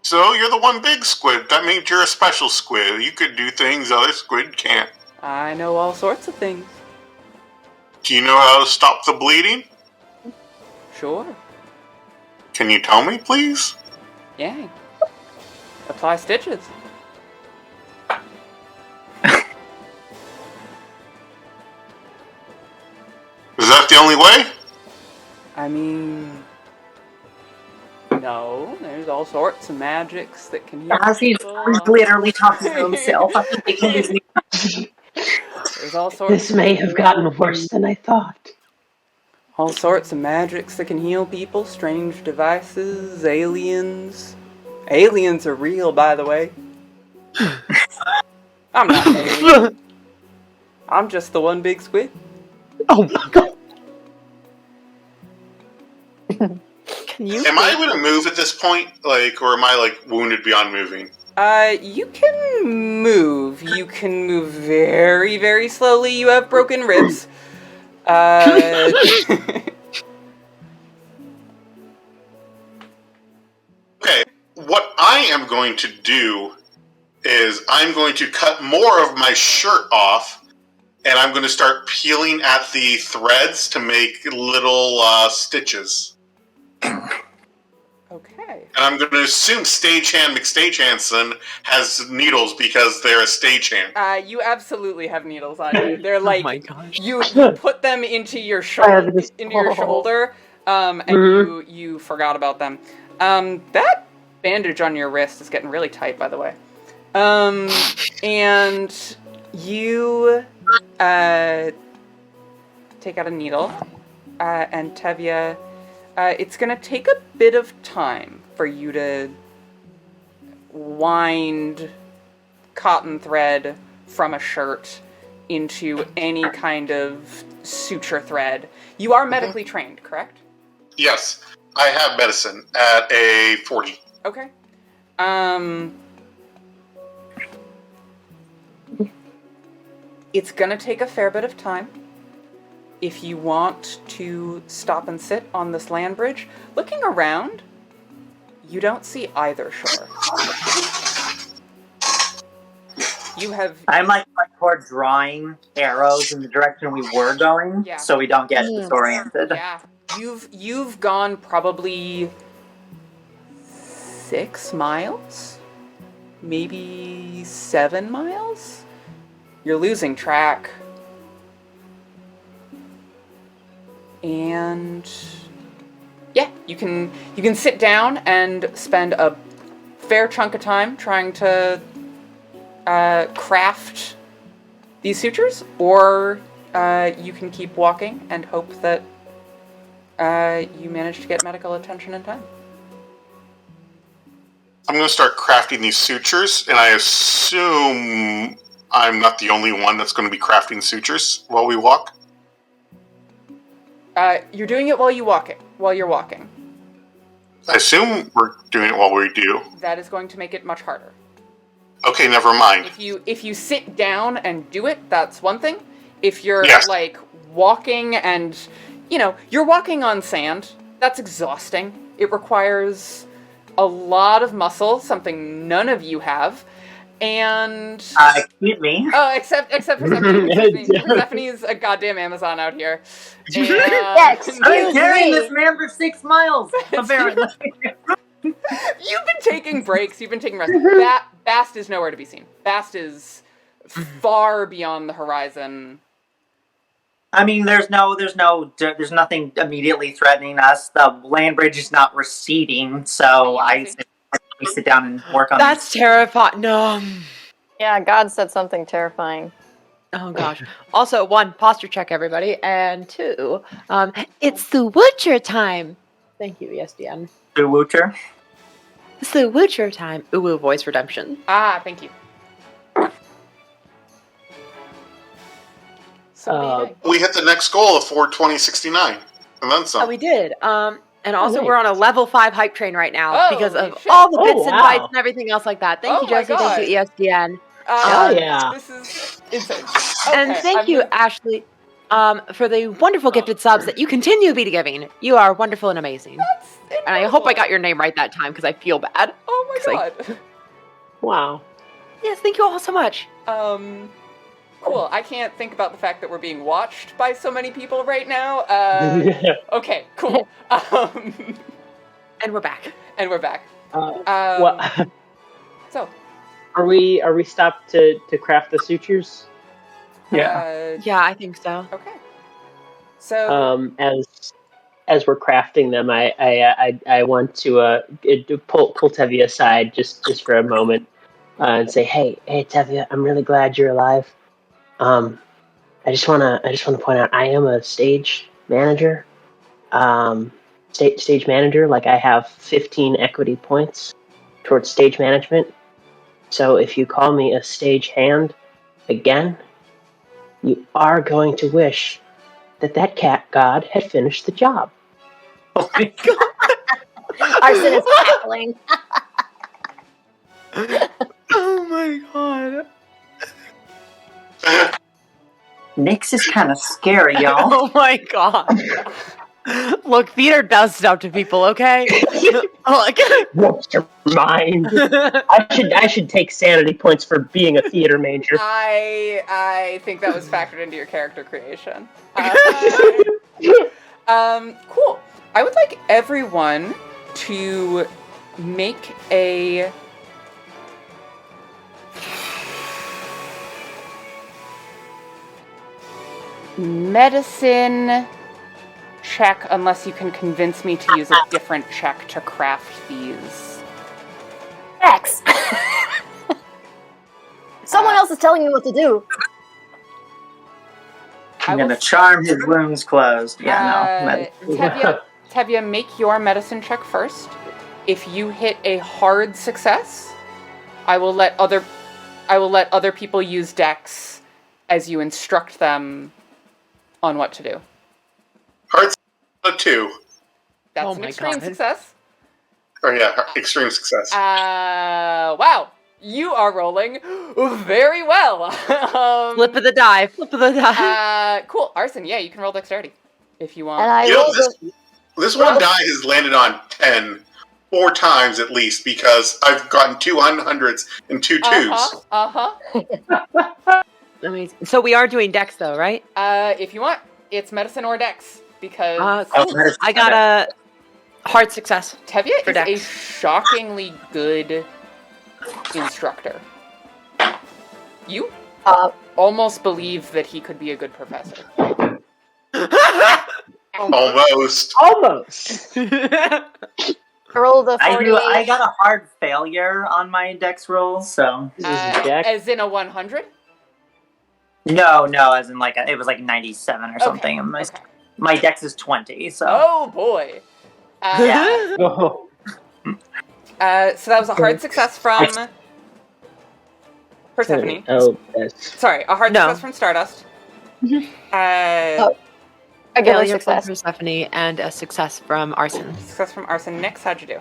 So you're the one big squid. That means you're a special squid. You could do things other squid can't. I know all sorts of things. Do you know how to stop the bleeding? Sure. Can you tell me, please? Yeah. Apply stitches. Is that the only way? I mean, no. There's all sorts of magics that can heal He's people. literally talking to himself. I think he can be- There's all sorts. This may have gotten worse than I thought. All sorts of magics that can heal people. Strange devices, aliens. Aliens are real, by the way. I'm not an alien. I'm just the one big squid. Oh my god. Can you? Am I able to move at this point? Like, or am I, like, wounded beyond moving? You can move. You can move very, very slowly. You have broken ribs. Okay, what I am going to do is I'm going to cut more of my shirt off, and I'm going to start peeling at the threads to make little stitches. Okay. And I'm going to assume Stagehand McStagehanson has needles because they're a stagehand. You absolutely have needles on you. They're like Oh my gosh. you put them into your shoulder, and you forgot about them. That bandage on your wrist is getting really tight, by the way. And you take out a needle, and Tevye, it's gonna take a bit of time for you to wind cotton thread from a shirt into any kind of suture thread. You are medically trained, correct? Yes, I have medicine at a 40. Okay. It's gonna take a fair bit of time. If you want to stop and sit on this land bridge, looking around, you don't see either shore. You have... I'm like hardcore drawing arrows in the direction we were going, Yeah. so we don't get disoriented. Yeah. You've gone probably 6 miles? Maybe 7 miles? You're losing track. And yeah, you can sit down and spend a fair chunk of time trying to craft these sutures, or you can keep walking and hope that you manage to get medical attention in time. I'm going to start crafting these sutures, and I assume I'm not the only one that's going to be crafting sutures while we walk. You're doing it while you're walking. I assume we're doing it while we do. That is going to make it much harder. Okay, never mind. If you sit down and do it, that's one thing. If you're like walking and you're walking on sand, that's exhausting. It requires a lot of muscle, something none of you have. And excuse me. Oh, except Persephone. Persephone's a goddamn Amazon out here. And, Yeah, excuse I've been carrying me. this man for 6 miles, apparently. You've been taking breaks. You've been taking rest. Bast is nowhere to be seen. Bast is far beyond the horizon. I mean, there's nothing immediately threatening us. The land bridge is not receding, so I sit down and work on That's terrifying. No. Yeah, God said something terrifying. Oh gosh. Also, 1, posture check, everybody, and 2, it's the Witcher time. Thank you, ESDN. CthUWU. It's the Witcher time. Uwu voice redemption. Ah, thank you. So what do you think? We hit the next goal of 42069, and then some. Oh, we did. And also we're on a level 5 hype train right now because Holy of shit. all the bits and wow. bytes and everything else like that. Thank you, my Josie. Thank you, ESDN. Hell yeah. This is insane. And Okay, thank you, Ashley, for the wonderful gifted subs that you continue to be giving. You are wonderful and amazing. That's And I hope I got your name right that time because I feel bad. Oh my god. Wow. Yes, thank you all so much. Cool. I can't think about the fact that we're being watched by so many people right now. Okay, cool. And we're back. And we're back. What? So, Are we stopped to craft the sutures? Yeah. Yeah, I think so. Okay. So, As we're crafting them, I want to pull Tevye aside just for a moment and say, hey Tevye, I'm really glad you're alive. I just wanna point out I am a stage manager. Stage manager, like I have 15 equity points towards stage management. So if you call me a stage hand again, you are going to wish that cat god had finished the job. Oh my god. Arson is cackling. Oh my god. Nyx is kind of scary, y'all. Oh my god. Look, theater does stuff to people, okay? Look. What's your mind? I should take sanity points for being a theater major. I think that was factored into your character creation. Cool. I would like everyone to make a medicine check, unless you can convince me to use a different check to craft these. X. Someone else is telling me what to do. I'm gonna charm his wounds closed. Yeah, Tevye, make your medicine check first. If you hit a hard success, I will let other people use Dex as you instruct them on what to do. Hard 2. That's an extreme success. Oh yeah, extreme success. Wow. You are rolling very well. Flip of the die. Cool. Arson, yeah, you can roll dexterity if you want. And I rolled This one die has landed on 10 4 times at least, because I've gotten 2 100s and 2 2s. Amazing. So we are doing Dex though, right? If you want, it's medicine or Dex, because Cool. I got a hard success. Tevye is Dex. a shockingly good instructor. You almost believe that he could be a good professor. Almost. Almost. Roll the 48. I got a hard failure on my dex roll, so This is Jack. As in a 100? no, as in it was 97 or something. And my dex is 20, so Oh boy. yeah. Oh. So that was a hard success from Persephone. Oh, yes. Sorry, a hard success from Stardust. Regular Failure success. from Persephone and a success from Arson. Success from Arson. Nix, how'd you do?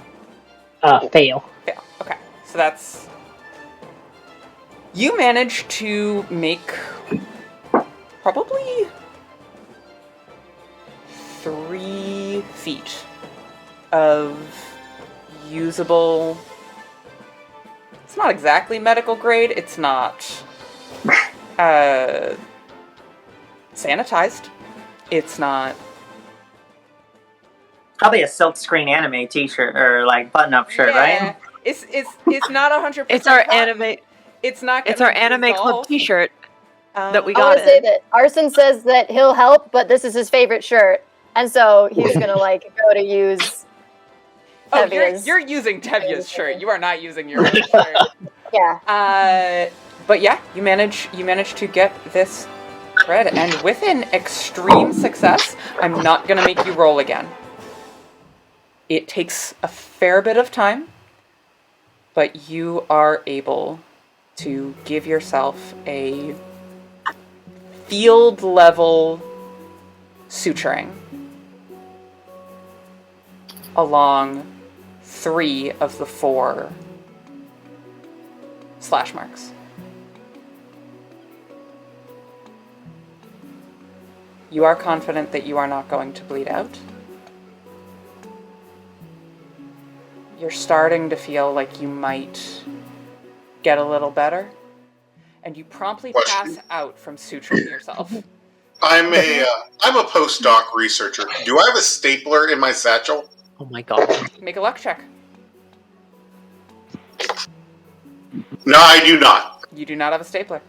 Fail. Fail. Okay, so that's... You managed to make probably 3 feet of usable... It's not exactly medical grade. It's not sanitized. It's not... Probably a silkscreen anime t-shirt or button-up shirt, right? It's not 100%. It's our anime. It's not. It's our anime club T-shirt that we I got. want to say that Arson says that he'll help, but this is his favorite shirt, and so he's gonna go to use. Oh, Tevye's. you're using Tevye's shirt. You are not using your own shirt. Yeah. But yeah, you manage to get this thread, and with an extreme success, I'm not gonna make you roll again. It takes a fair bit of time, but you are able to give yourself a field level suturing along 3 of the 4 slash marks. You are confident that you are not going to bleed out. You're starting to feel like you might get a little better, and you promptly pass out from suturing yourself. I'm a postdoc researcher. Do I have a stapler in my satchel? Oh my god. Make a luck check. No, I do not. You do not have a stapler.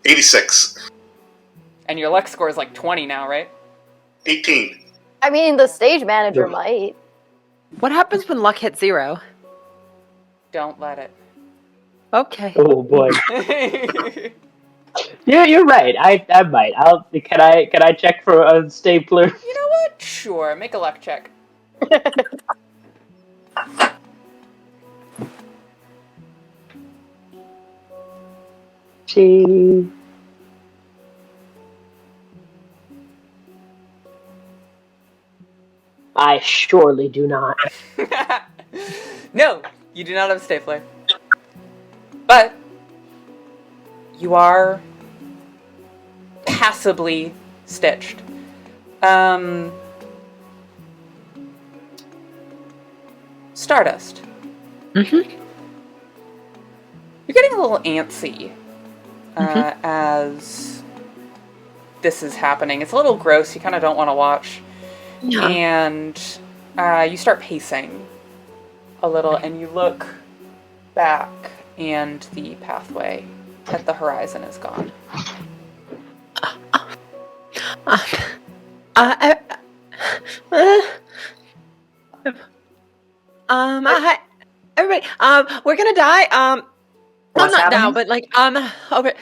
86. And your luck score is 20 now, right? 18. I mean, the stage manager might. What happens when luck hits 0? Don't let it. Okay. Oh boy. Yeah, you're right. I might. Can I check for a stapler? You know what? Sure. Make a luck check. Ching. I surely do not. No, you do not have a stapler. But you are passably stitched. Stardust. Mm-hmm. You're getting a little antsy as this is happening. It's a little gross. You kind of don't want to watch. Yeah. And you start pacing a little, and you look back, and the pathway at the horizon is gone. Everybody, we're gonna die. What's not now, happening? but okay.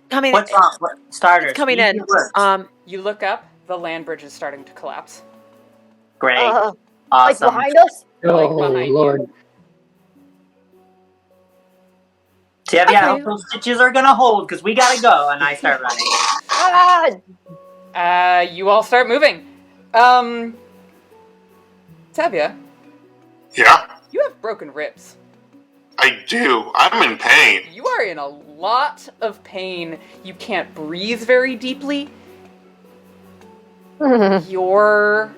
Coming. What's wrong? Starters. It's coming Use in. your words. You look up, the land bridge is starting to collapse. Great. Like Awesome. behind us? Like Oh behind you. Lord. Tevye, I Okay. hope those stitches are gonna hold because we gotta go. And I start running. Ah! You all start moving. Tevye, Yeah, you have broken ribs. I do. I'm in pain. You are in a lot of pain. You can't breathe very deeply. You're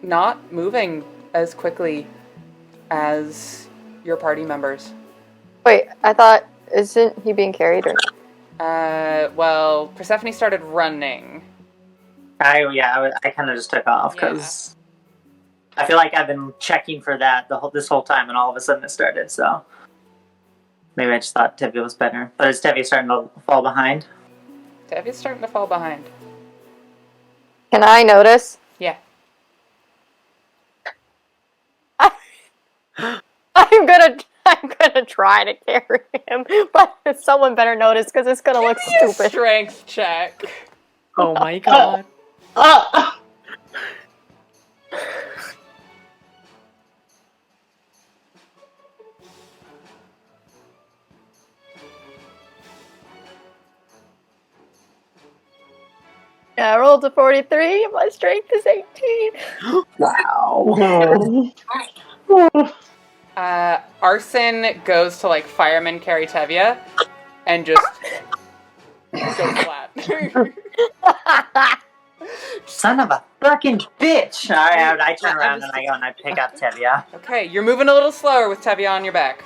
not moving as quickly as your party members. Wait, I thought, isn't he being carried or? Well, Persephone started running. I kind of just took off because I feel like I've been checking for that this whole time, and all of a sudden it started. So maybe I just thought Tevye was better. But is Tevye starting to fall behind? Tevye's starting to fall behind. Can I notice? Yeah. I'm gonna try to carry him, but someone better notice because it's gonna look stupid. Strength check. Oh my god. Yeah, I rolled a 43. My strength is 18. Wow. Arson goes to like fireman carry Tevye and just goes flat. Son of a fucking bitch! Alright, I turn around and I go and I pick up Tevye. Okay, you're moving a little slower with Tevye on your back.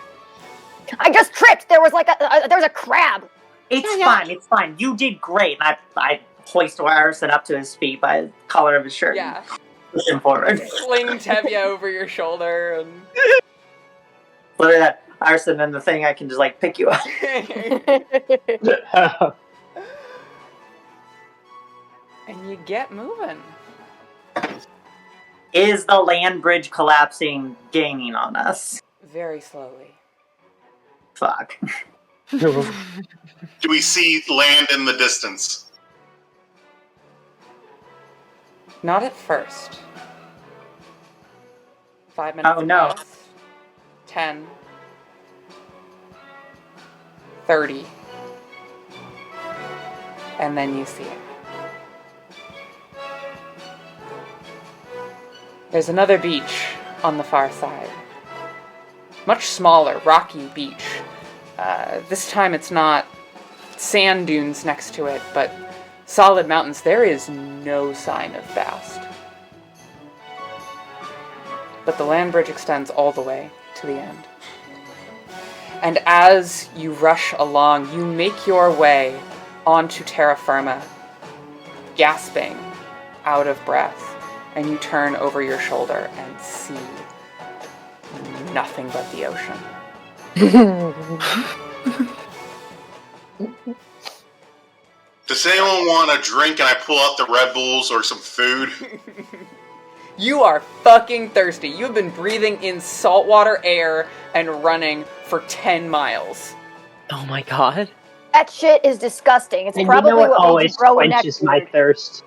I just tripped. There was like there's a crab. It's fine. You did great. And I hoist Arson up to his feet by the collar of his shirt. Yeah. Push him forward. Sling Tevye over your shoulder and... Look at that, Arson, and the thing I can just like pick you up. And you get moving. Is the land bridge collapsing gaining on us? Very slowly. Fuck. Do we see land in the distance? Not at first. 5 minutes Oh, no. pass. 10. 30. And then you see it. There's another beach on the far side. Much smaller, rocky beach. This time it's not sand dunes next to it, but solid mountains. There is no sign of Bast. But the land bridge extends all the way to the end. And as you rush along, you make your way onto terra firma, gasping, out of breath, and you turn over your shoulder and see nothing but the ocean. Does anyone want a drink and I pull out the Red Bulls or some food? You are fucking thirsty. You've been breathing in saltwater air and running for 10 miles. Oh my god. That shit is disgusting. It's And probably you know what what always makes you grow a neck quenches my beard. thirst?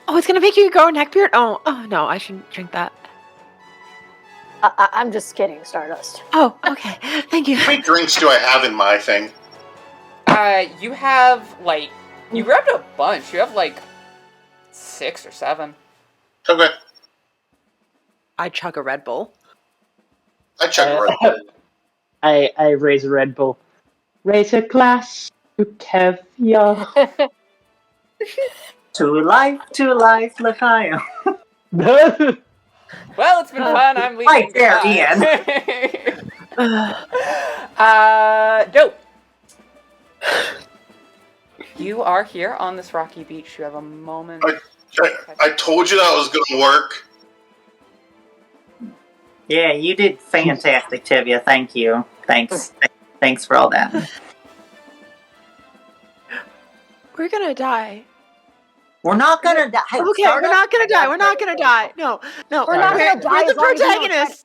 Oh, it's gonna make you grow a neck beard? Oh no, I shouldn't drink that. I'm just kidding, Stardust. Oh, okay. Thank you. How many drinks do I have in my thing? You have, like, you grabbed a bunch. You have, like, 6 or 7. Okay. I chug a Red Bull. I checked Red Bull. I raise a Red Bull. Raise a glass to Tevye. To life, L'chaim. Well, it's been fun. I'm leaving. Right there, Ian. Dope. You are here on this rocky beach. You have a moment. I told you that was going to work. Yeah, you did fantastic, Tevye. Thank you. Thanks for all that. We're gonna die. We're not gonna die. Okay, we're not gonna die. We're not gonna die. No. We're not gonna die We're as the long as you don't protagonists.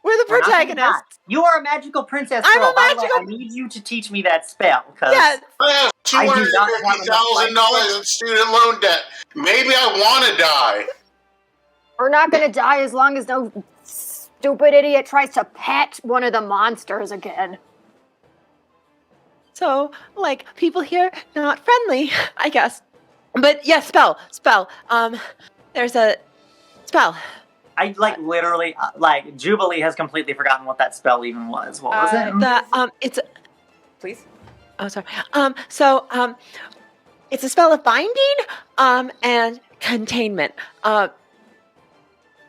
We're the We're not gonna die. protagonists. You are a magical princess I'm girl. a By the way, magical- I need you to teach me that spell. Cause Yeah. I have I do not have enough $250,000 in student loan debt. Maybe I want to die. We're not gonna die as long as no stupid idiot tries to pet one of the monsters again. So, like, people here, not friendly, I guess. But yeah, spell. There's a spell. I literally Jubilee has completely forgotten what that spell even was. What was it? It's Please. oh sorry. It's a spell of binding, and containment.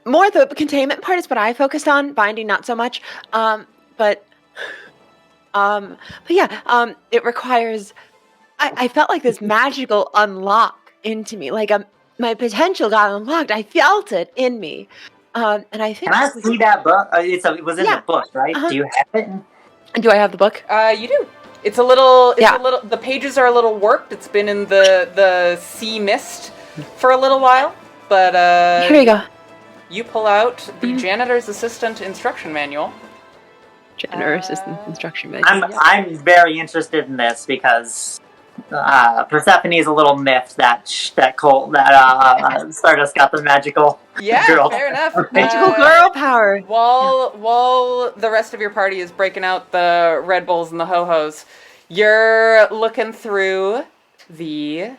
More the containment part is what I focused on. Binding, not so much. But yeah. It requires. I felt like this magical unlock into me. Like my potential got unlocked. I felt it in me. And I think. Can I see that book? It was in the book, right? Uh-huh. Do you have it? Do I have the book? You do. It's a little. The pages are a little warped. It's been in the sea mist for a little while, but Here we go. you pull out the janitor's assistant instruction manual. Janitor assistant instruction manual. I'm very interested in this because Persephone is a little miffed that Stardust got the magical girl. Fair enough. Magical girl power. While the rest of your party is breaking out the Red Bulls and the Ho-Hos, you're looking through the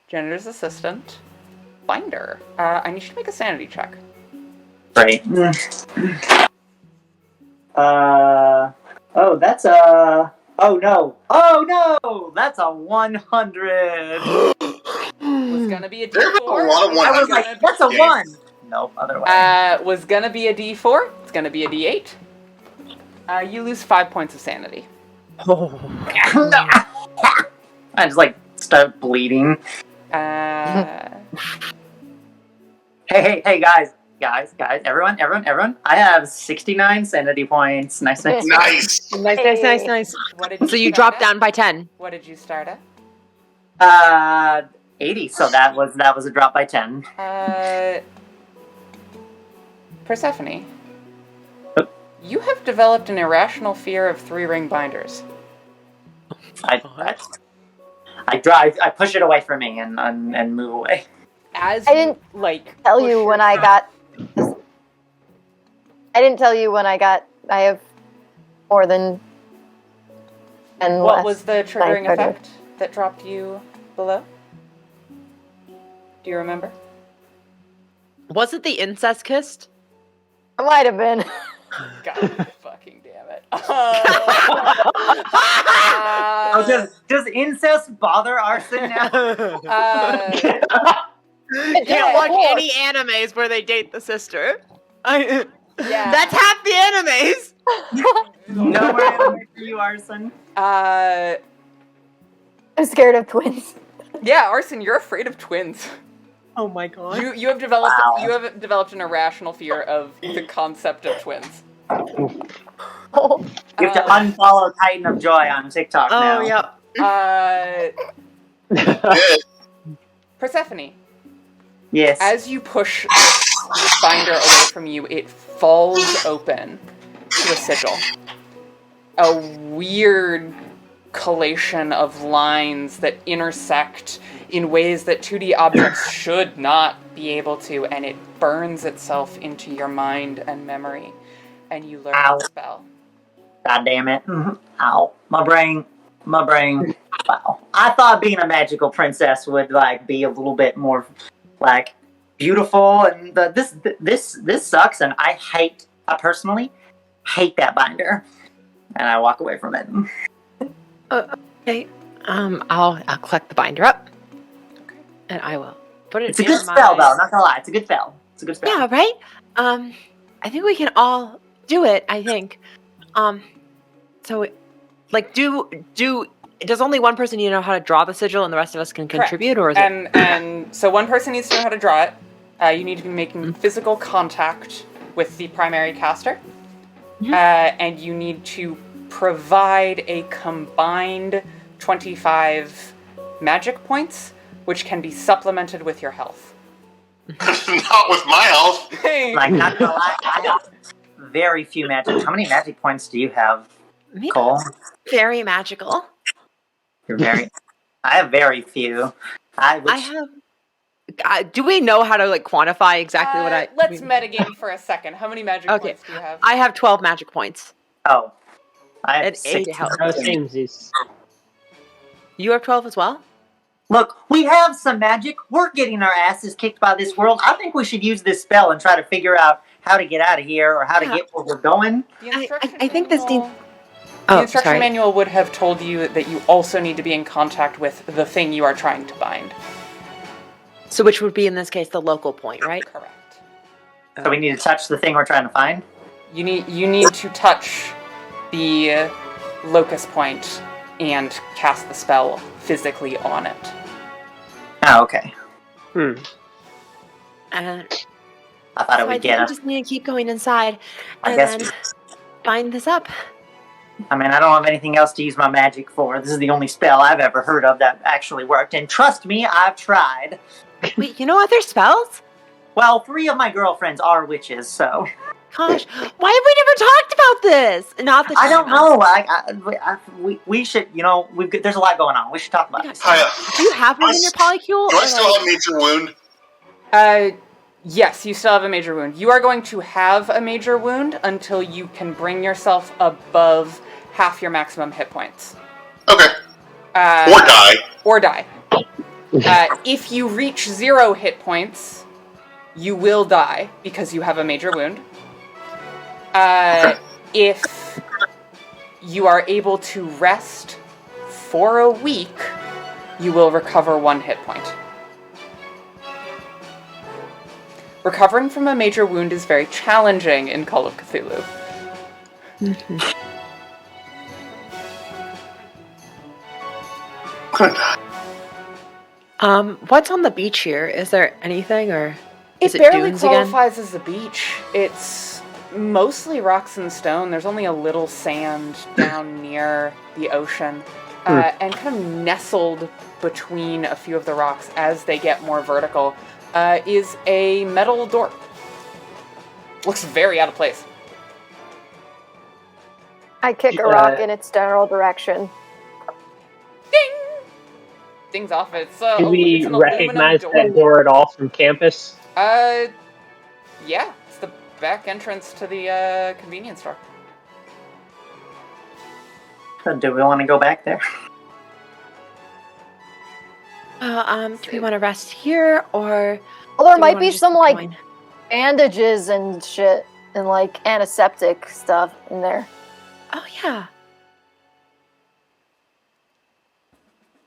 janitor's assistant binder. I need you to make a sanity check. Great. That's a... Oh no! That's a 100! Was gonna be a D4. There have been a lot of I was like, that's a 1! Nope, other way. Was gonna be a D4. It's gonna be a D8. You lose 5 points of sanity. I just start bleeding. Hey, guys, everyone. I have 69 sanity points. Nice. Nice. Nice. What did So you dropped down by 10. What did you start at? 80. So that was a drop by 10. Persephone, you have developed an irrational fear of 3-ring binders. I push it away from me and move away. As I didn't tell you when I got. I didn't tell you when I got. I have more than. And what was the triggering effect that dropped you below? Do you remember? Was it the incest kiss? It might have been. God fucking damn it. Does incest bother Arson now? I can't watch any animes where they date the sister. Yeah. That's half the animes. No more anime for you, Arson. I'm scared of twins. Yeah, Arson, you're afraid of twins. Oh my god. You have developed Wow. you have developed an irrational fear of the concept of twins. You have to unfollow Titan of Joy on TikTok now. Oh yeah. Persephone, Yes. as you push this binder away from you, it falls open to a sigil. A weird collation of lines that intersect in ways that 2D objects should not be able to, and it burns itself into your mind and memory, and you learn Ow. the spell. God damn it. Ow. My brain. Wow. I thought being a magical princess would be a little bit more beautiful, and this sucks, and I personally hate that binder. And I walk away from it. Okay. I'll collect the binder up. Okay. And I will put it It's a in good my... spell though, not gonna lie. It's a good spell. Yeah, right? I think we can all do it, I think. So does only one person need to know how to draw the sigil and the rest of us can contribute, or is it? And so one person needs to know how to draw it. You need to be making physical contact with the primary caster. And you need to provide a combined 25 magic points, which can be supplemented with your health. Not with my health. Not gonna lie, I have very few magic. How many magic points do you have, Me? Cole? Very magical. I have very few. I have... do we know how to quantify exactly what I... Let's metagame for a second. How many magic points do you have? I have 12 magic points. Oh. I have And 8 6. health. No, same, Zeus. You have 12 as well? Look, we have some magic. We're getting our asses kicked by this world. I think we should use this spell and try to figure out how to get out of here or how to get where we're going. I think this needs... The instruction manual would have told you that you also need to be in contact with the thing you are trying to bind. So which would be, in this case, the local point, right? Correct. So we need to touch the thing we're trying to find? You need to touch the locus point and cast the spell physically on it. Oh, okay. And I thought it so would get we us. just need to keep going inside I and guess then bind this up. I mean, I don't have anything else to use my magic for. This is the only spell I've ever heard of that actually worked. And trust me, I've tried. Wait, you know other spells? Well, 3 of my girlfriends are witches, so... Gosh, why have we never talked about this? Not that I don't know. We should, there's a lot going on. We should talk about this. Hiya. Do you have one in your polycule? Do I still have major wound? Yes, you still have a major wound. You are going to have a major wound until you can bring yourself above half your maximum hit points. Okay. Or die. Or die. If you reach 0 hit points, you will die because you have a major wound. If you are able to rest for a week, you will recover 1 hit point. Recovering from a major wound is very challenging in Call of Cthulhu. What's on the beach here? Is there anything, or is It it barely dunes again? qualifies as a beach. It's mostly rocks and stone. There's only a little sand down near the ocean. And kind of nestled between a few of the rocks as they get more vertical is a metal door. Looks very out of place. I kick a rock in its general direction. Ding! Dings off. It's Do we it's an recognize aluminum that door at all from campus? Yeah, it's the back entrance to the convenience store. Do we want to go back there? Do we want to rest here, or Well, there do we might wanna be just some, keep like, going? bandages and shit, and, like, antiseptic stuff in there. Oh yeah.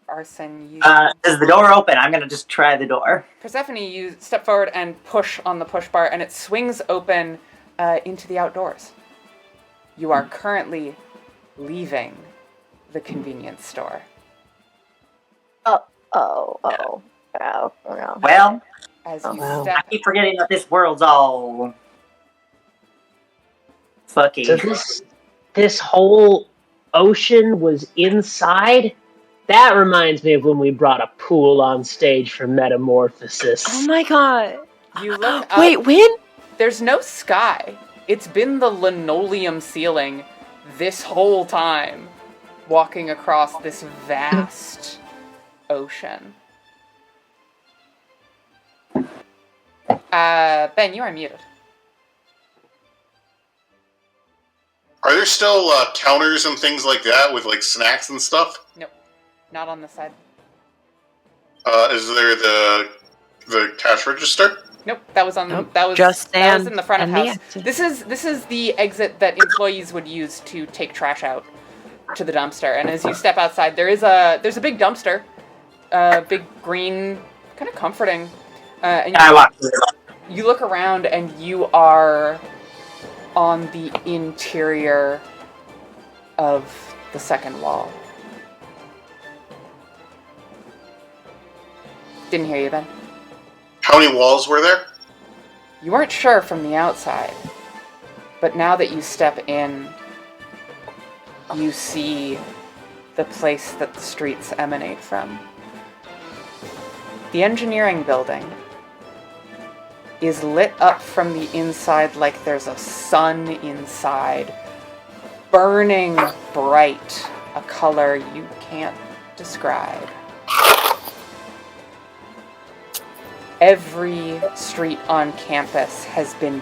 Arson, you... Is the door open? I'm gonna just try the door. Persephone, you step forward and push on the push bar, and it swings open into the outdoors. You are currently leaving the convenience store. Oh, no. Well, As you I step... keep forgetting that this world's all... fucky. So this whole ocean was inside? That reminds me of when we brought a pool on stage for Metamorphosis. Oh my god. You look up. Wait, when? There's no sky. It's been the linoleum ceiling this whole time, walking across this vast ocean. Ben, you are muted. Are there still counters and things like that with like snacks and stuff? Nope, not on this side. Is there the cash register? Nope, that was on. Nope, That was just that was stand in the front of and the house. exit. This is the exit that employees would use to take trash out to the dumpster. And as you step outside, there's a big dumpster, big green, kind of comforting. And I walk through. you look around and you are on the interior of the second wall. Didn't hear you, Ben. How many walls were there? You weren't sure from the outside, but now that you step in, you see the place that the streets emanate from. The engineering building is lit up from the inside like there's a sun inside, burning bright, a color you can't describe. Every street on campus has been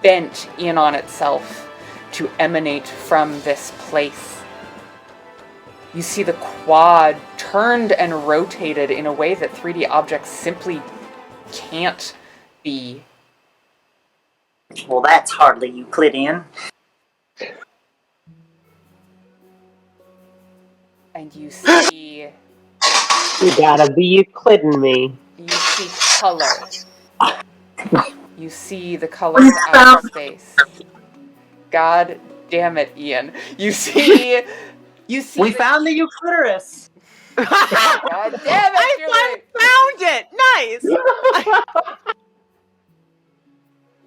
bent in on itself to emanate from this place. You see the quad turned and rotated in a way that 3D objects simply can't be. Well, that's hardly Euclidean. And you see... You gotta be Eucliding me. You see color. You see the colors out of space. God damn it, Ian. You see We the... found the Euclidus. God damn it, Julie. I found it! Nice!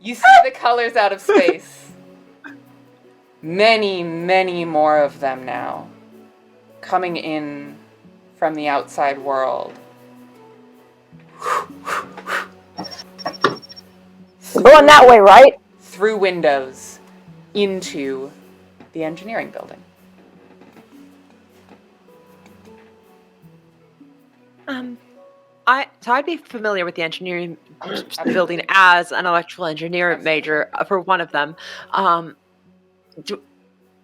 You see the colors out of space. Many, many more of them now, coming in from the outside world. Going that way, right? Through windows into the engineering building. I'd be familiar with the engineering building as an electrical engineer major for one of them.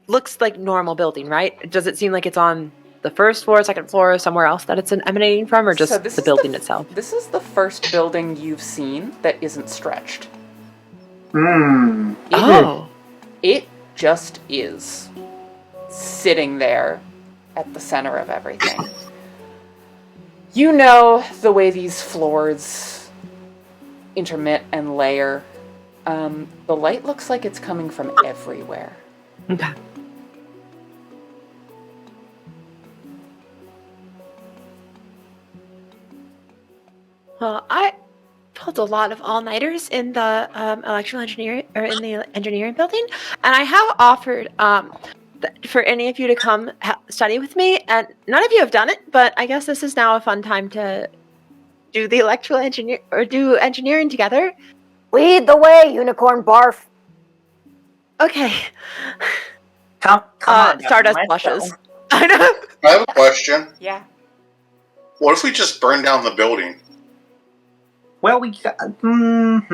Looks like normal building, right? Does it seem like it's on the first floor, second floor, somewhere else that it's emanating from, or just the building itself? This is the first building you've seen that isn't stretched. It just is sitting there at the center of everything. You know the way these floors intermit and layer. The light looks like it's coming from everywhere. Okay. Well, I pulled a lot of all-nighters in the electrical engineering or in the engineering building, and I have offered for any of you to come study with me, and none of you have done it, but I guess this is now a fun time to do the electrical engineer or do engineering together. Lead the way, unicorn barf. Okay. Come on, Stardust let's blushes. go. I know. I have a question. Yeah. What if we just burn down the building? Well, we got. Why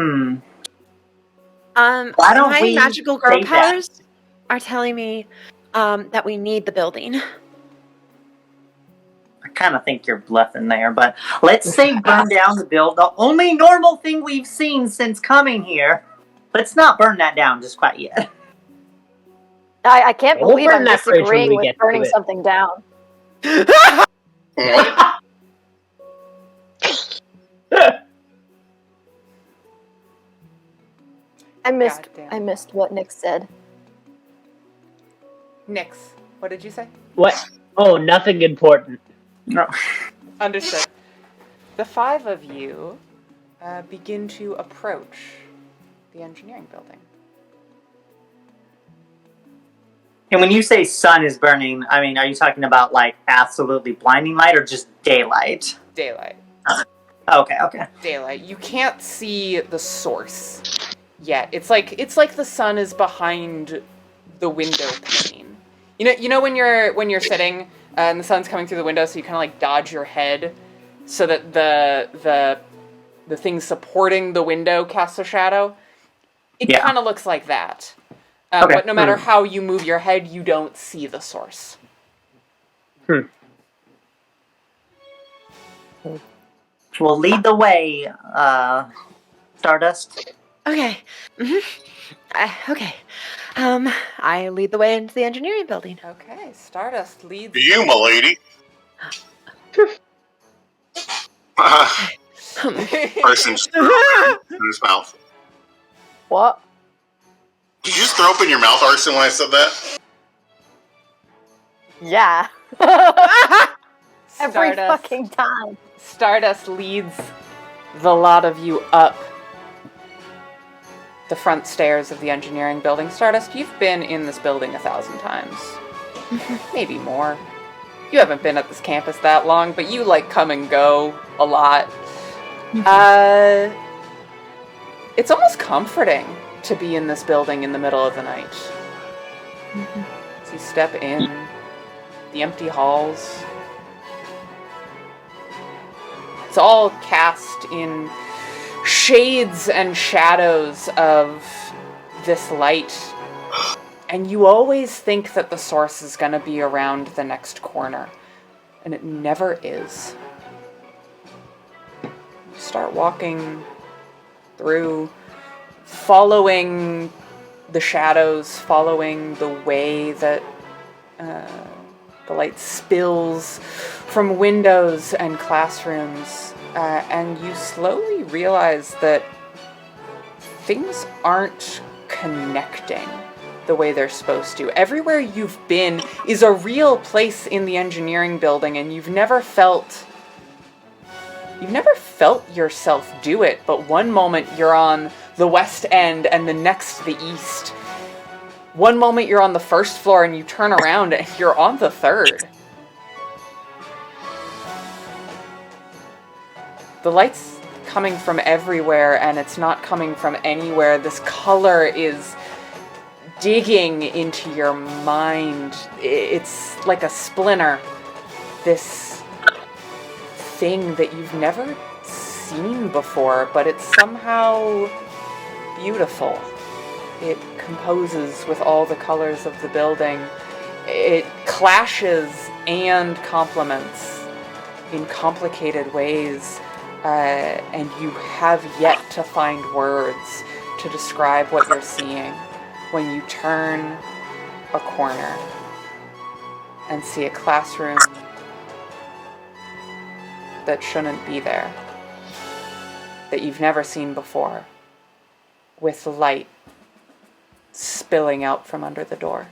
don't my we magical girl say that? powers are telling me that we need the building. I kind of think you're bluffing there, but let's say burn down the build. The only normal thing we've seen since coming here. Let's not burn that down just quite yet. I can't We'll believe burn I'm that bridge when disagreeing we with get to burning it. something down. What? Goddamn. I missed what Nick said. Nyx, what did you say? What? Oh, nothing important. No. Understood. The five of you begin to approach the engineering building. And when you say sun is burning, I mean, are you talking about like absolutely blinding light or just daylight? Daylight. Okay. Daylight. You can't see the source yet. It's like the sun is behind the window pane. You know when you're sitting and the sun's coming through the window, so you kind of like dodge your head so that the thing supporting the window casts a shadow. It Yeah. kind of looks like that. Okay. But no matter how you move your head, you don't see the source. Well, lead the way, Stardust. Okay. Okay. I lead the way into the engineering building. Okay, Stardust leads. To you, milady. Parson's in his mouth. What? Did you just throw up in your mouth, Arson, when I said that? Yeah. Every Stardust. fucking time. Stardust leads the lot of you up the front stairs of the engineering building. Stardust, you've been in this building 1,000 times. Maybe more. You haven't been at this campus that long, but you like come and go a lot. It's almost comforting to be in this building in the middle of the night. As you step in, the empty halls. It's all cast in shades and shadows of this light. And you always think that the source is going to be around the next corner. And it never is. You start walking through, following the shadows, following the way that the light spills from windows and classrooms. And you slowly realize that things aren't connecting the way they're supposed to. Everywhere you've been is a real place in the engineering building, and you've never felt yourself do it, but one moment you're on the west end and the next the east. One moment you're on the first floor and you turn around and you're on the third. The light's coming from everywhere, and it's not coming from anywhere. This color is digging into your mind. It's like a splinter. This thing that you've never seen before, but it's somehow beautiful. It composes with all the colors of the building. It clashes and complements in complicated ways. And you have yet to find words to describe what you're seeing when you turn a corner and see a classroom that shouldn't be there, that you've never seen before, with light spilling out from under the door.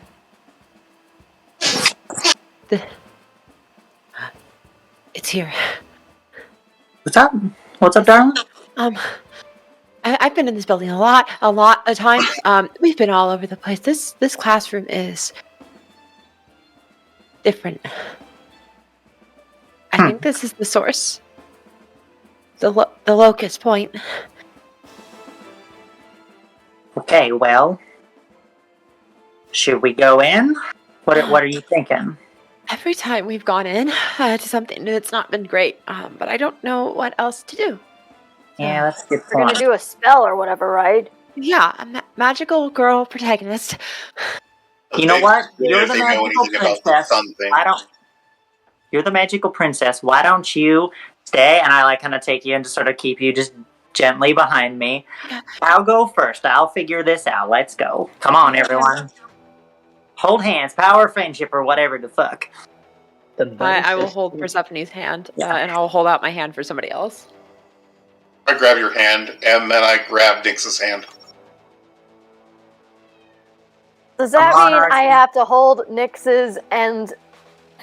It's here. What's up? What's up, darling? I've been in this building a lot of times. We've been all over the place. This classroom is different. I think this is the source. The locus point. Okay, well, should we go in? What are you thinking? Every time we've gone in to something, it's not been great. But I don't know what else to do. Yeah, that's a good We're gonna point. do a spell or whatever, right? Yeah, a magical girl protagonist. You know what? You're If the they know magical anything about the princess. sun thing. You're the magical princess. Why don't you stay? And I kind of take you and just sort of keep you just gently behind me. I'll go first. I'll figure this out. Let's go. Come on, everyone. Hold hands, power, friendship, or whatever the fuck. I will hold Persephone's hand, and I will hold out my hand for somebody else. I grab your hand, and then I grab Nix's hand. Does that Come on, mean I Arson. have to hold Nyx's and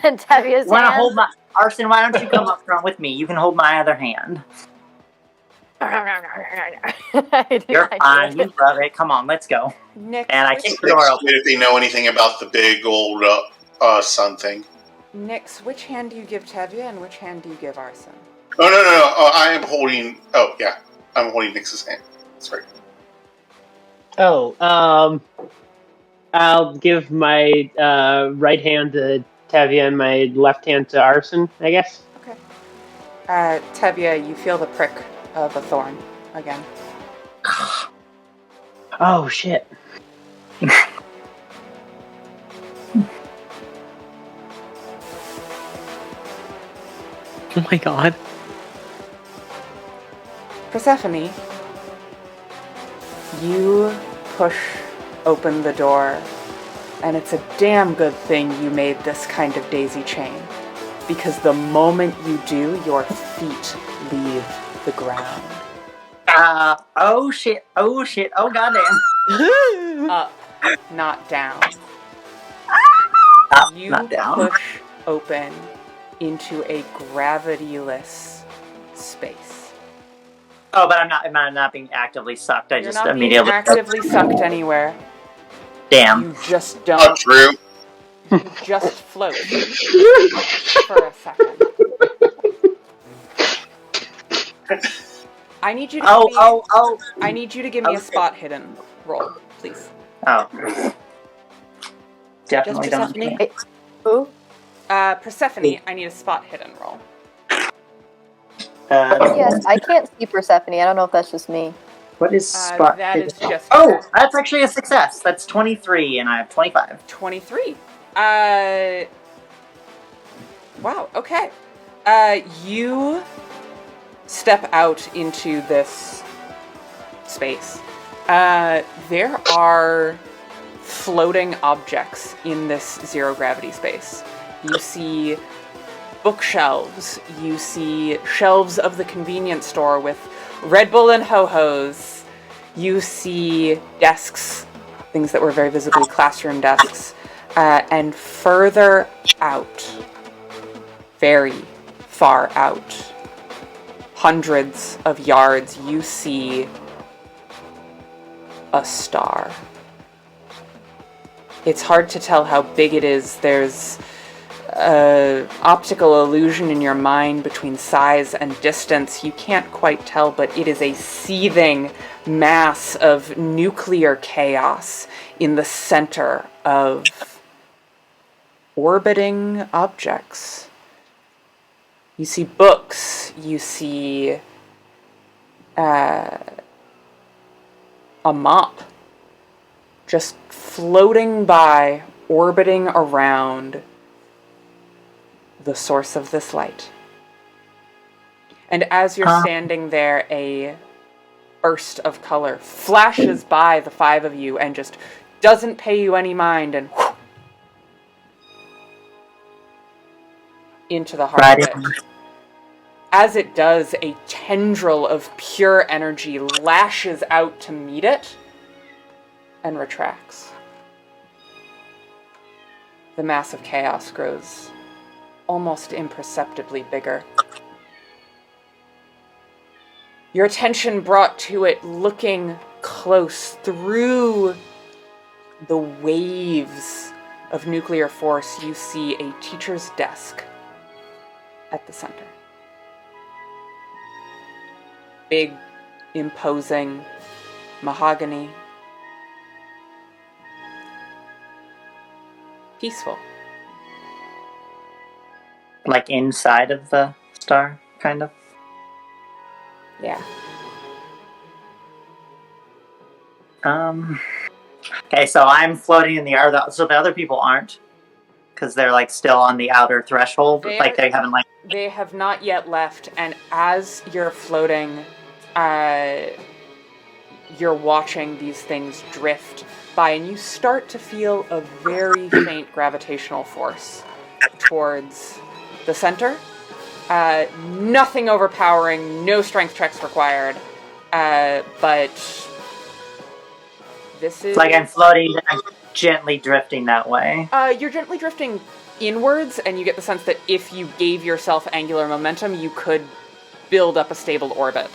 Tevye's Want to hand? hold my Arson? Why don't you come up front with me? You can hold my other hand. You're fine. You love it. Come on, let's go. Nyx, And I which- kick the door open. If they know anything about the big old sun thing. Nyx, which hand do you give Tevye and which hand do you give Arson? Oh, no. I am holding... Oh, yeah. I'm holding Nix's hand. Sorry. Oh, I'll give my right hand to Tevye and my left hand to Arson, I guess. Okay. Tevye, you feel the prick of a thorn again. Oh, shit. Oh my god. Persephone, you push open the door, and it's a damn good thing you made this kind of daisy chain, because the moment you do, your feet leave the ground. Oh shit, oh goddamn. Up, not down. Up, You not down. push open into a gravity-less space. Oh, but I'm not being actively sucked. I You're just not being immediately actively sucked anywhere. Damn. You just Not don't. true. You just float for a second. I need you to give me, Oh. I need you to give me a Okay. spot hidden roll, please. Oh. Just Definitely don't. Persephone. Who? Persephone, I need a spot hidden roll. Yes, I can't see Persephone. I don't know if that's just me. What is spot? That is just Oh, that's actually a success. That's 23, and I have 25. 23. Wow, okay. You step out into this space. There are floating objects in this zero gravity space. You see bookshelves. You see shelves of the convenience store with Red Bull and Ho-Hos. You see desks, things that were very visibly classroom desks. And further out, very far out, hundreds of yards, you see a star. It's hard to tell how big it is. There's optical illusion in your mind between size and distance. You can't quite tell, but it is a seething mass of nuclear chaos in the center of orbiting objects. You see books, you see a mop just floating by, orbiting around the source of this light. And as you're standing there, a burst of color flashes by the five of you and just doesn't pay you any mind, and into the heart of it. As it does, a tendril of pure energy lashes out to meet it and retracts. The mass of chaos grows almost imperceptibly bigger. Your attention brought to it, looking close through the waves of nuclear force, you see a teacher's desk at the center. Big, imposing, mahogany. Peaceful. Like inside of the star, kind of? Yeah. Okay, so I'm floating in the air, so the other people aren't? Because they're, like, still on the outer threshold? They haven't, like... They have not yet left, and as you're floating, you're watching these things drift by, and you start to feel a very faint gravitational force towards the center. Nothing overpowering, no strength checks required, but this is... Like I'm floating, I'm gently drifting that way. You're gently drifting inwards, and you get the sense that if you gave yourself angular momentum, you could build up a stable orbit.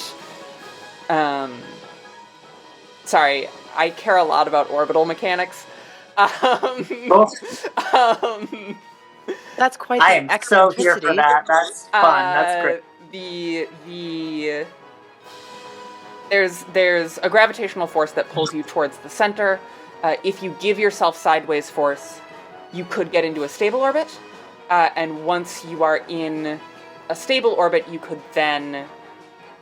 Sorry, I care a lot about orbital mechanics. That's quite I am so here for that. That's fun. That's great. There's a gravitational force that pulls you towards the center. If you give yourself sideways force, you could get into a stable orbit. And once you are in a stable orbit, you could then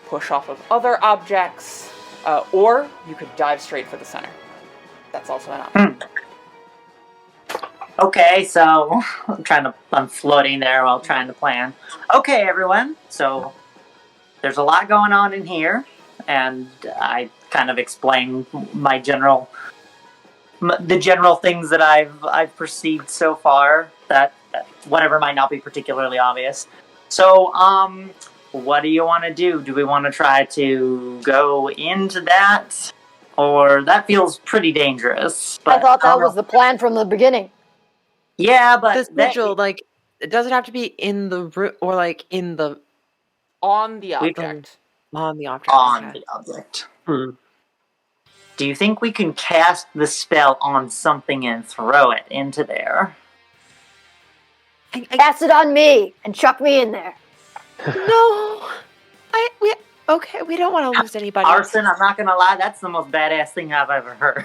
push off of other objects, or you could dive straight for the center. That's also an option. Okay, so I'm floating there while trying to plan. Okay, everyone. So there's a lot going on in here, and I kind of explain the general things that I've perceived so far. That whatever might not be particularly obvious. So, what do you want to do? Do we want to try to go into that, or that feels pretty dangerous? I thought that was the plan from the beginning. Yeah, but this vigil, like, it doesn't have to be in the room or like in the on the object. On the object. On the object. Do you think we can cast the spell on something and throw it into there? Cast it on me and chuck me in there. No, we don't want to lose anybody. Arson, I'm not gonna lie, that's the most badass thing I've ever heard.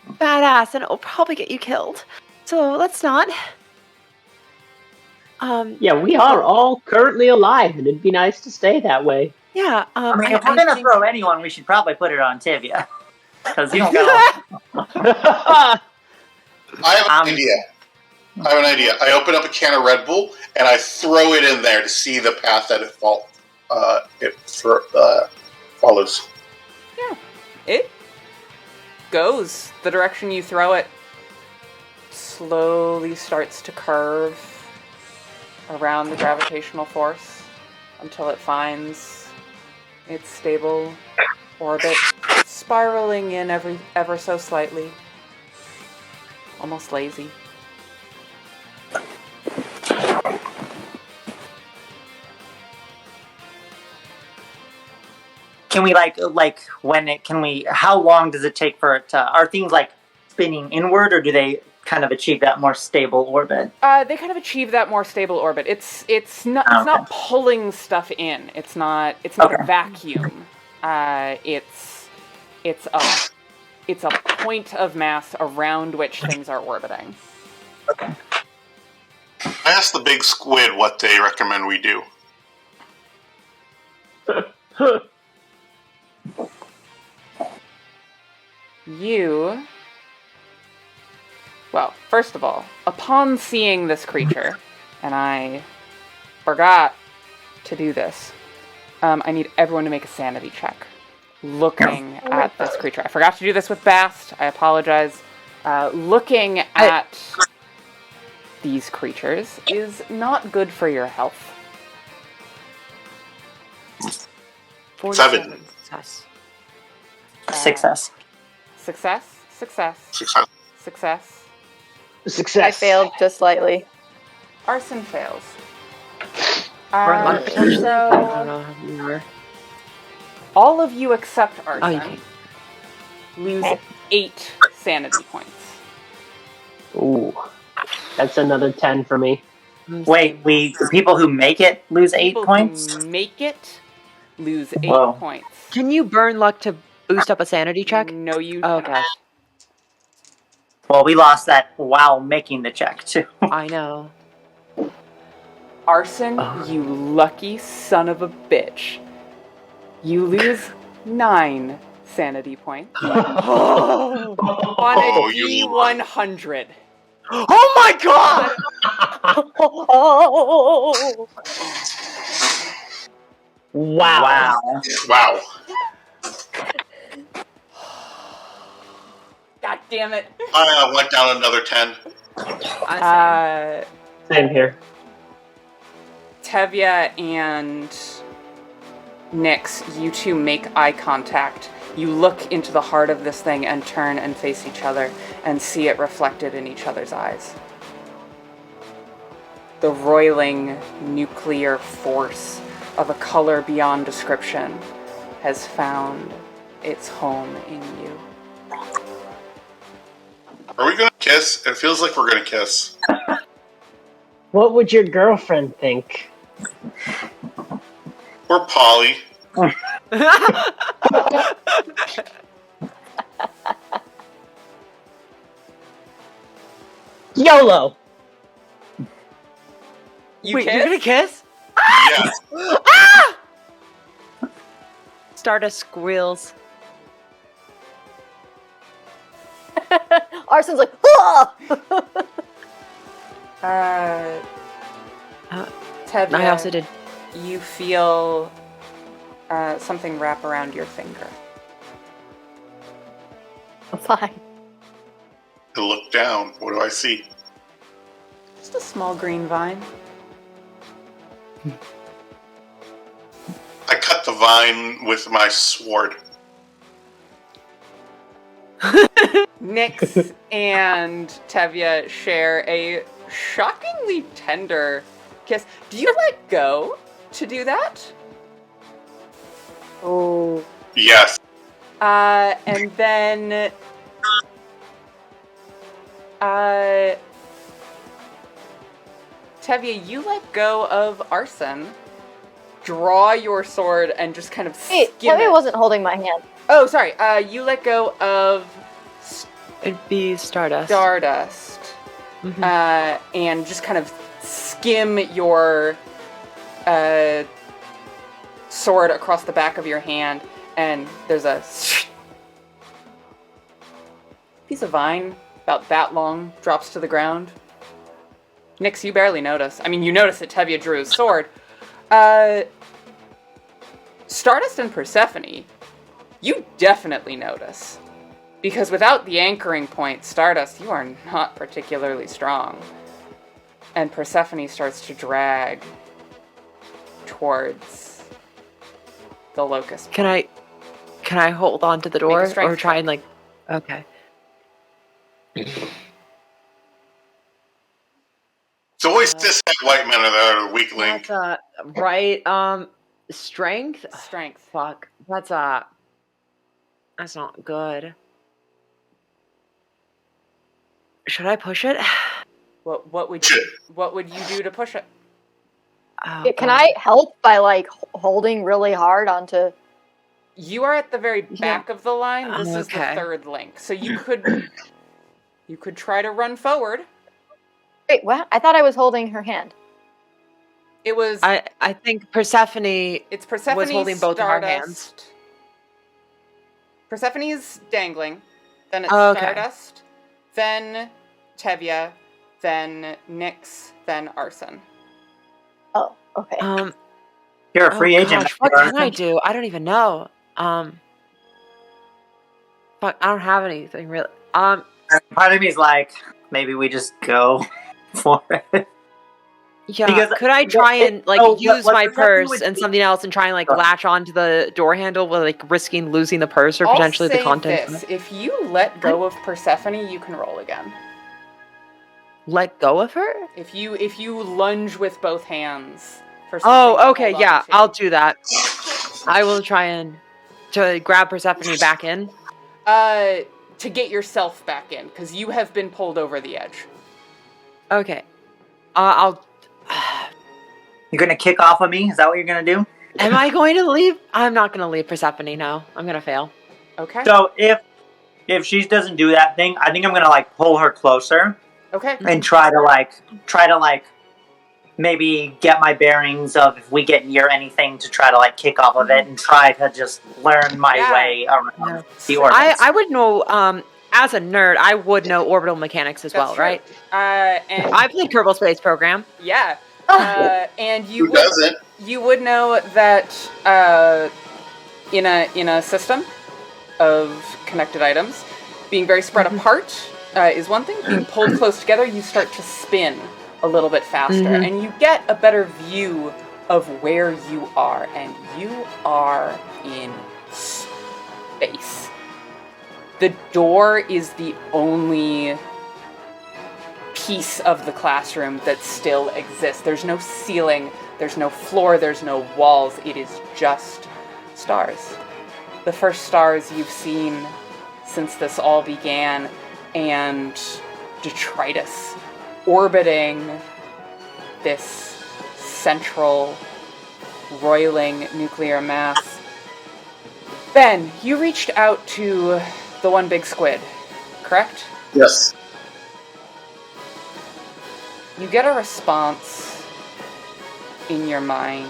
Badass, and it'll probably get you killed. So let's not. Yeah, we are all currently alive, and it'd be nice to stay that way. Yeah. I mean, if we're gonna throw anyone, we should probably put it on Tevye. Because you don't got I have an idea. I open up a can of Red Bull and I throw it in there to see the path that it follows. Yeah, it goes the direction you throw it. Slowly starts to curve around the gravitational force until it finds its stable orbit, spiraling in ever so slightly, almost lazy. Can we how long does it take for it to, are things like spinning inward, or do they kind of achieve that more stable orbit? They kind of achieve that more stable orbit. It's not pulling stuff in. It's not a vacuum. It's a point of mass around which things are orbiting. Okay. I asked the big squid what they recommend we do. Well, first of all, upon seeing this creature, and I forgot to do this, I need everyone to make a sanity check. Looking at this creature. I forgot to do this with Bast. I apologize. Looking at these creatures is not good for your health. 7. Success. Success. Success. Success. I failed just slightly. Arson fails. Burn luck potentially? I don't know. Remember. All of you except Oh, Arson lose 8 sanity points. Ooh. That's another 10 for me. Wait, the people who make it lose 8 People points? who make it lose 8 Whoa. points. Can you burn luck to boost up a sanity check? No, you Oh, cannot. okay. Well, we lost that while making the check, too. I know. Arson, you lucky son of a bitch. You lose 9 sanity points on a you D100. Oh my god! Oh. Wow. Wow. God damn it. I went down another 10. Same here. Tevye and Nyx, you two make eye contact. You look into the heart of this thing and turn and face each other and see it reflected in each other's eyes. The roiling nuclear force of a color beyond description has found its home in you. Are we going to kiss? It feels like we're going to kiss. What would your girlfriend think? We're Polly. YOLO! Wait, you're gonna kiss? Yes. Stardust squeals. Arson's like, ah! Tevye, I also did. you feel something wrap around your finger. I'm fine. I look down. What do I see? Just a small green vine. I cut the vine with my sword. Nyx and Tevye share a shockingly tender kiss. Do you let go to do that? Oh. Yes. And then Tevye, you let go of Arson, draw your sword, and just kind of Hey, skim Tevye it. wasn't holding my hand. Oh, sorry. You let go of It'd be Stardust. Stardust, Mhm. and just kind of skim your sword across the back of your hand, and there's a piece of vine about that long drops to the ground. Nyx, you barely notice. I mean, you notice that Tevye drew his sword. Stardust and Persephone, you definitely notice. Because without the anchoring point, Stardust, you are not particularly strong. And Persephone starts to drag towards the locust. Can I hold on to the door strength or try check. and like? Okay. It's always this white men that are weak link. That's right. Strength. Strength. Fuck. That's not good. Should I push it? What would you do to push it? Oh, Can I help by like holding really hard onto? You are at the very back of the line. This is the Okay. third link, so you could try to run forward. Wait, what? I thought I was holding her hand. It was. I think Persephone. It's Persephone was holding both of our Stardust. hands. Persephone's dangling. Then it's Oh, okay. Stardust. Then Tevye. Then Nyx. Then Arson. Oh, okay. You're a free agent. Gosh, what can I do? I don't even know. Fuck, I don't have anything really. Part of me is like, maybe we just go for it. Yeah. Because- could I try and like Oh, use what my Persephone purse would and do- something else and try and like Go. latch onto the door handle while like risking losing the purse or I'll potentially the say contents? this: if you let go of Persephone, you can roll again. Let go of her? If you lunge with both hands for something Oh, to okay, hold yeah, on to. I'll do that. I will try and to grab Persephone back in. To get yourself back in, because you have been pulled over the edge. Okay. I'll. You're gonna kick off of me? Is that what you're gonna do? Am I going to leave? I'm not going to leave Persephone. No, I'm going to fail. Okay. So if she doesn't do that thing, I think I'm gonna like pull her closer Okay. and try to maybe get my bearings of if we get near anything to try to like kick off of it and try to just learn my Yeah. way around Yeah. the orbits. I would know, as a nerd, I would know orbital mechanics as well, That's true. right? And I played Kerbal Space Program. yeah. And Who doesn't? you would know that in a system of connected items, being very spread apart is one thing. Being pulled close together, you start to spin a little bit faster, and you get a better view of where you are, and you are in space. The door is the only piece of the classroom that still exists. There's no ceiling, there's no floor, there's no walls. It is just stars. The first stars you've seen since this all began, and detritus orbiting this central roiling nuclear mass. Ben, you reached out to the one big squid, correct? Yes. You get a response in your mind,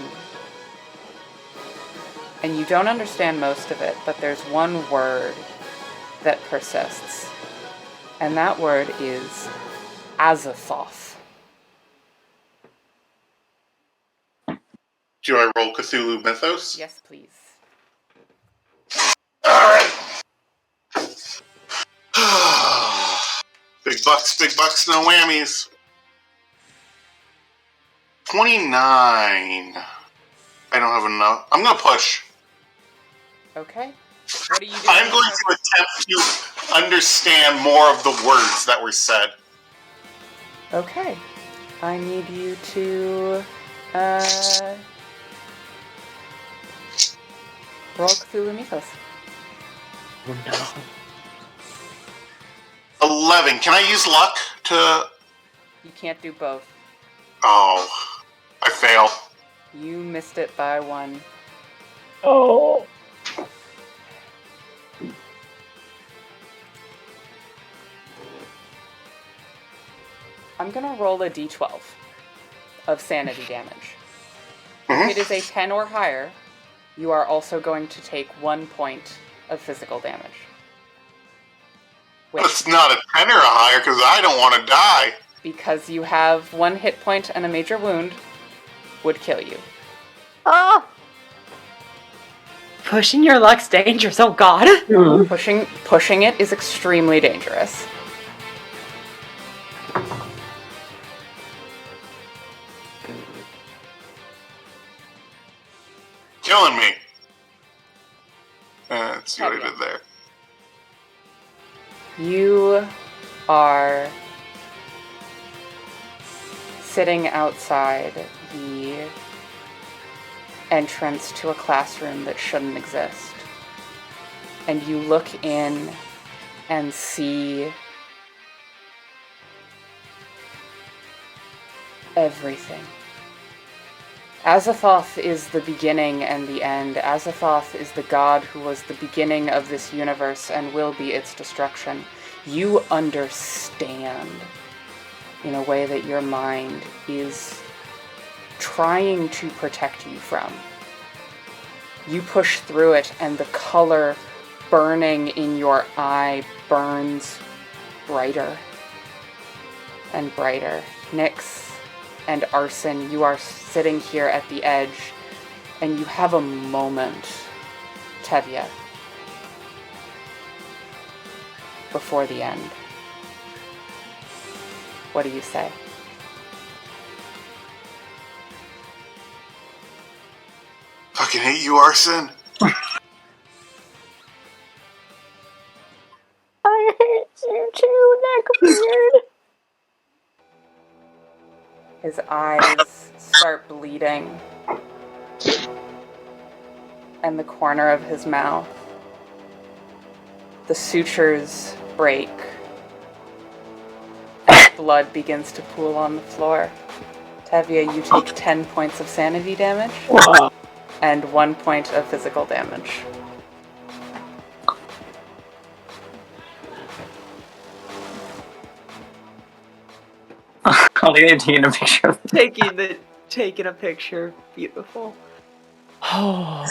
and you don't understand most of it, but there's one word that persists, and that word is Azathoth. Do I roll Cthulhu Mythos? Yes, please. Alright. Big bucks, no whammies. 29. I don't have enough. I'm gonna push. Okay. What are you doing? I'm going to attempt to understand more of the words that were said. Okay. I need you to roll Cthulhu Mythos. Oh, no. 11. Can I use luck to... You can't do both. Oh. I fail. You missed it by one. Oh. I'm gonna roll a d12 of sanity damage. Mhm. If it is a 10 or higher, you are also going to take 1 point of physical damage. It's not a 10 or a higher because I don't want to die. Because you have 1 hit point and a major wound, would kill you. Oh, Pushing your luck's dangerous, oh god. Pushing it is extremely dangerous. Killing me. Let's see what I did there. You are sitting outside the entrance to a classroom that shouldn't exist. And you look in and see everything. Azathoth is the beginning and the end. Azathoth is the god who was the beginning of this universe and will be its destruction. You understand in a way that your mind is trying to protect you from. You push through it, and the color burning in your eye burns brighter and brighter. Nyx and Arson, you are sitting here at the edge, and you have a moment, Tevye, before the end. What do you say? Fucking hate you, Arson. I hate you too, Neckbeard. His eyes start bleeding, and the corner of his mouth. The sutures break, and blood begins to pool on the floor. Tevye, you take 10 points of sanity damage and 1 point of physical damage. I'll leave taking a picture of it. taking a picture. Beautiful. Oh.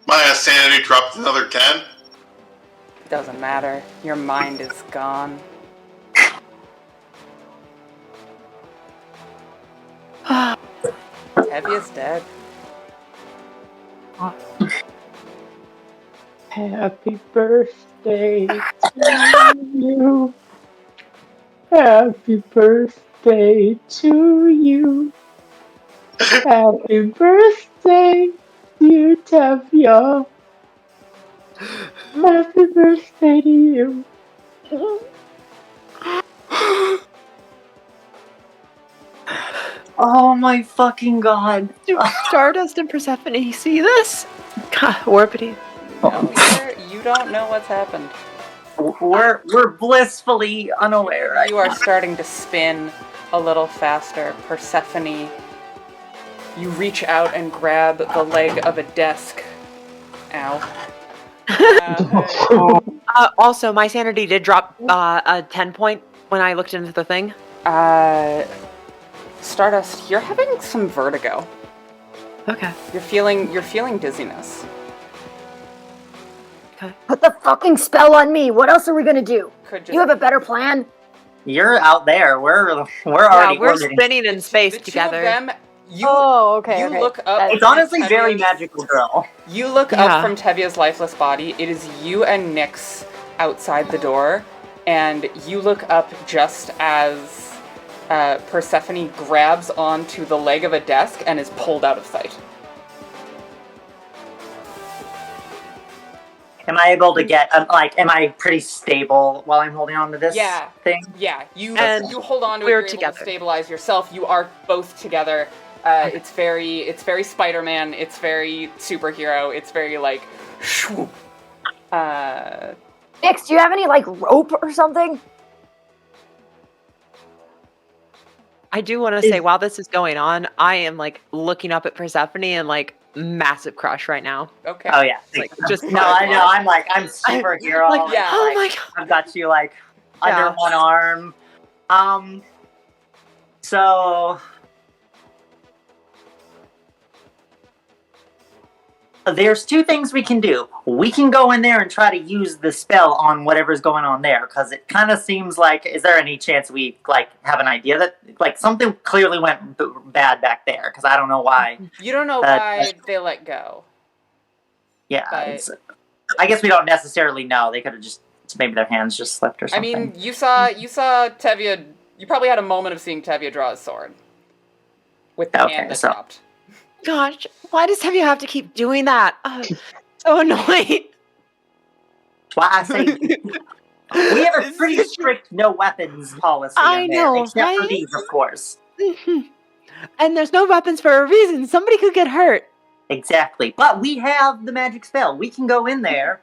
My sanity dropped another 10. Doesn't matter. Your mind is gone. Tevye's dead. Happy birthday to you. Happy birthday to you. Happy birthday, dear Tevye. Happy birthday to you. Oh my fucking god. Do Stardust and Persephone see this? God, Warpity. No, you don't know what's happened. We're blissfully unaware. You are starting to spin a little faster. Persephone, you reach out and grab the leg of a desk. Ow. Also, my sanity did drop a 10 point when I looked into the thing. Stardust, you're having some vertigo. Okay. You're feeling dizziness. Okay. Put the fucking spell on me. What else are we gonna do? You have a better plan? You're out there. We're already we're orbiting. spinning in space the together. Two of them, you okay. look up. It's honestly from very Tevye's- magical, girl. You look up from Tevye's lifeless body. It is you and Nyx outside the door, and you look up just as Persephone grabs onto the leg of a desk and is pulled out of sight. Am I able to get, am I pretty stable while I'm holding on to this thing? Yeah, you hold on to it, we're you're together. able to stabilize yourself. You are both together. It's very Spider-Man, it's very superhero, it's very like, shoo. Nyx, do you have any, rope or something? I do want to say, while this is going on, I am, looking up at Persephone and, massive crush right now. Okay. Oh, yeah. Just no, I know. I'm superhero. yeah. Oh my god. I've got you, under one arm. So... There's two things we can do. We can go in there and try to use the spell on whatever's going on there, because it kind of seems like, is there any chance we, have an idea that, something clearly went bad back there, because I don't know why. You don't know why they let go. Yeah, but... I guess we don't necessarily know. They could have just, maybe their hands just slipped or something. I mean, you saw Tevye, you probably had a moment of seeing Tevye draw his sword. With the hand that dropped. Gosh, why does Tevye have to keep doing that? So annoying. That's why I say we have a pretty strict no weapons policy. I know, except for these, of course. And there's no weapons for a reason. Somebody could get hurt. Exactly, but we have the magic spell. We can go in there.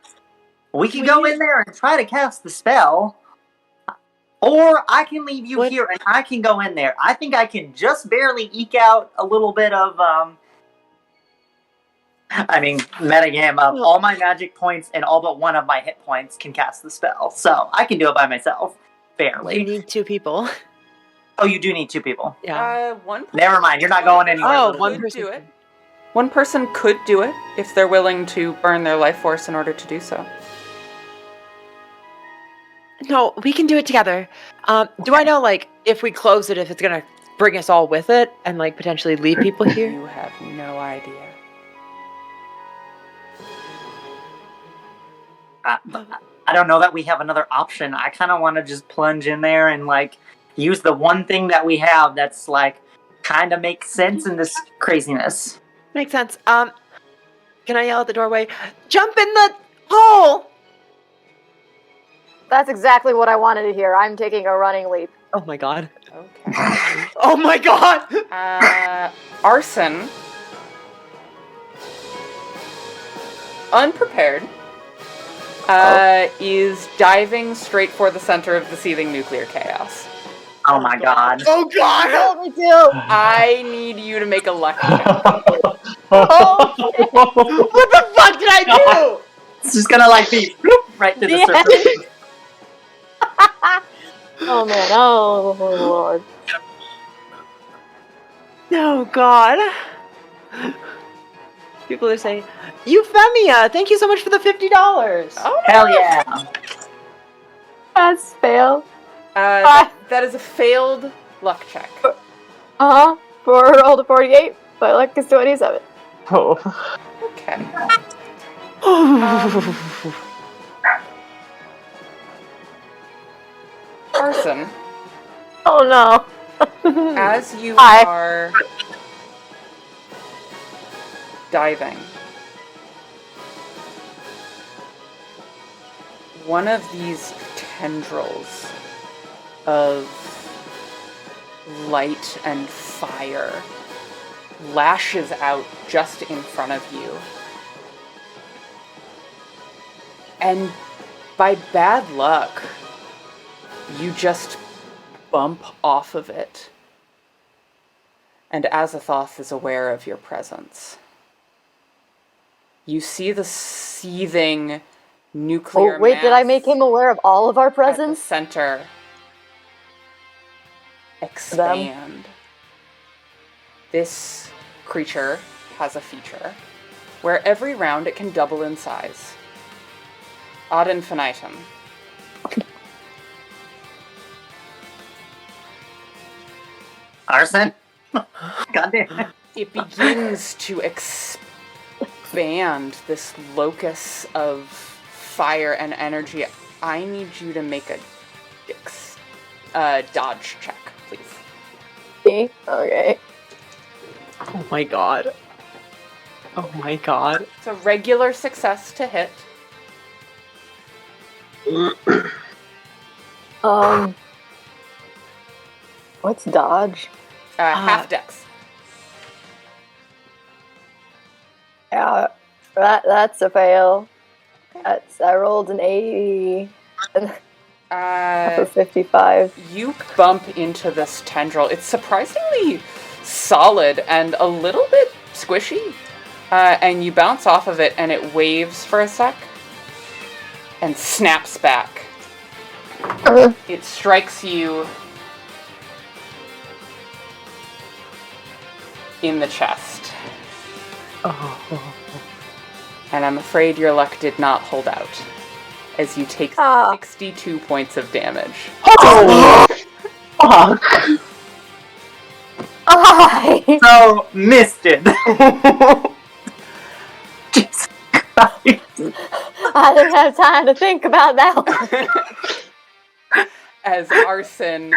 We can go in there and try to cast the spell. Or I can leave you What? here and I can go in there. I think I can just barely eke out a little bit of, metagame of all my magic points and all but one of my hit points can cast the spell. So I can do it by myself. Barely. You need 2 people. Oh, you do need 2 people. Yeah. One. Never mind, you're not going anywhere. Oh, little one dude. Could person. do it. One person could do it if they're willing to burn their life force in order to do so. No, we can do it together. Do I know, like, if we close it, if it's gonna bring us all with it and, like, potentially leave people here? You have no idea. I don't know that we have another option. I kind of want to just plunge in there and, like, use the one thing that we have that's, like, kind of makes sense in this craziness. Makes sense. Can I yell at the doorway? Jump in the hole! That's exactly what I wanted to hear. I'm taking a running leap. Oh my god. Okay. Oh my god! Arson, unprepared, is diving straight for the center of the seething nuclear chaos. Oh my god. Oh god! Help me too! I need you to make a luck check. Oh, What the fuck did I do? It's just gonna, like, be bloop, right to the Yeah. surface. oh man, oh lord. Oh god. People are saying, Euphemia, thank you so much for the $50. Oh, Hell yeah. That's fail. that is a failed luck check. Uh-huh. For roll to 48, but luck is 27. Oh. Okay. Arson, Oh no. as you Hi. are diving, one of these tendrils of light and fire lashes out just in front of you. And by bad luck, you just bump off of it. And Azathoth is aware of your presence. You see the seething nuclear Oh wait, did I mass make him aware of all of our at the presence? center expand. This creature has a feature where every round it can double in size. Ad infinitum. Arson? God damn it. It begins to expand, this locus of fire and energy. I need you to make a dodge check, please. Me? Okay. Oh my god. Oh my god. It's a regular success to hit. What's dodge? Half dex. Yeah, that's a fail. I rolled an 80 and a 55. You bump into this tendril. It's surprisingly solid and a little bit squishy. And you bounce off of it and it waves for a sec and snaps back. It strikes you in the chest. And I'm afraid your luck did not hold out, as you take 62 points of damage. Oh! Fuck! I So, missed it. Jesus Christ. didn't have time to think about that one. As Arson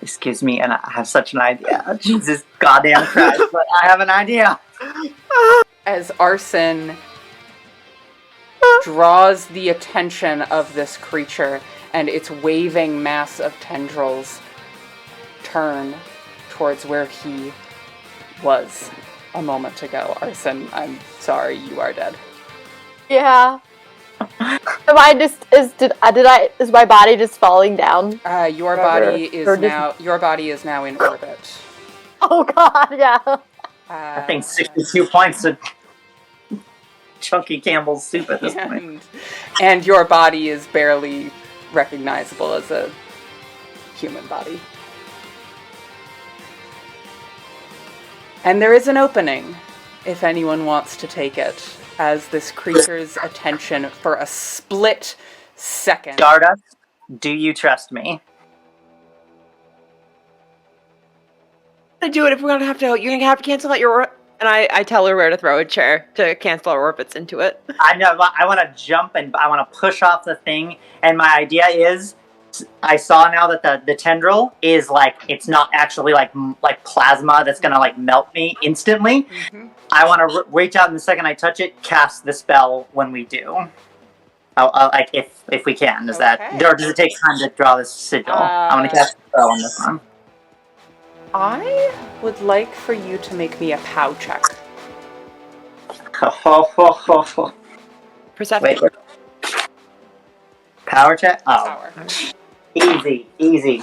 Excuse me, and I have such an idea. Jesus goddamn Christ, but I have an idea. draws the attention of this creature, and its waving mass of tendrils turn towards where he was a moment ago. Arson, I'm sorry, you are dead. Yeah. Am I just is my body just falling down? Your Or- body or is now in orbit. Oh god, yeah. I think 62 points of Chunky Campbell's soup at this point. And your body is barely recognizable as a human body. And there is an opening, if anyone wants to take it, as this creature's attention for a split second. Stardust, do you trust me? To do it if we're gonna have to. You're gonna have to cancel out your. And I tell her where to throw a chair to cancel our orbits into it. I know. I want to jump and I want to push off the thing. And my idea is, I saw now that the tendril is like it's not actually like plasma that's gonna like melt me instantly. Mm-hmm. I want to reach out, and the second I touch it, cast the spell when we do. Like if we can, does that or does it take time to draw this sigil? I want to cast the spell on this one. I would like for you to make me a POW check. Persephone. Wait. Power check? Oh. Power. Easy.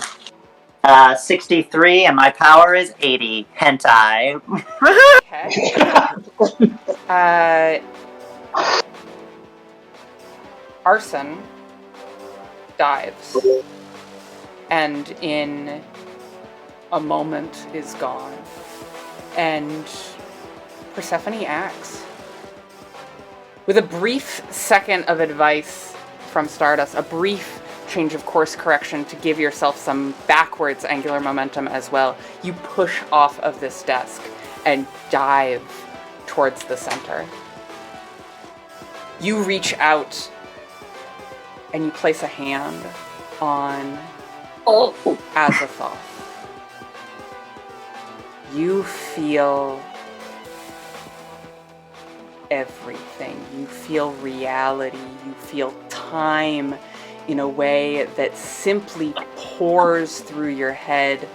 63, and my power is 80. Hentai. Okay. Arson dives, and in a moment is gone. And Persephone acts. With a brief second of advice from Stardust, a brief change of course correction to give yourself some backwards angular momentum as well, you push off of this desk and dive towards the center. You reach out and you place a hand on Azathoth. You feel everything. You feel reality. You feel time in a way that simply pours through your head.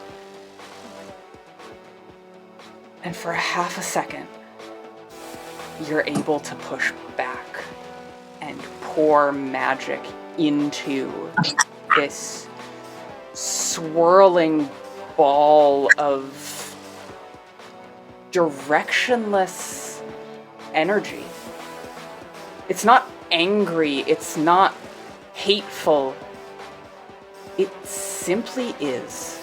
And for a half a second, you're able to push back and pour magic into this swirling ball of directionless energy. It's not angry, it's not hateful. It simply is.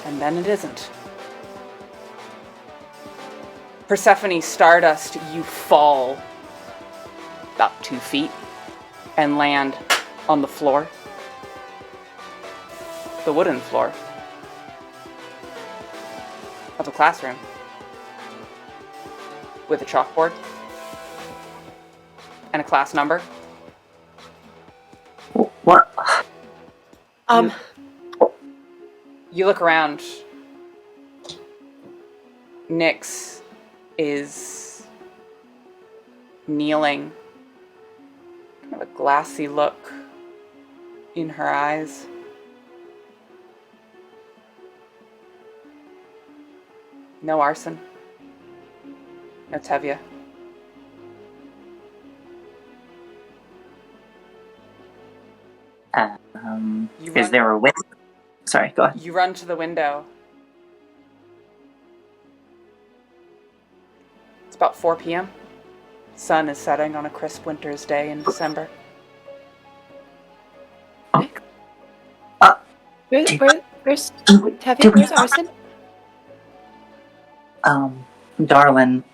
And then it isn't. Persephone, Stardust, you fall about 2 feet and land on the floor. The wooden floor of a classroom with a chalkboard and a class number. What? You look around. Nyx is kneeling, kind of a glassy look in her eyes. No Arson. No Tevye. Is there a window? Sorry, go ahead. You run to the window. It's about 4 p.m. Sun is setting on a crisp winter's day in December. Where's Tevye? Where's Arson? Darlin,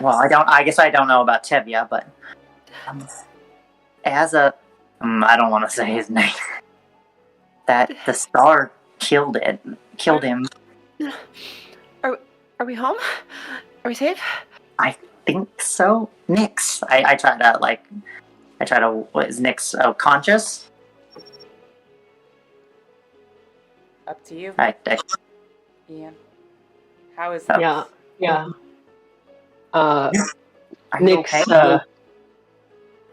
well, I guess I don't know about Tevye, but as a I don't want to say his name. That the star killed him. Are we home? Are we safe? I think so. Nyx. I try to what is Nyx conscious? Up to you. Ian. How is that? Yeah. Are you Nyx, okay?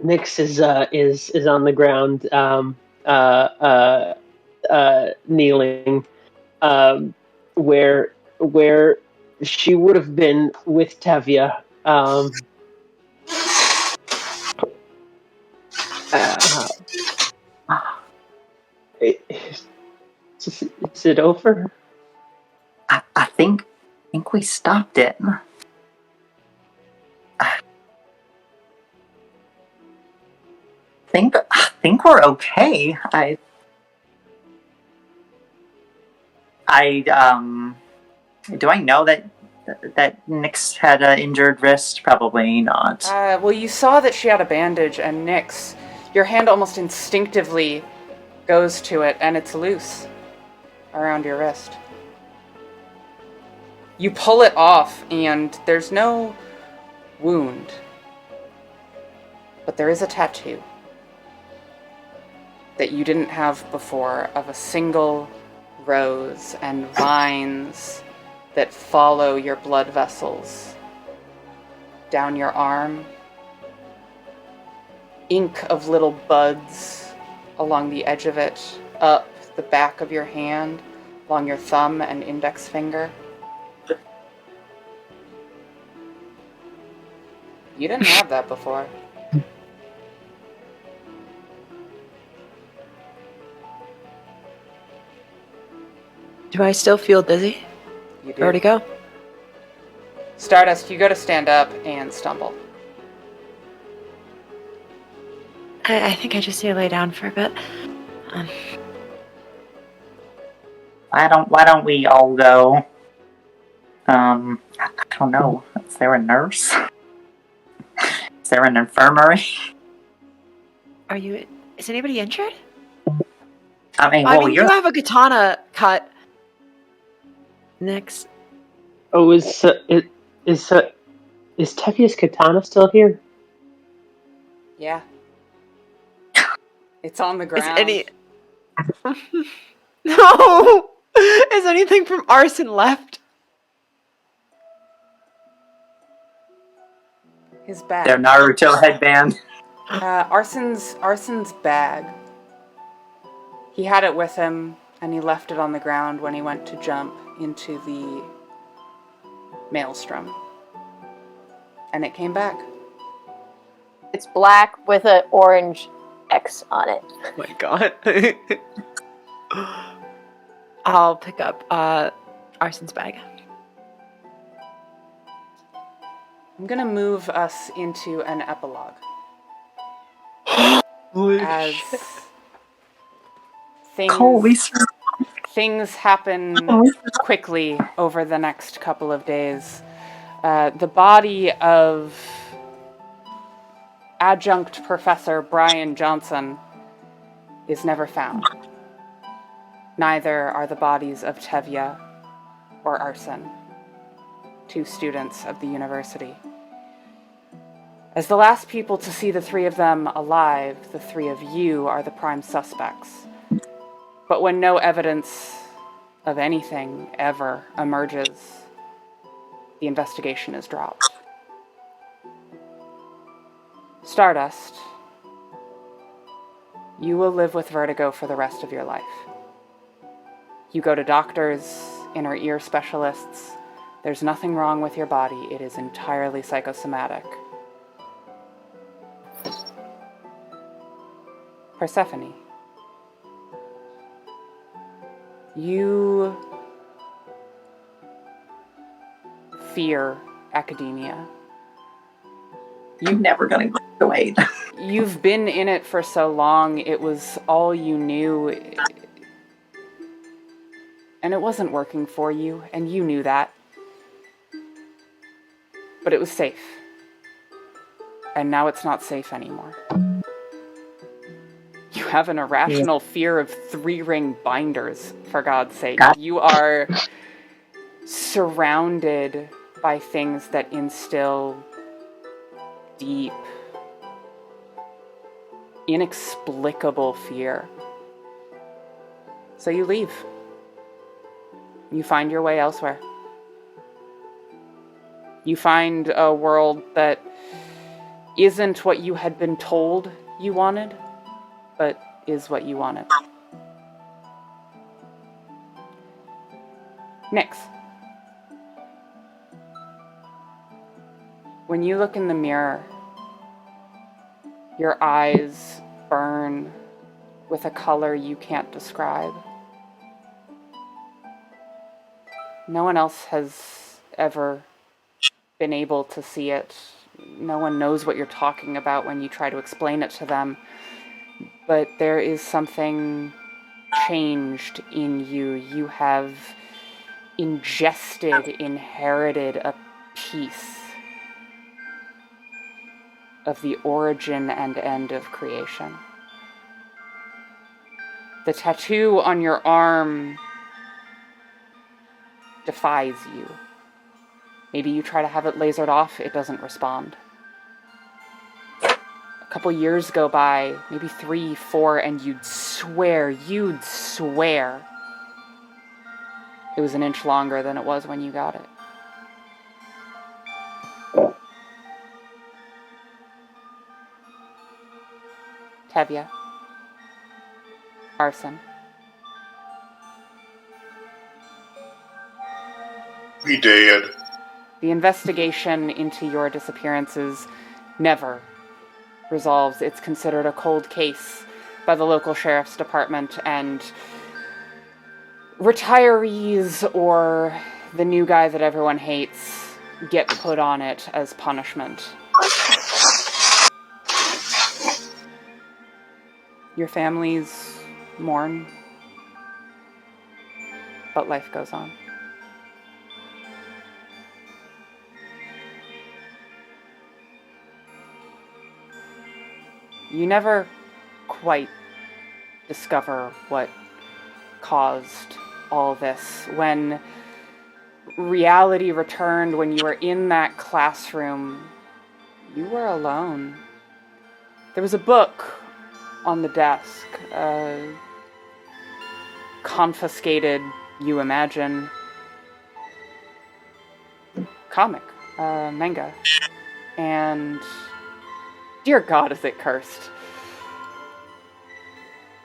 Nyx is on the ground, kneeling, where she would have been with Tevye, Is it over? I think we stopped it. I think we're okay. Do I know that Nyx had an injured wrist? Probably not. Well, you saw that she had a bandage, and Nyx, your hand almost instinctively goes to it, and it's loose around your wrist. You pull it off, and there's no wound, but there is a tattoo that you didn't have before of a single rose and vines that follow your blood vessels down your arm. Ink of little buds along the edge of it, up the back of your hand, along your thumb and index finger. You didn't have that before. Do I still feel dizzy? You do. Where to go? Stardust, you go to stand up and stumble. I think I just need to lay down for a bit. Why don't we all go? I don't know. Is there a nurse? Is there an infirmary? Is anybody injured? I mean, you have a katana cut. Next. Oh, is Tevye's katana still here? Yeah. It's on the ground. No! Is anything from Arson left? His bag. Their Naruto headband. Arson's bag. He had it with him, and he left it on the ground when he went to jump into the maelstrom. And it came back. It's black with an orange X on it. Oh my god. I'll pick up Arson's bag. I'm gonna move us into an epilogue. As things happen quickly over the next couple of days. The body of adjunct professor Brian Johnson is never found. Neither are the bodies of Tevye or Arson, two students of the university. As the last people to see the three of them alive, the three of you are the prime suspects. But when no evidence of anything ever emerges, the investigation is dropped. Stardust, you will live with vertigo for the rest of your life. You go to doctors, inner ear specialists. There's nothing wrong with your body. It is entirely psychosomatic. Persephone, you fear academia. You're never gonna graduate. You've been in it for so long, it was all you knew. And it wasn't working for you, and you knew that. But it was safe. And now it's not safe anymore. You have an irrational fear of 3-ring binders, for God's sake. You are surrounded by things that instill deep, inexplicable fear. So you leave. You find your way elsewhere. You find a world that isn't what you had been told you wanted, but is what you wanted. Nyx. When you look in the mirror, your eyes burn with a color you can't describe. No one else has ever been able to see it. No one knows what you're talking about when you try to explain it to them. But there is something changed in you. You have inherited a piece of the origin and end of creation. The tattoo on your arm defies you. Maybe you try to have it lasered off, it doesn't respond. A couple years go by, maybe 3, 4, and you'd swear it was an inch longer than it was when you got it. Tevye. Arson. We did. The investigation into your disappearances never resolves. It's considered a cold case by the local sheriff's department, and retirees or the new guy that everyone hates get put on it as punishment. Your families mourn, but life goes on. You never quite discover what caused all this. When reality returned, when you were in that classroom, you were alone. There was a book on the desk, confiscated, you imagine, comic, manga, and dear God, is it cursed?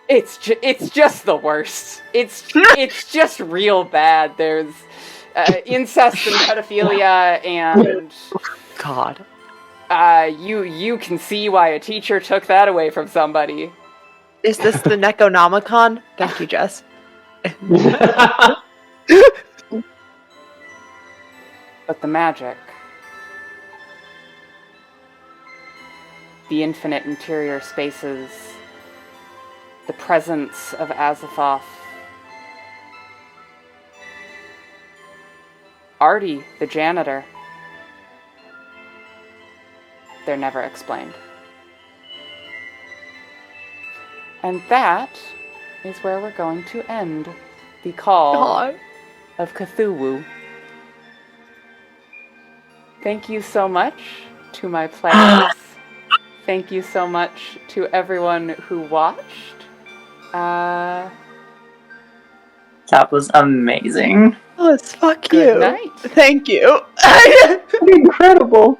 It's just the worst. It's just real bad. There's incest and pedophilia, and God. You can see why a teacher took that away from somebody. Is this the Necronomicon? Thank you, Jess. But the magic, the infinite interior spaces, the presence of Azathoth, Artie, the janitor, they're never explained. And that is where we're going to end the call of CthUWU. Thank you so much to my players. Thank you so much to everyone who watched. That was amazing. Oh, it's fuck Good you. night. Thank you. Incredible.